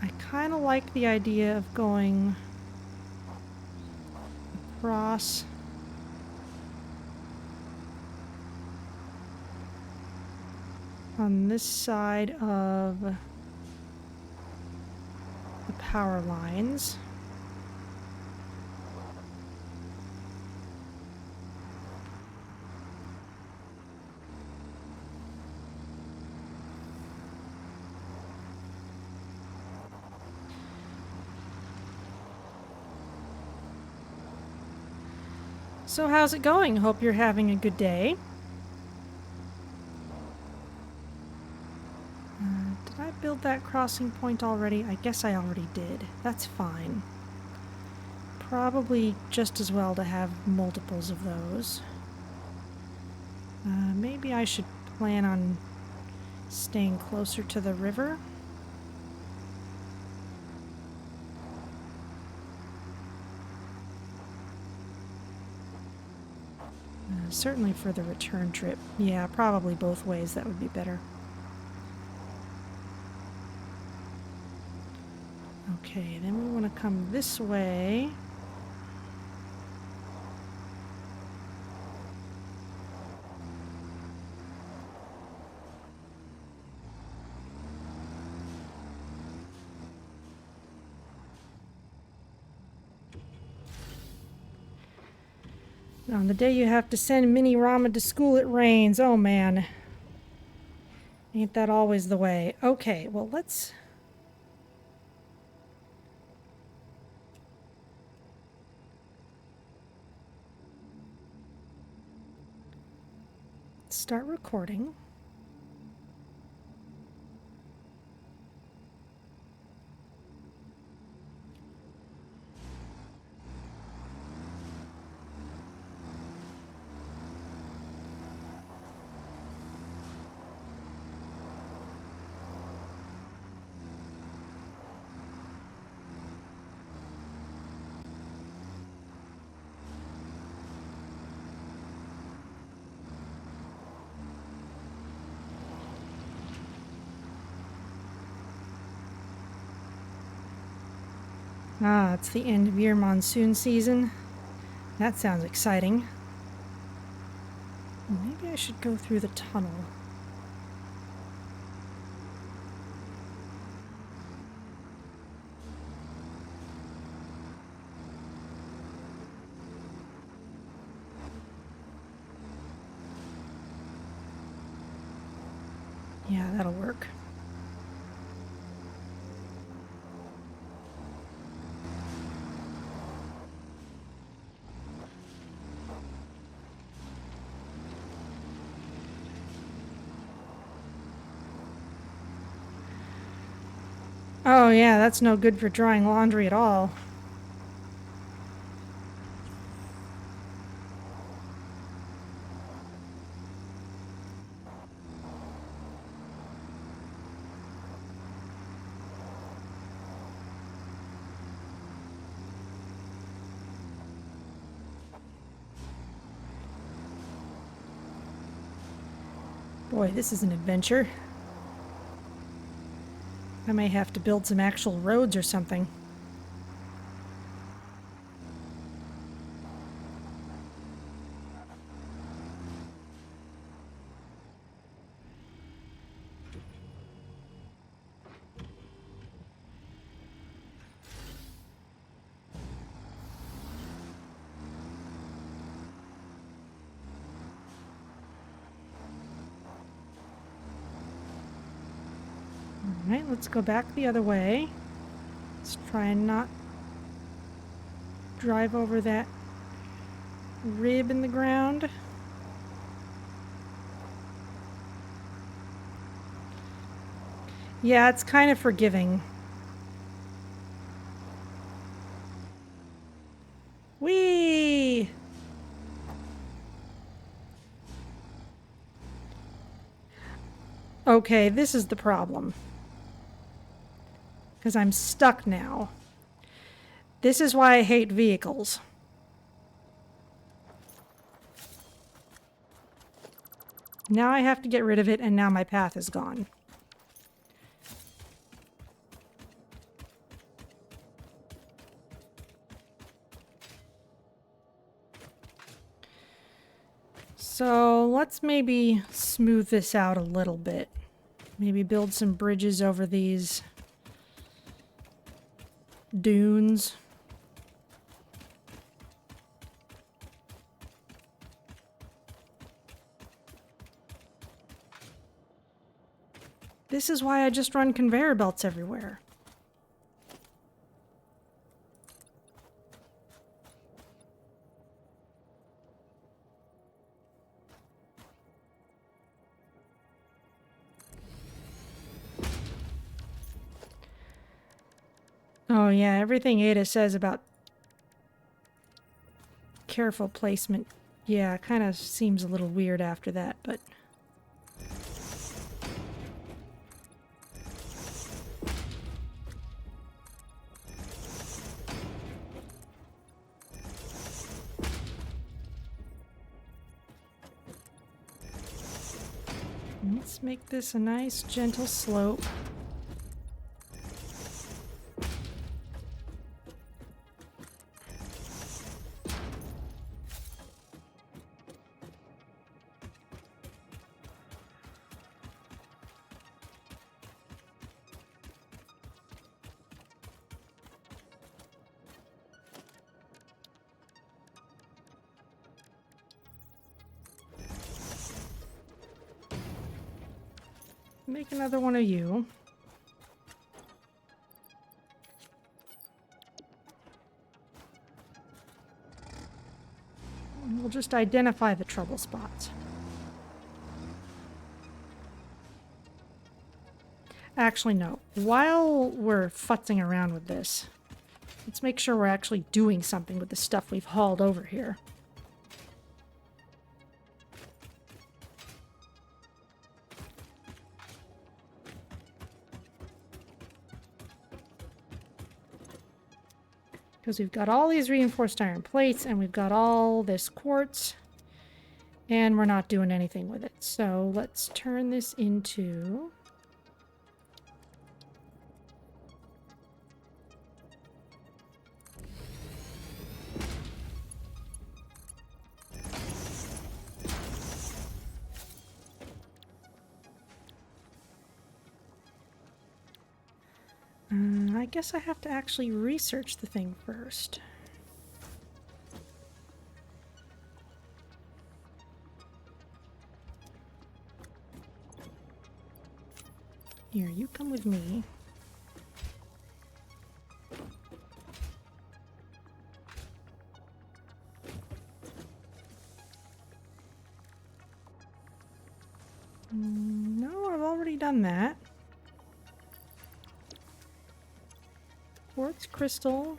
I kind of like the idea of going across on this side of the power lines. So how's it going? Hope you're having a good day. Did I build that crossing point already? I guess I already did. That's fine. Probably just as well to have multiples of those. Maybe I should plan on staying closer to the river. Certainly for the return trip. Yeah, probably both ways. That would be better. Okay, then we want to come this way. On the day you have to send Mini Rama to school, it rains. Oh, man. Ain't that always the way? Okay, well, let's... start recording. Ah, it's the end of year monsoon season. That sounds exciting. Maybe I should go through the tunnel. Yeah, that'll work. Oh yeah, that's no good for drying laundry at all. Boy, this is an adventure. I may have to build some actual roads or something. Alright, let's go back the other way. Let's try and not drive over that rib in the ground. Yeah, it's kind of forgiving. Whee! Okay, this is the problem. Because I'm stuck now. This is why I hate vehicles. Now I have to get rid of it, and now my path is gone. So let's maybe smooth this out a little bit. Maybe build some bridges over these dunes. This is why I just run conveyor belts everywhere. Oh yeah, everything Ada says about careful placement, yeah, kind of seems a little weird after that, but... Let's make this a nice, gentle slope. Make another one of you. And we'll just identify the trouble spots. Actually, no. While we're futzing around with this, let's make sure we're actually doing something with the stuff we've hauled over here. Because we've got all these reinforced iron plates, and we've got all this quartz, and we're not doing anything with it. So let's turn this into... I guess I have to actually research the thing first. Here, you come with me. No, I've already done that. Quartz crystal.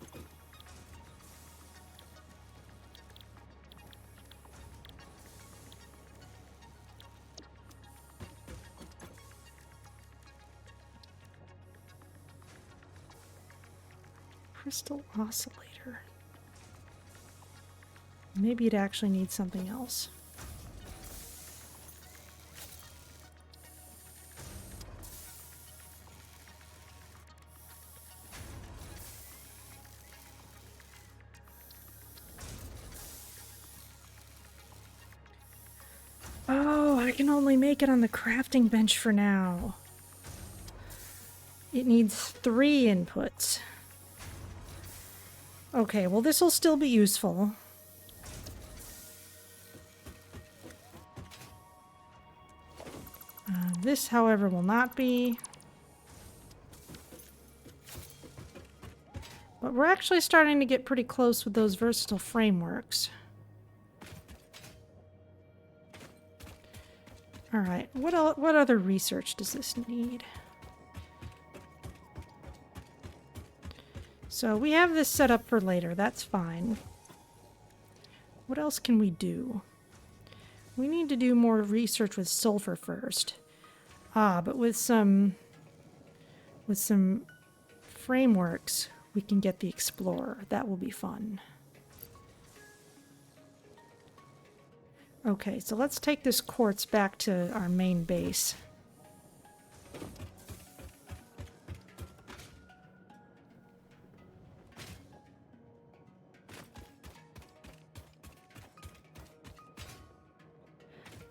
Crystal oscillator. Maybe it actually needs something else. Oh, I can only make it on the crafting bench for now. It needs 3 inputs. Okay, well this will still be useful. This, however, will not be. But we're actually starting to get pretty close with those versatile frameworks. Alright, what other research does this need? So we have this set up for later, that's fine. What else can we do? We need to do more research with sulfur first. But with some frameworks, we can get the Explorer. That will be fun. Okay, so let's take this quartz back to our main base.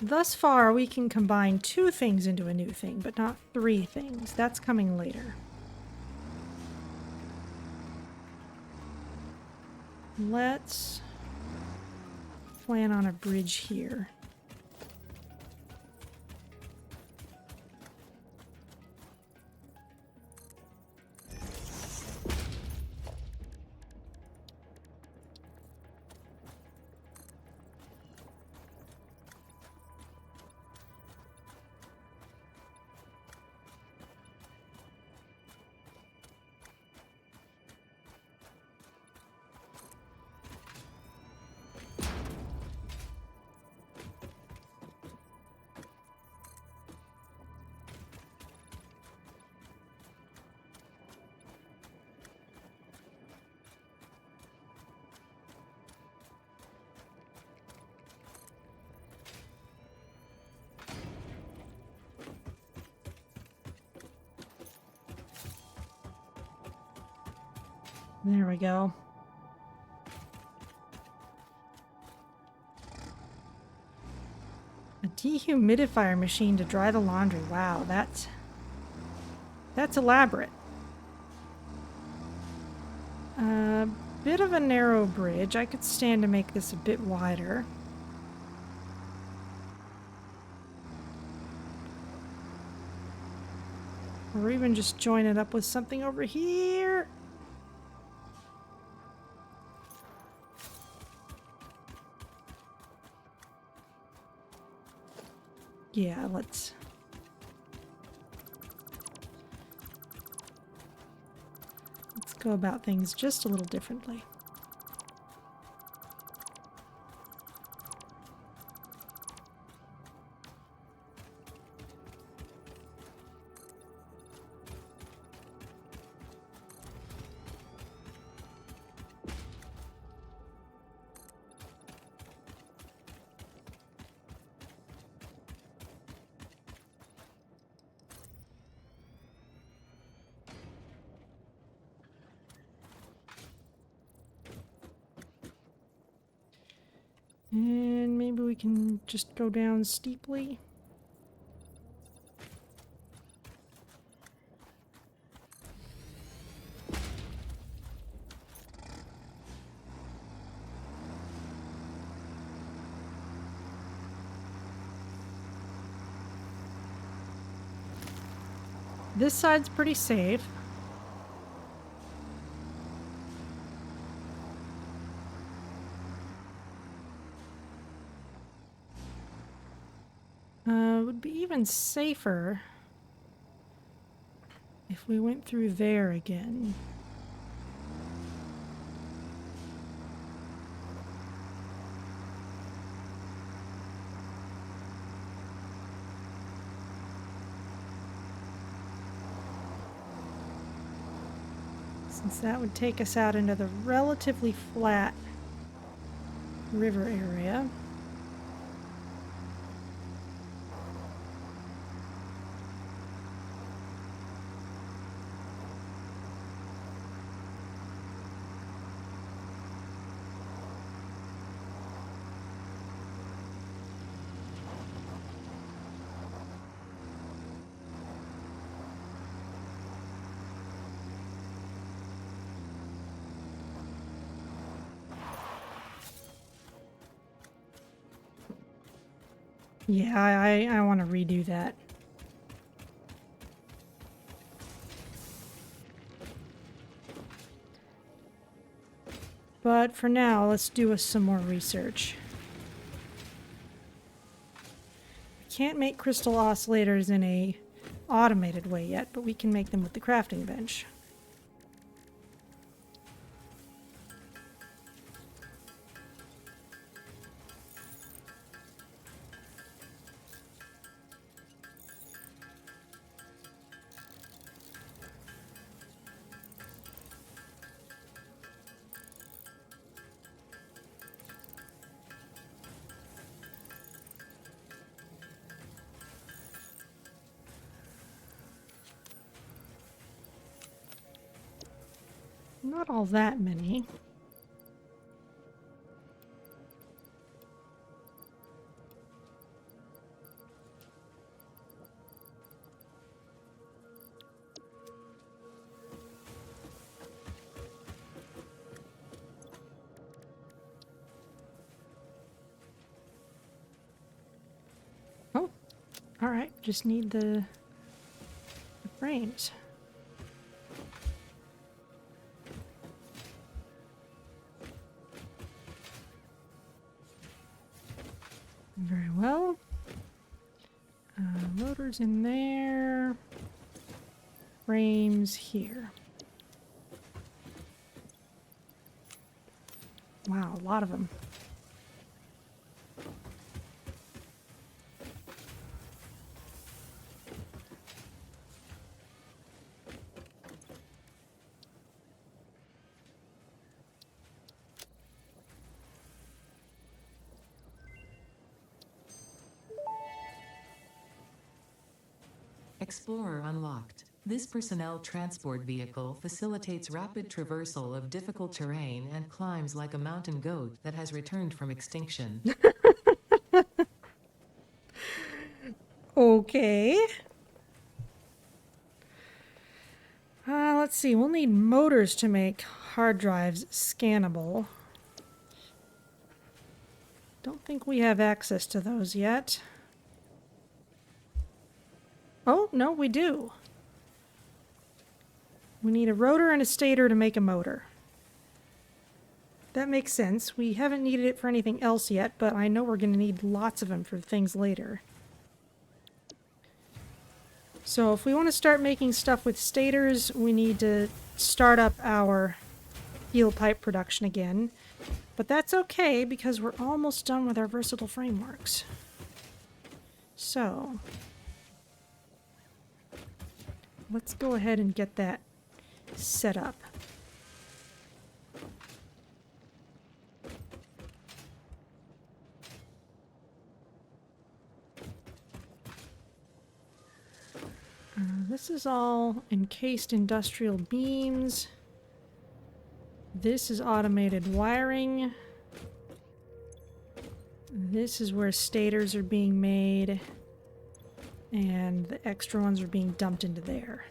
Thus far, we can combine 2 things into a new thing, but not 3 things. That's coming later. Let's plan on a bridge here. There we go. A dehumidifier machine to dry the laundry. Wow, that's elaborate. A bit of a narrow bridge. I could stand to make this a bit wider. Or even just join it up with something over here. Yeah, let's go about things just a little differently. And maybe we can just go down steeply. This side's pretty safe. Would be even safer if we went through there again. Since that would take us out into the relatively flat river area. Yeah, I want to redo that. But for now, let's do some more research. I can't make crystal oscillators in a automated way yet, but we can make them with the crafting bench. Not all that many. Oh, all right. Just need the frames. Very well. Motors in there. Frames here. Wow, a lot of them. Explorer unlocked. This personnel transport vehicle facilitates rapid traversal of difficult terrain and climbs like a mountain goat that has returned from extinction. Okay. Let's see. We'll need motors to make hard drives scannable. Don't think we have access to those yet. Oh, no, we do. We need a rotor and a stator to make a motor. That makes sense. We haven't needed it for anything else yet, but I know we're going to need lots of them for things later. So if we want to start making stuff with stators, we need to start up our steel pipe production again. But that's okay, because we're almost done with our versatile frameworks. So let's go ahead and get that set up. This is all encased industrial beams. This is automated wiring. This is where stators are being made. And the extra ones are being dumped into there.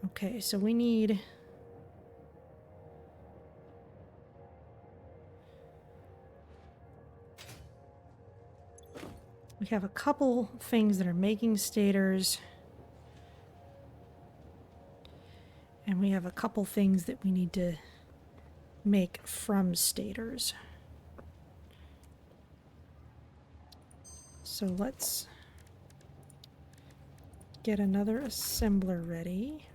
Okay, so we need... We have a couple things that are making stators. And we have a couple things that we need to make from stators. So let's get another assembler ready.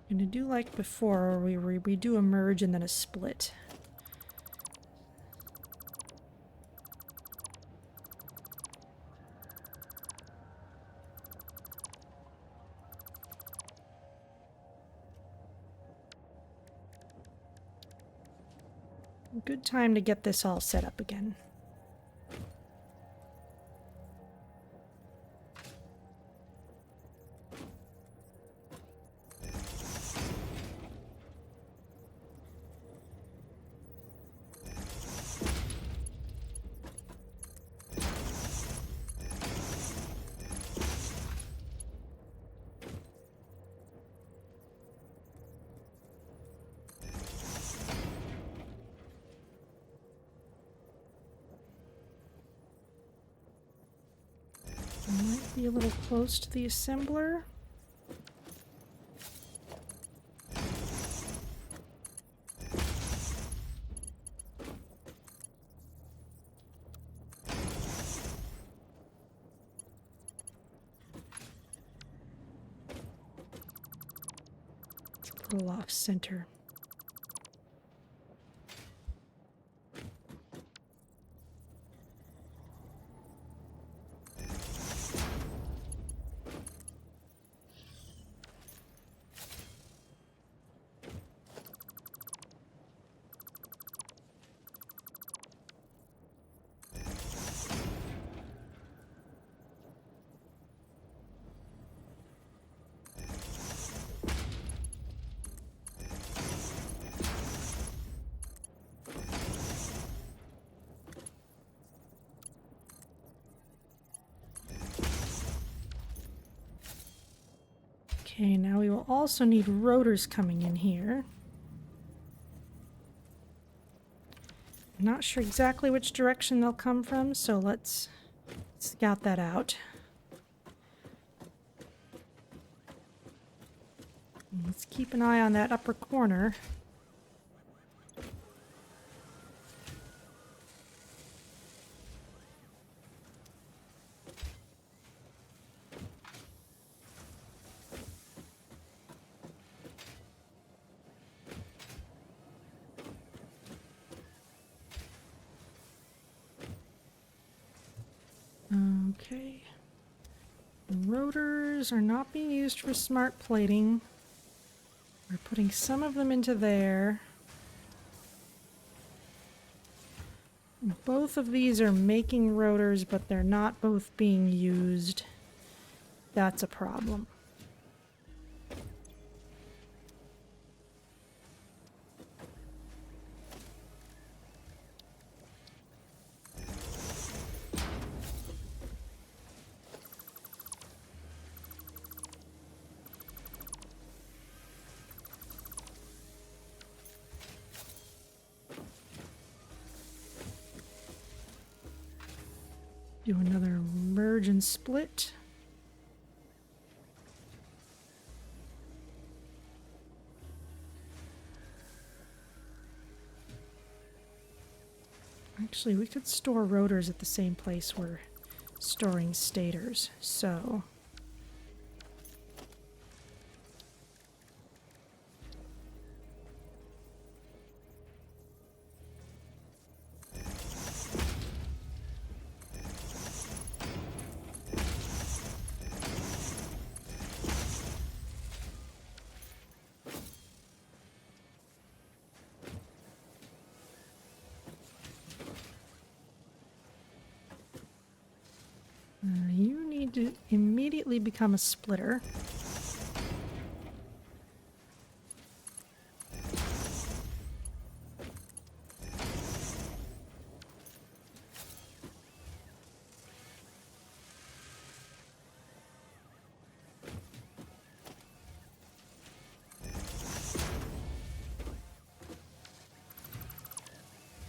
I'm gonna do like before, where we do a merge and then a split. Good time to get this all set up again. Might be a little close to the assembler. a little off center. Okay, now we will also need rotors coming in here. I'm not sure exactly which direction they'll come from, so let's scout that out. Let's keep an eye on that upper corner. Okay. Rotors are not being used for smart plating. We're putting some of them into there. Both of these are making rotors, but they're not both being used. That's a problem. Do another merge and split. Actually, we could store rotors at the same place we're storing stators, so... you need to immediately become a splitter.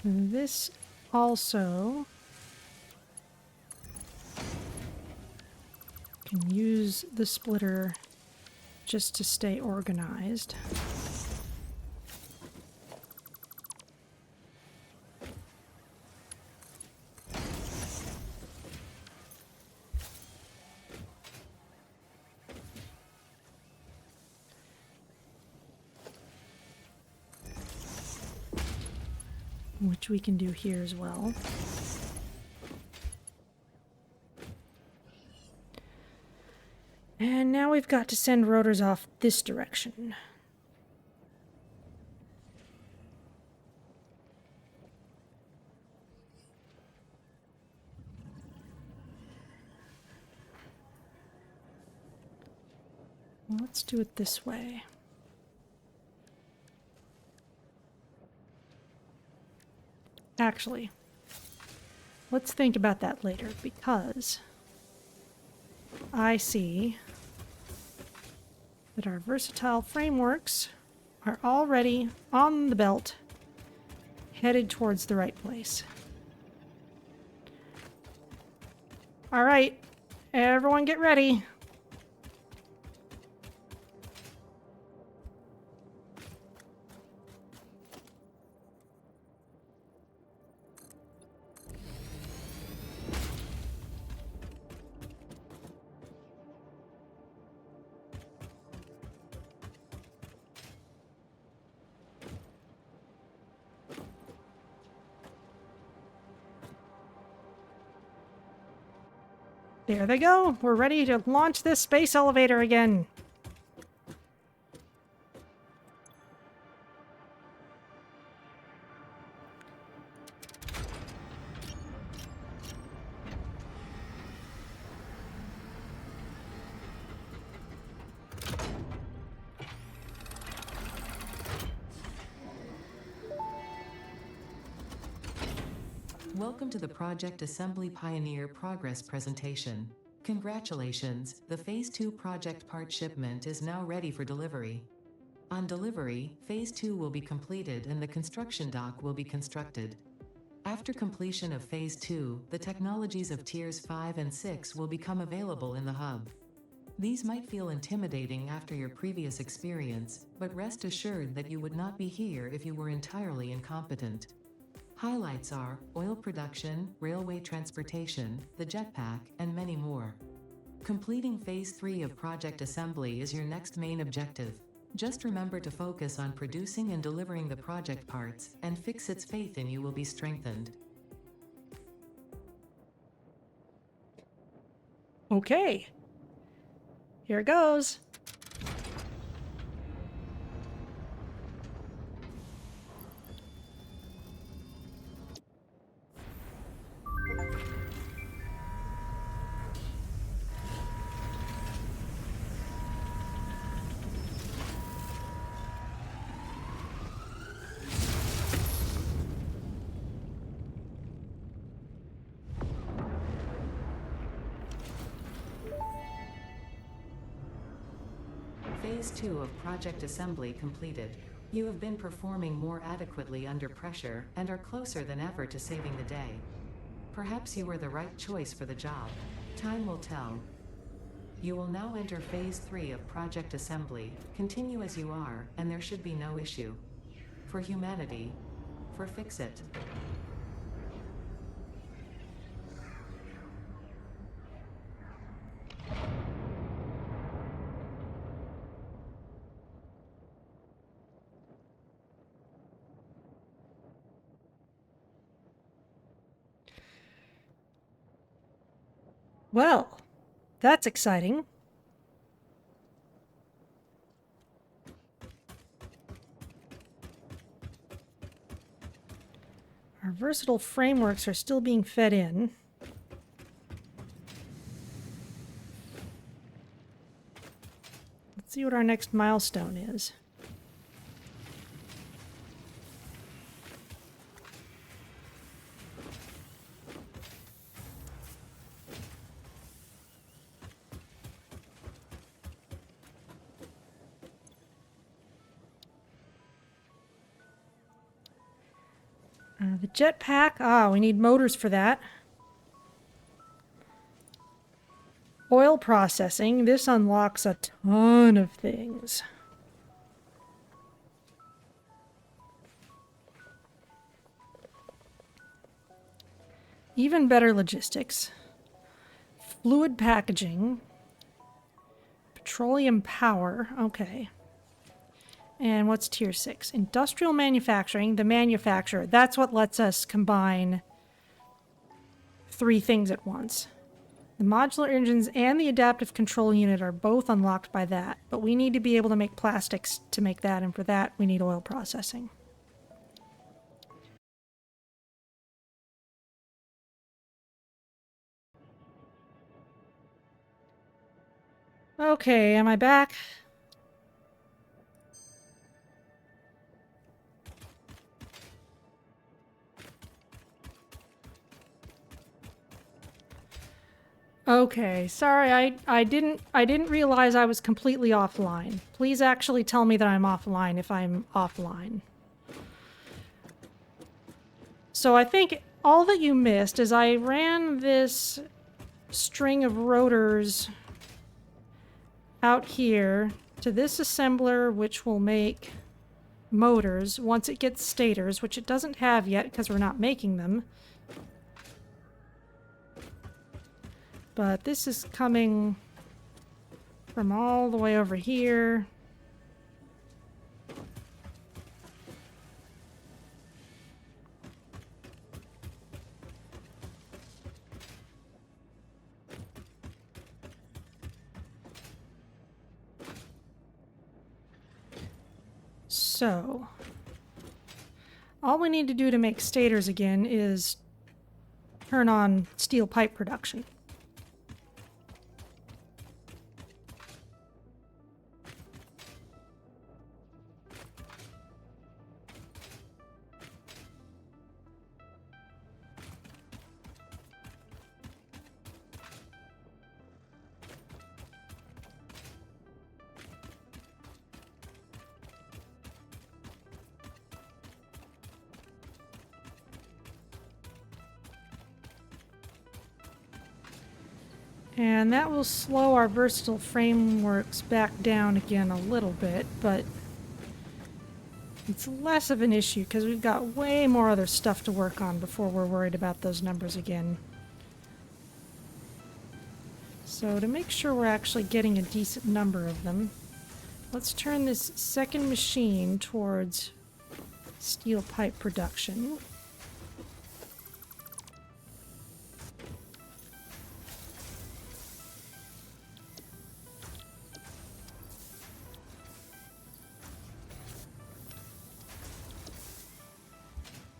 This also can use the splitter just to stay organized. Which we can do here as well. And now we've got to send rotors off this direction. Well, let's do it this way. Actually, let's think about that later, because I see that our versatile frameworks are already on the belt, headed towards the right place. All right, everyone get ready. There they go. We're ready to launch this space elevator again. Welcome to the Project Assembly Pioneer Progress presentation. Congratulations, the Phase 2 project part shipment is now ready for delivery. On delivery, Phase 2 will be completed and the construction dock will be constructed. After completion of Phase 2, the technologies of Tiers 5 and 6 will become available in the hub. These might feel intimidating after your previous experience, but rest assured that you would not be here if you were entirely incompetent. Highlights are oil production, railway transportation, the jetpack, and many more. Completing Phase 3 of Project Assembly is your next main objective. Just remember to focus on producing and delivering the project parts, and Fixit's faith in you will be strengthened. Okay. Here it goes. Phase 2 of Project Assembly completed. You have been performing more adequately under pressure and are closer than ever to saving the day. Perhaps you were the right choice for the job. Time will tell. You will now enter Phase 3 of Project Assembly. Continue as you are, and there should be no issue. For humanity. For Fixit. Well, that's exciting. Our versatile frameworks are still being fed in. Let's see what our next milestone is. The jetpack, we need motors for that. Oil processing, this unlocks a ton of things. Even better logistics. Fluid packaging. Petroleum power, okay. And what's tier 6? Industrial manufacturing, the manufacturer. That's what lets us combine 3 things at once. The modular engines and the adaptive control unit are both unlocked by that, but we need to be able to make plastics to make that, and for that we need oil processing. Okay, am I back? Okay, sorry, I didn't realize I was completely offline. Please actually tell me that I'm offline if I'm offline. So I think all that you missed is I ran this string of rotors out here to this assembler, which will make motors once it gets stators, which it doesn't have yet because we're not making them. But this is coming from all the way over here. So, all we need to do to make stators again is turn on steel pipe production. And that will slow our versatile frameworks back down again a little bit, but it's less of an issue because we've got way more other stuff to work on before we're worried about those numbers again. So to make sure we're actually getting a decent number of them, let's turn this second machine towards steel pipe production.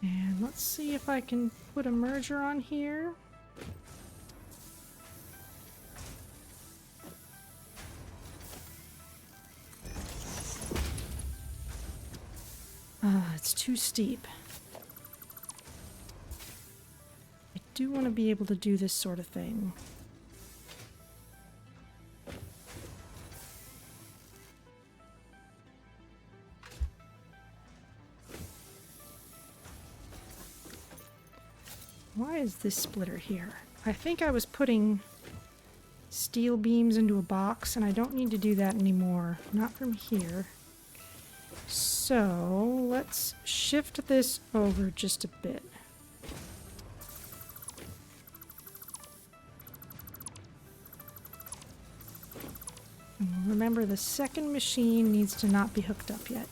And let's see if I can put a merger on here. It's too steep. I do want to be able to do this sort of thing. Why is this splitter here? I think I was putting steel beams into a box, and I don't need to do that anymore. Not from here. So, let's shift this over just a bit. And remember, the second machine needs to not be hooked up yet.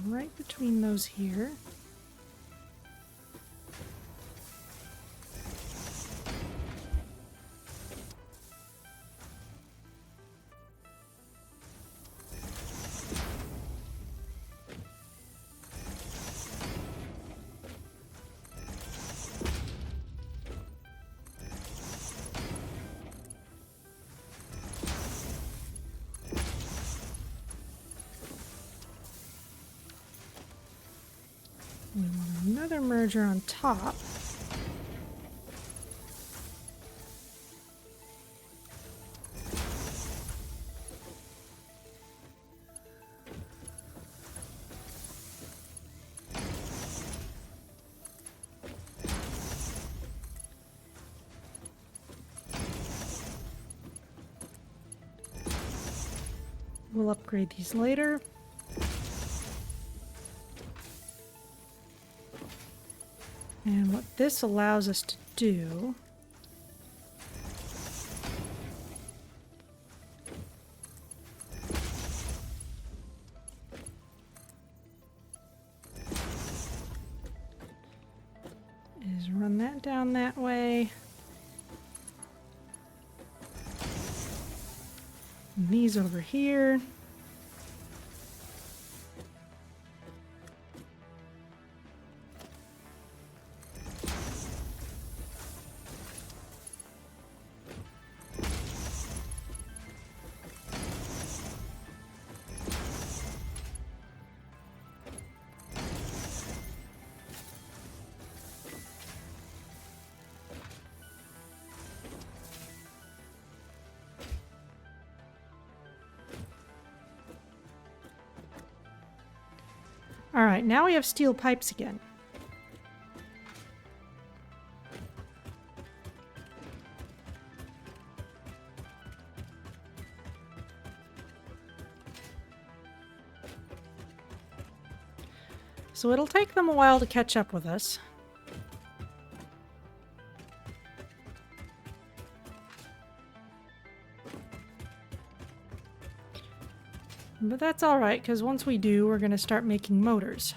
Right between those here. We want another merger on top. We'll upgrade these later. And what this allows us to do is run that down that way. And these over here. All right, now we have steel pipes again. So it'll take them a while to catch up with us. But that's alright, because once we do, we're going to start making motors.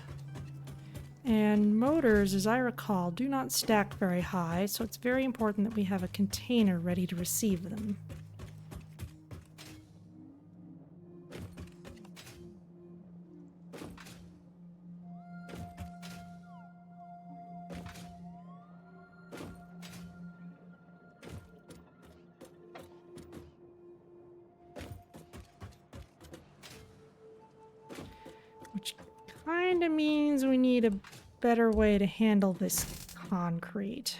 And motors, as I recall, do not stack very high, so it's very important that we have a container ready to receive them. Which kind of means we need a better way to handle this concrete.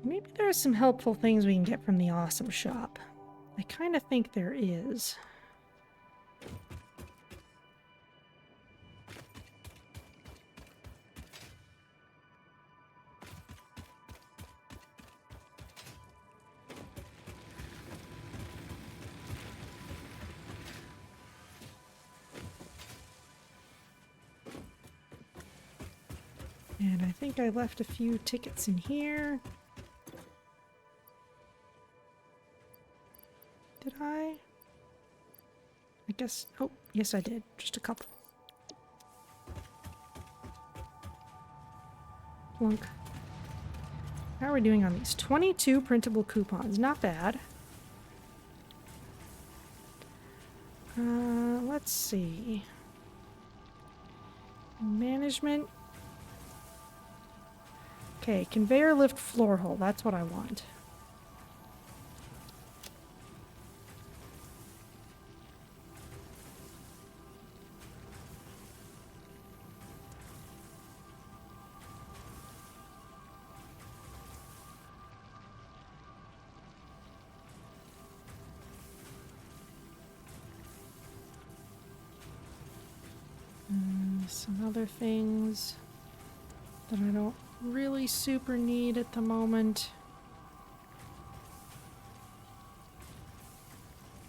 Maybe there are some helpful things we can get from the awesome shop. I kind of think there is. And I think I left a few tickets in here. Did I? I guess... Oh, yes I did. Just a couple. Plunk. How are we doing on these? 22 printable coupons. Not bad. Let's see. Management. Okay, conveyor lift floor hole. That's what I want. Some other things that I don't really super need at the moment.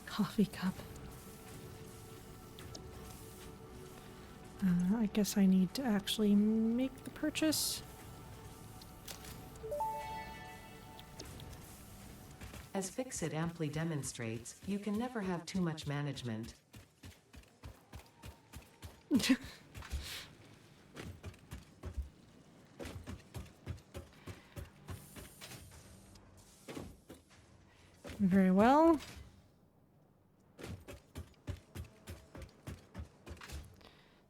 Coffee cup. I guess I need to actually make the purchase. As Fixit amply demonstrates, you can never have too much management. Very well.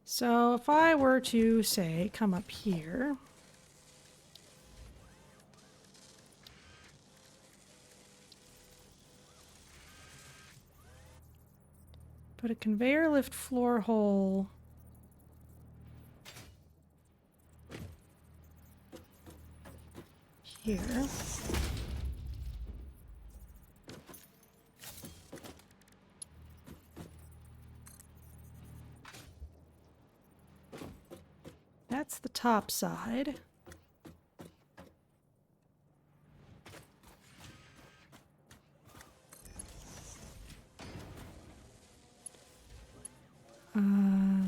So if I were to, say, come up here. Put a conveyor lift floor hole here. That's the top side.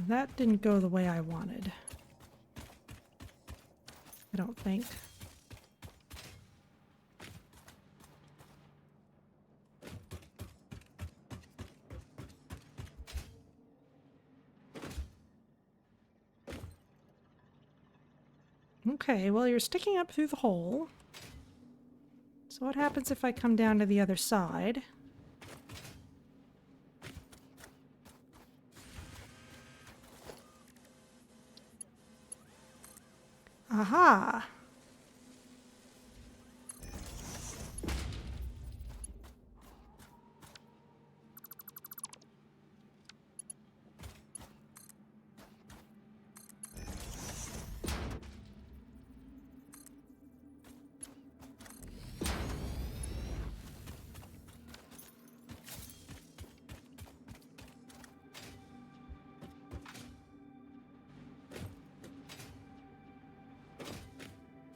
That didn't go the way I wanted. I don't think. Okay, well, you're sticking up through the hole. So what happens if I come down to the other side? Aha!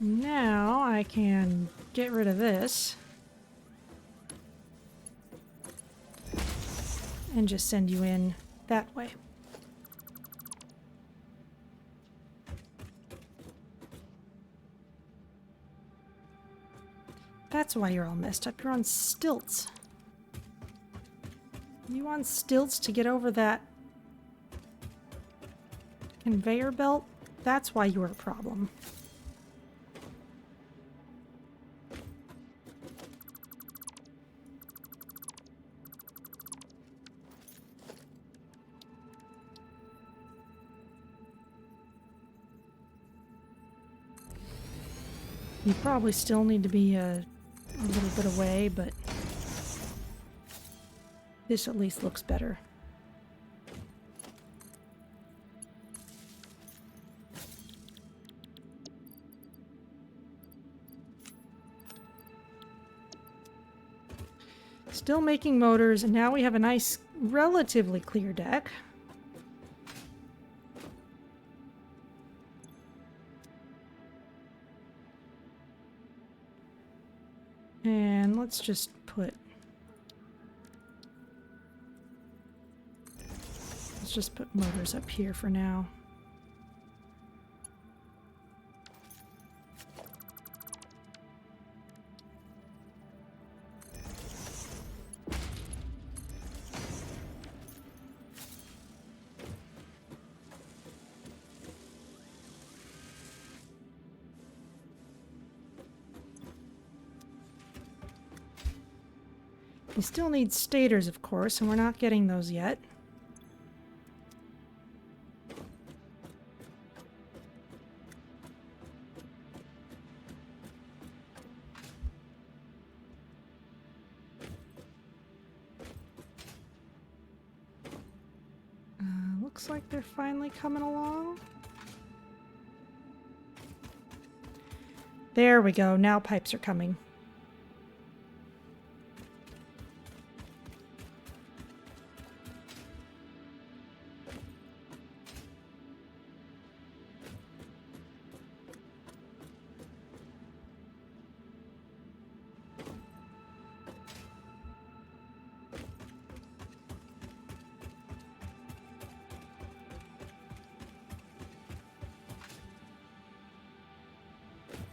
Now I can get rid of this. and just send you in that way. That's why you're all messed up. You're on stilts. You on stilts to get over that conveyor belt? That's why you're a problem. You probably still need to be a little bit away, but this at least looks better. Still making motors, and now we have a nice, relatively clear deck. And let's just put... Let's just put motors up here for now. We still need stators, of course, and we're not getting those yet. Looks like they're finally coming along. There we go. Now pipes are coming.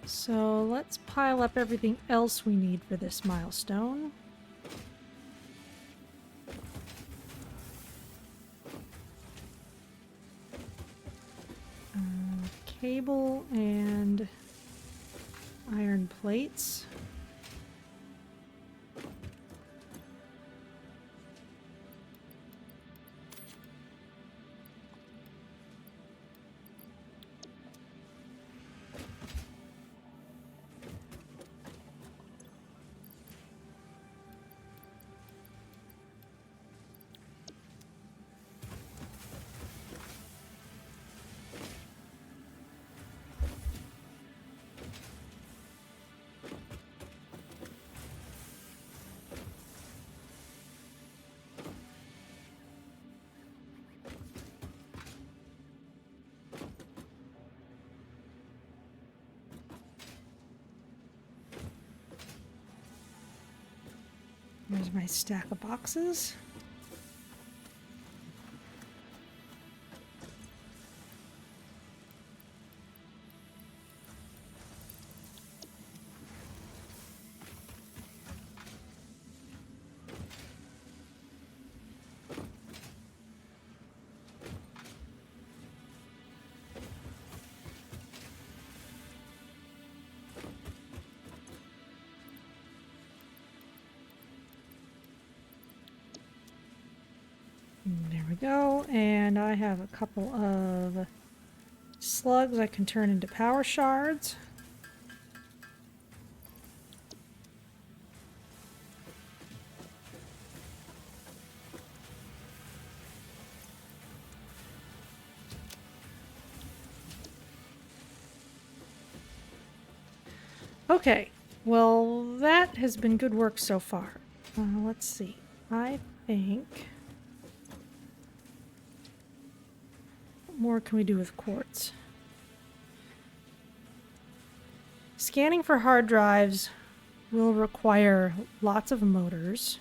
So let's pile up everything else we need for this milestone. Cable and iron plates. There's my stack of boxes. There we go, and I have a couple of slugs I can turn into power shards. Okay, well that has been good work so far. Let's see, I think... What more can we do with quartz? Scanning for hard drives will require lots of motors.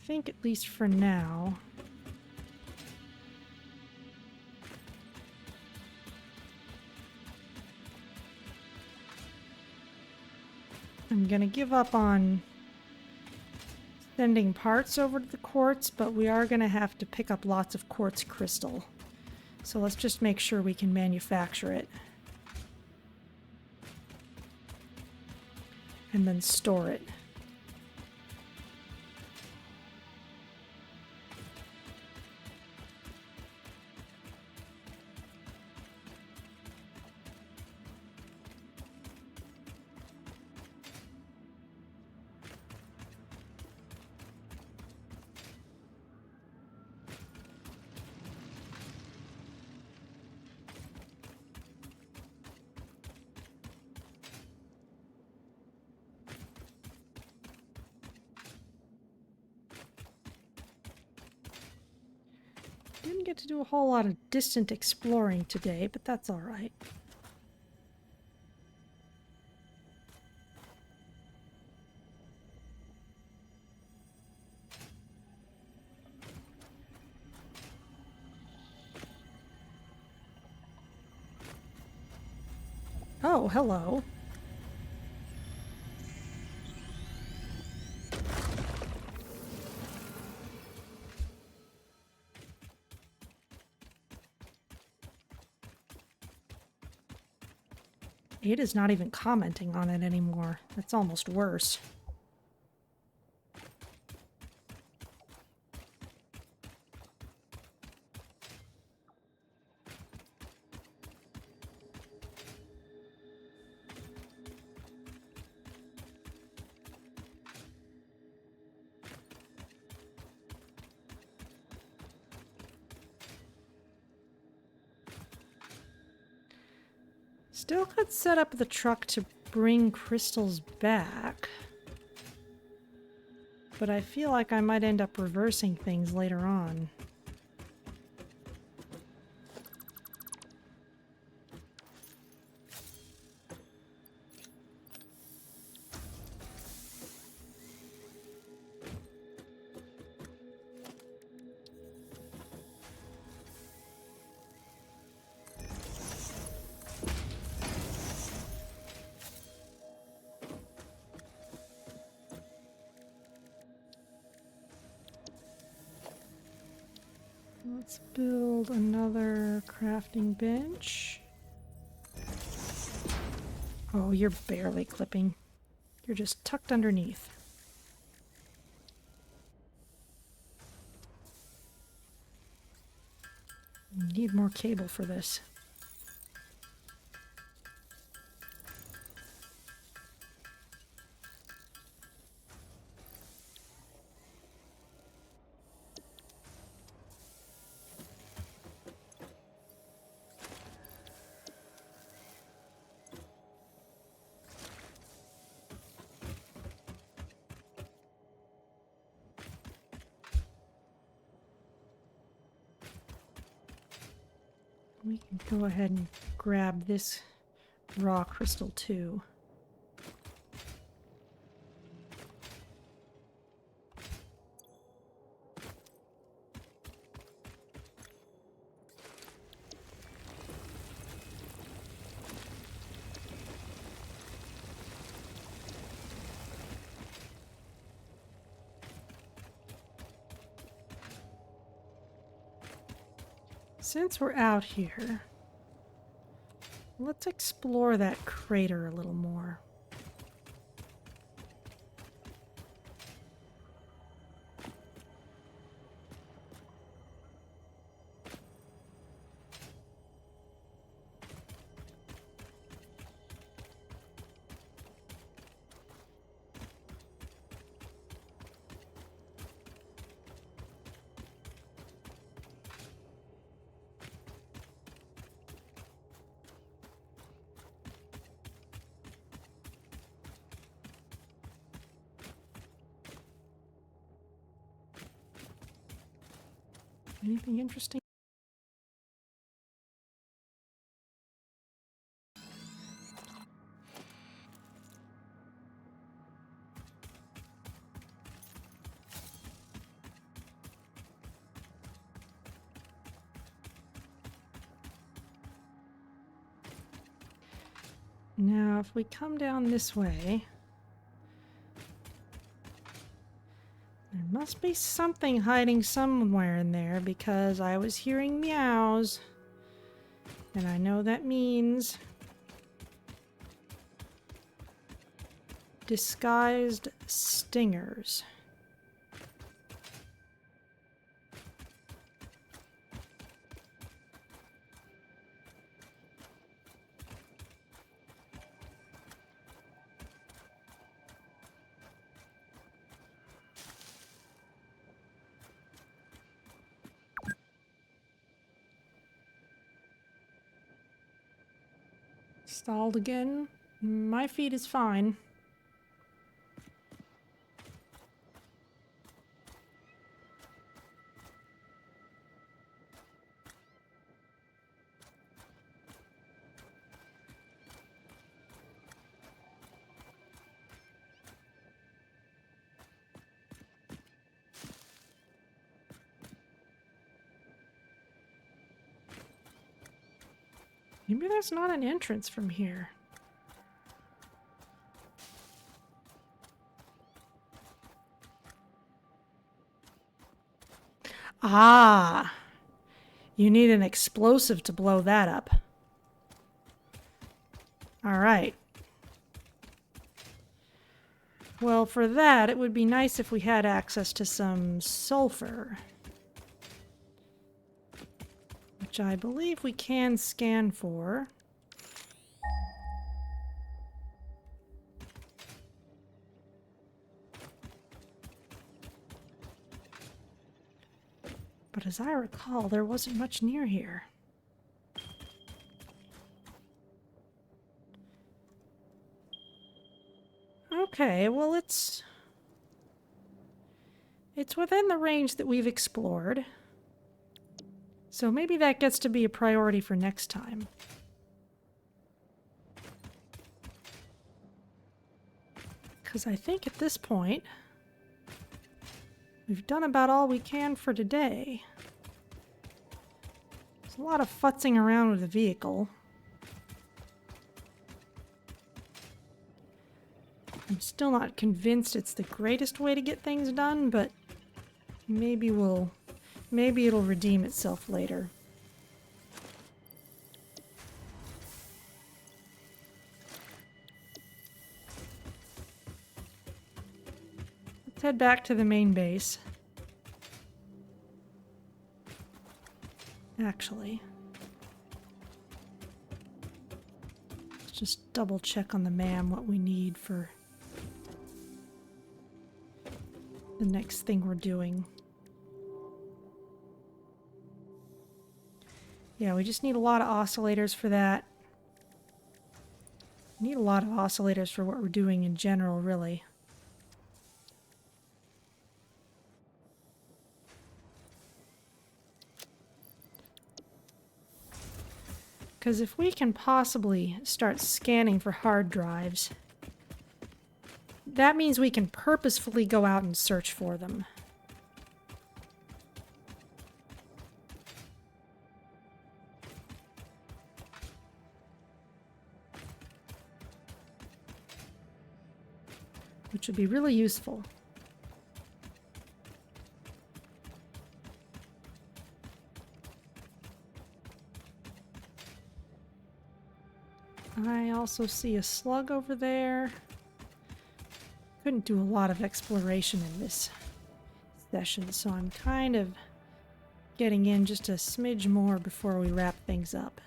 think, at least for now. I'm gonna give up on sending parts over to the quartz, but we are gonna have to pick up lots of quartz crystal. So let's just make sure we can manufacture it. And then store it. Didn't get to do a whole lot of distant exploring today, but that's all right. Oh, hello. It is not even commenting on it anymore. That's almost worse. Still could set up the truck to bring crystals back. But I feel like I might end up reversing things later on. Let's build another crafting bench. Oh, you're barely clipping. You're just tucked underneath. Need more cable for this. We can go ahead and grab this raw crystal too. Since we're out here, let's explore that crater a little more. Anything interesting? Now, if we come down this way, there must be something hiding somewhere in there because I was hearing meows. And I know that means disguised stingers. Stalled again. My feed is fine. Maybe there's not an entrance from here. Ah! You need an explosive to blow that up. Alright. Well, for that, it would be nice if we had access to some sulfur. Which I believe we can scan for. But as I recall, there wasn't much near here. Okay, well it's within the range that we've explored. So maybe that gets to be a priority for next time. Because I think at this point, we've done about all we can for today. There's a lot of futzing around with the vehicle. I'm still not convinced it's the greatest way to get things done, but maybe it'll redeem itself later. Let's head back to the main base. Actually, let's just double check on the MAM what we need for the next thing we're doing. Yeah, we just need a lot of oscillators for that. We need a lot of oscillators for what we're doing in general, really. Because if we can possibly start scanning for hard drives, that means we can purposefully go out and search for them. Which would be really useful. I also see a slug over there. Couldn't do a lot of exploration in this session, so I'm kind of getting in just a smidge more before we wrap things up.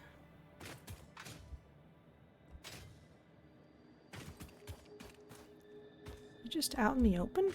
Just out in the open?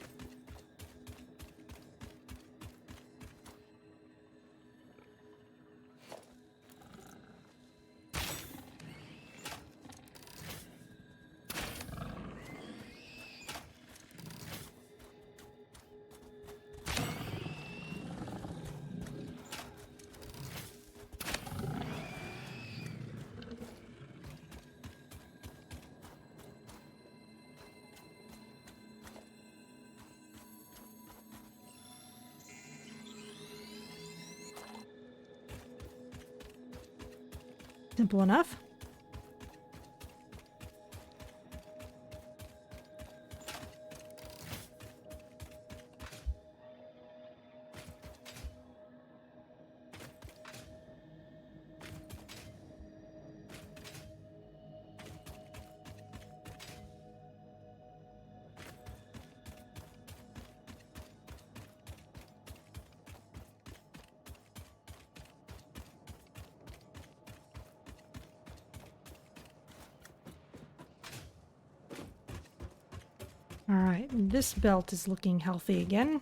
Simple enough. All right, this belt is looking healthy again.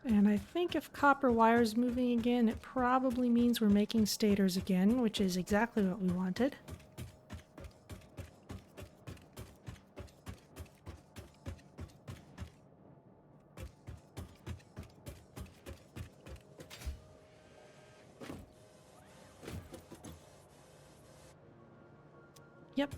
And I think if copper wire's moving again, it probably means we're making stators again, which is exactly what we wanted. Yep.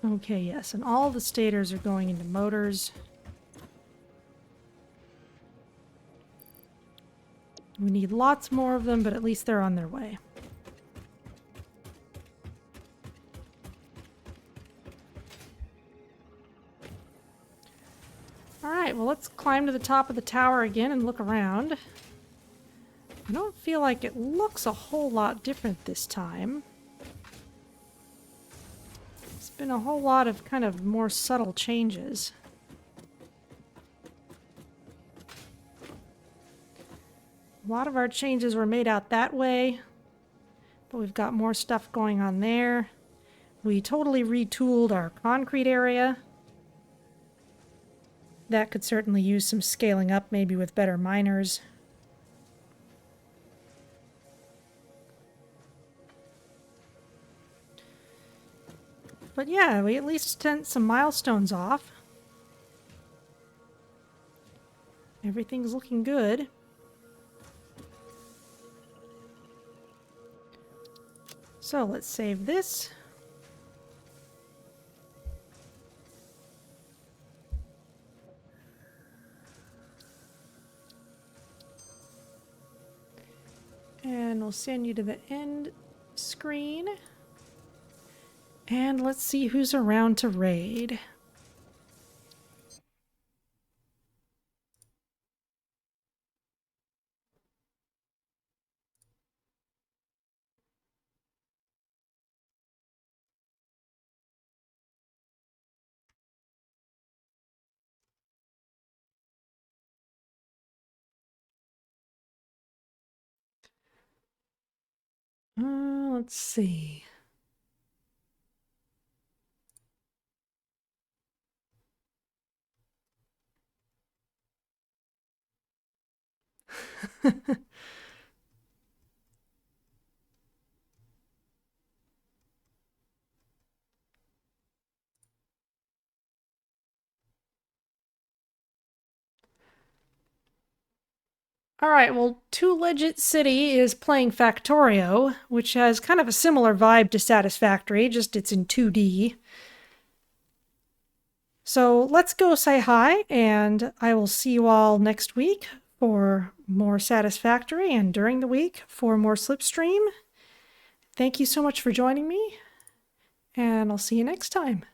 Okay, yes, and all the stators are going into motors. We need lots more of them, but at least they're on their way. Alright, well let's climb to the top of the tower again and look around. I don't feel like it looks a whole lot different this time. It's been a whole lot of kind of more subtle changes. A lot of our changes were made out that way, but we've got more stuff going on there. We totally retooled our concrete area. That could certainly use some scaling up, maybe with better miners. But yeah, we at least sent some milestones off. Everything's looking good. So let's save this. And we'll send you to the end screen. And let's see who's around to raid. Let's see. All right, well, Two Legit City is playing Factorio, which has kind of a similar vibe to Satisfactory, just it's in 2D. So let's go say hi, and I will see you all next week for more Satisfactory and during the week for more Slipstream. Thank you so much for joining me, and I'll see you next time.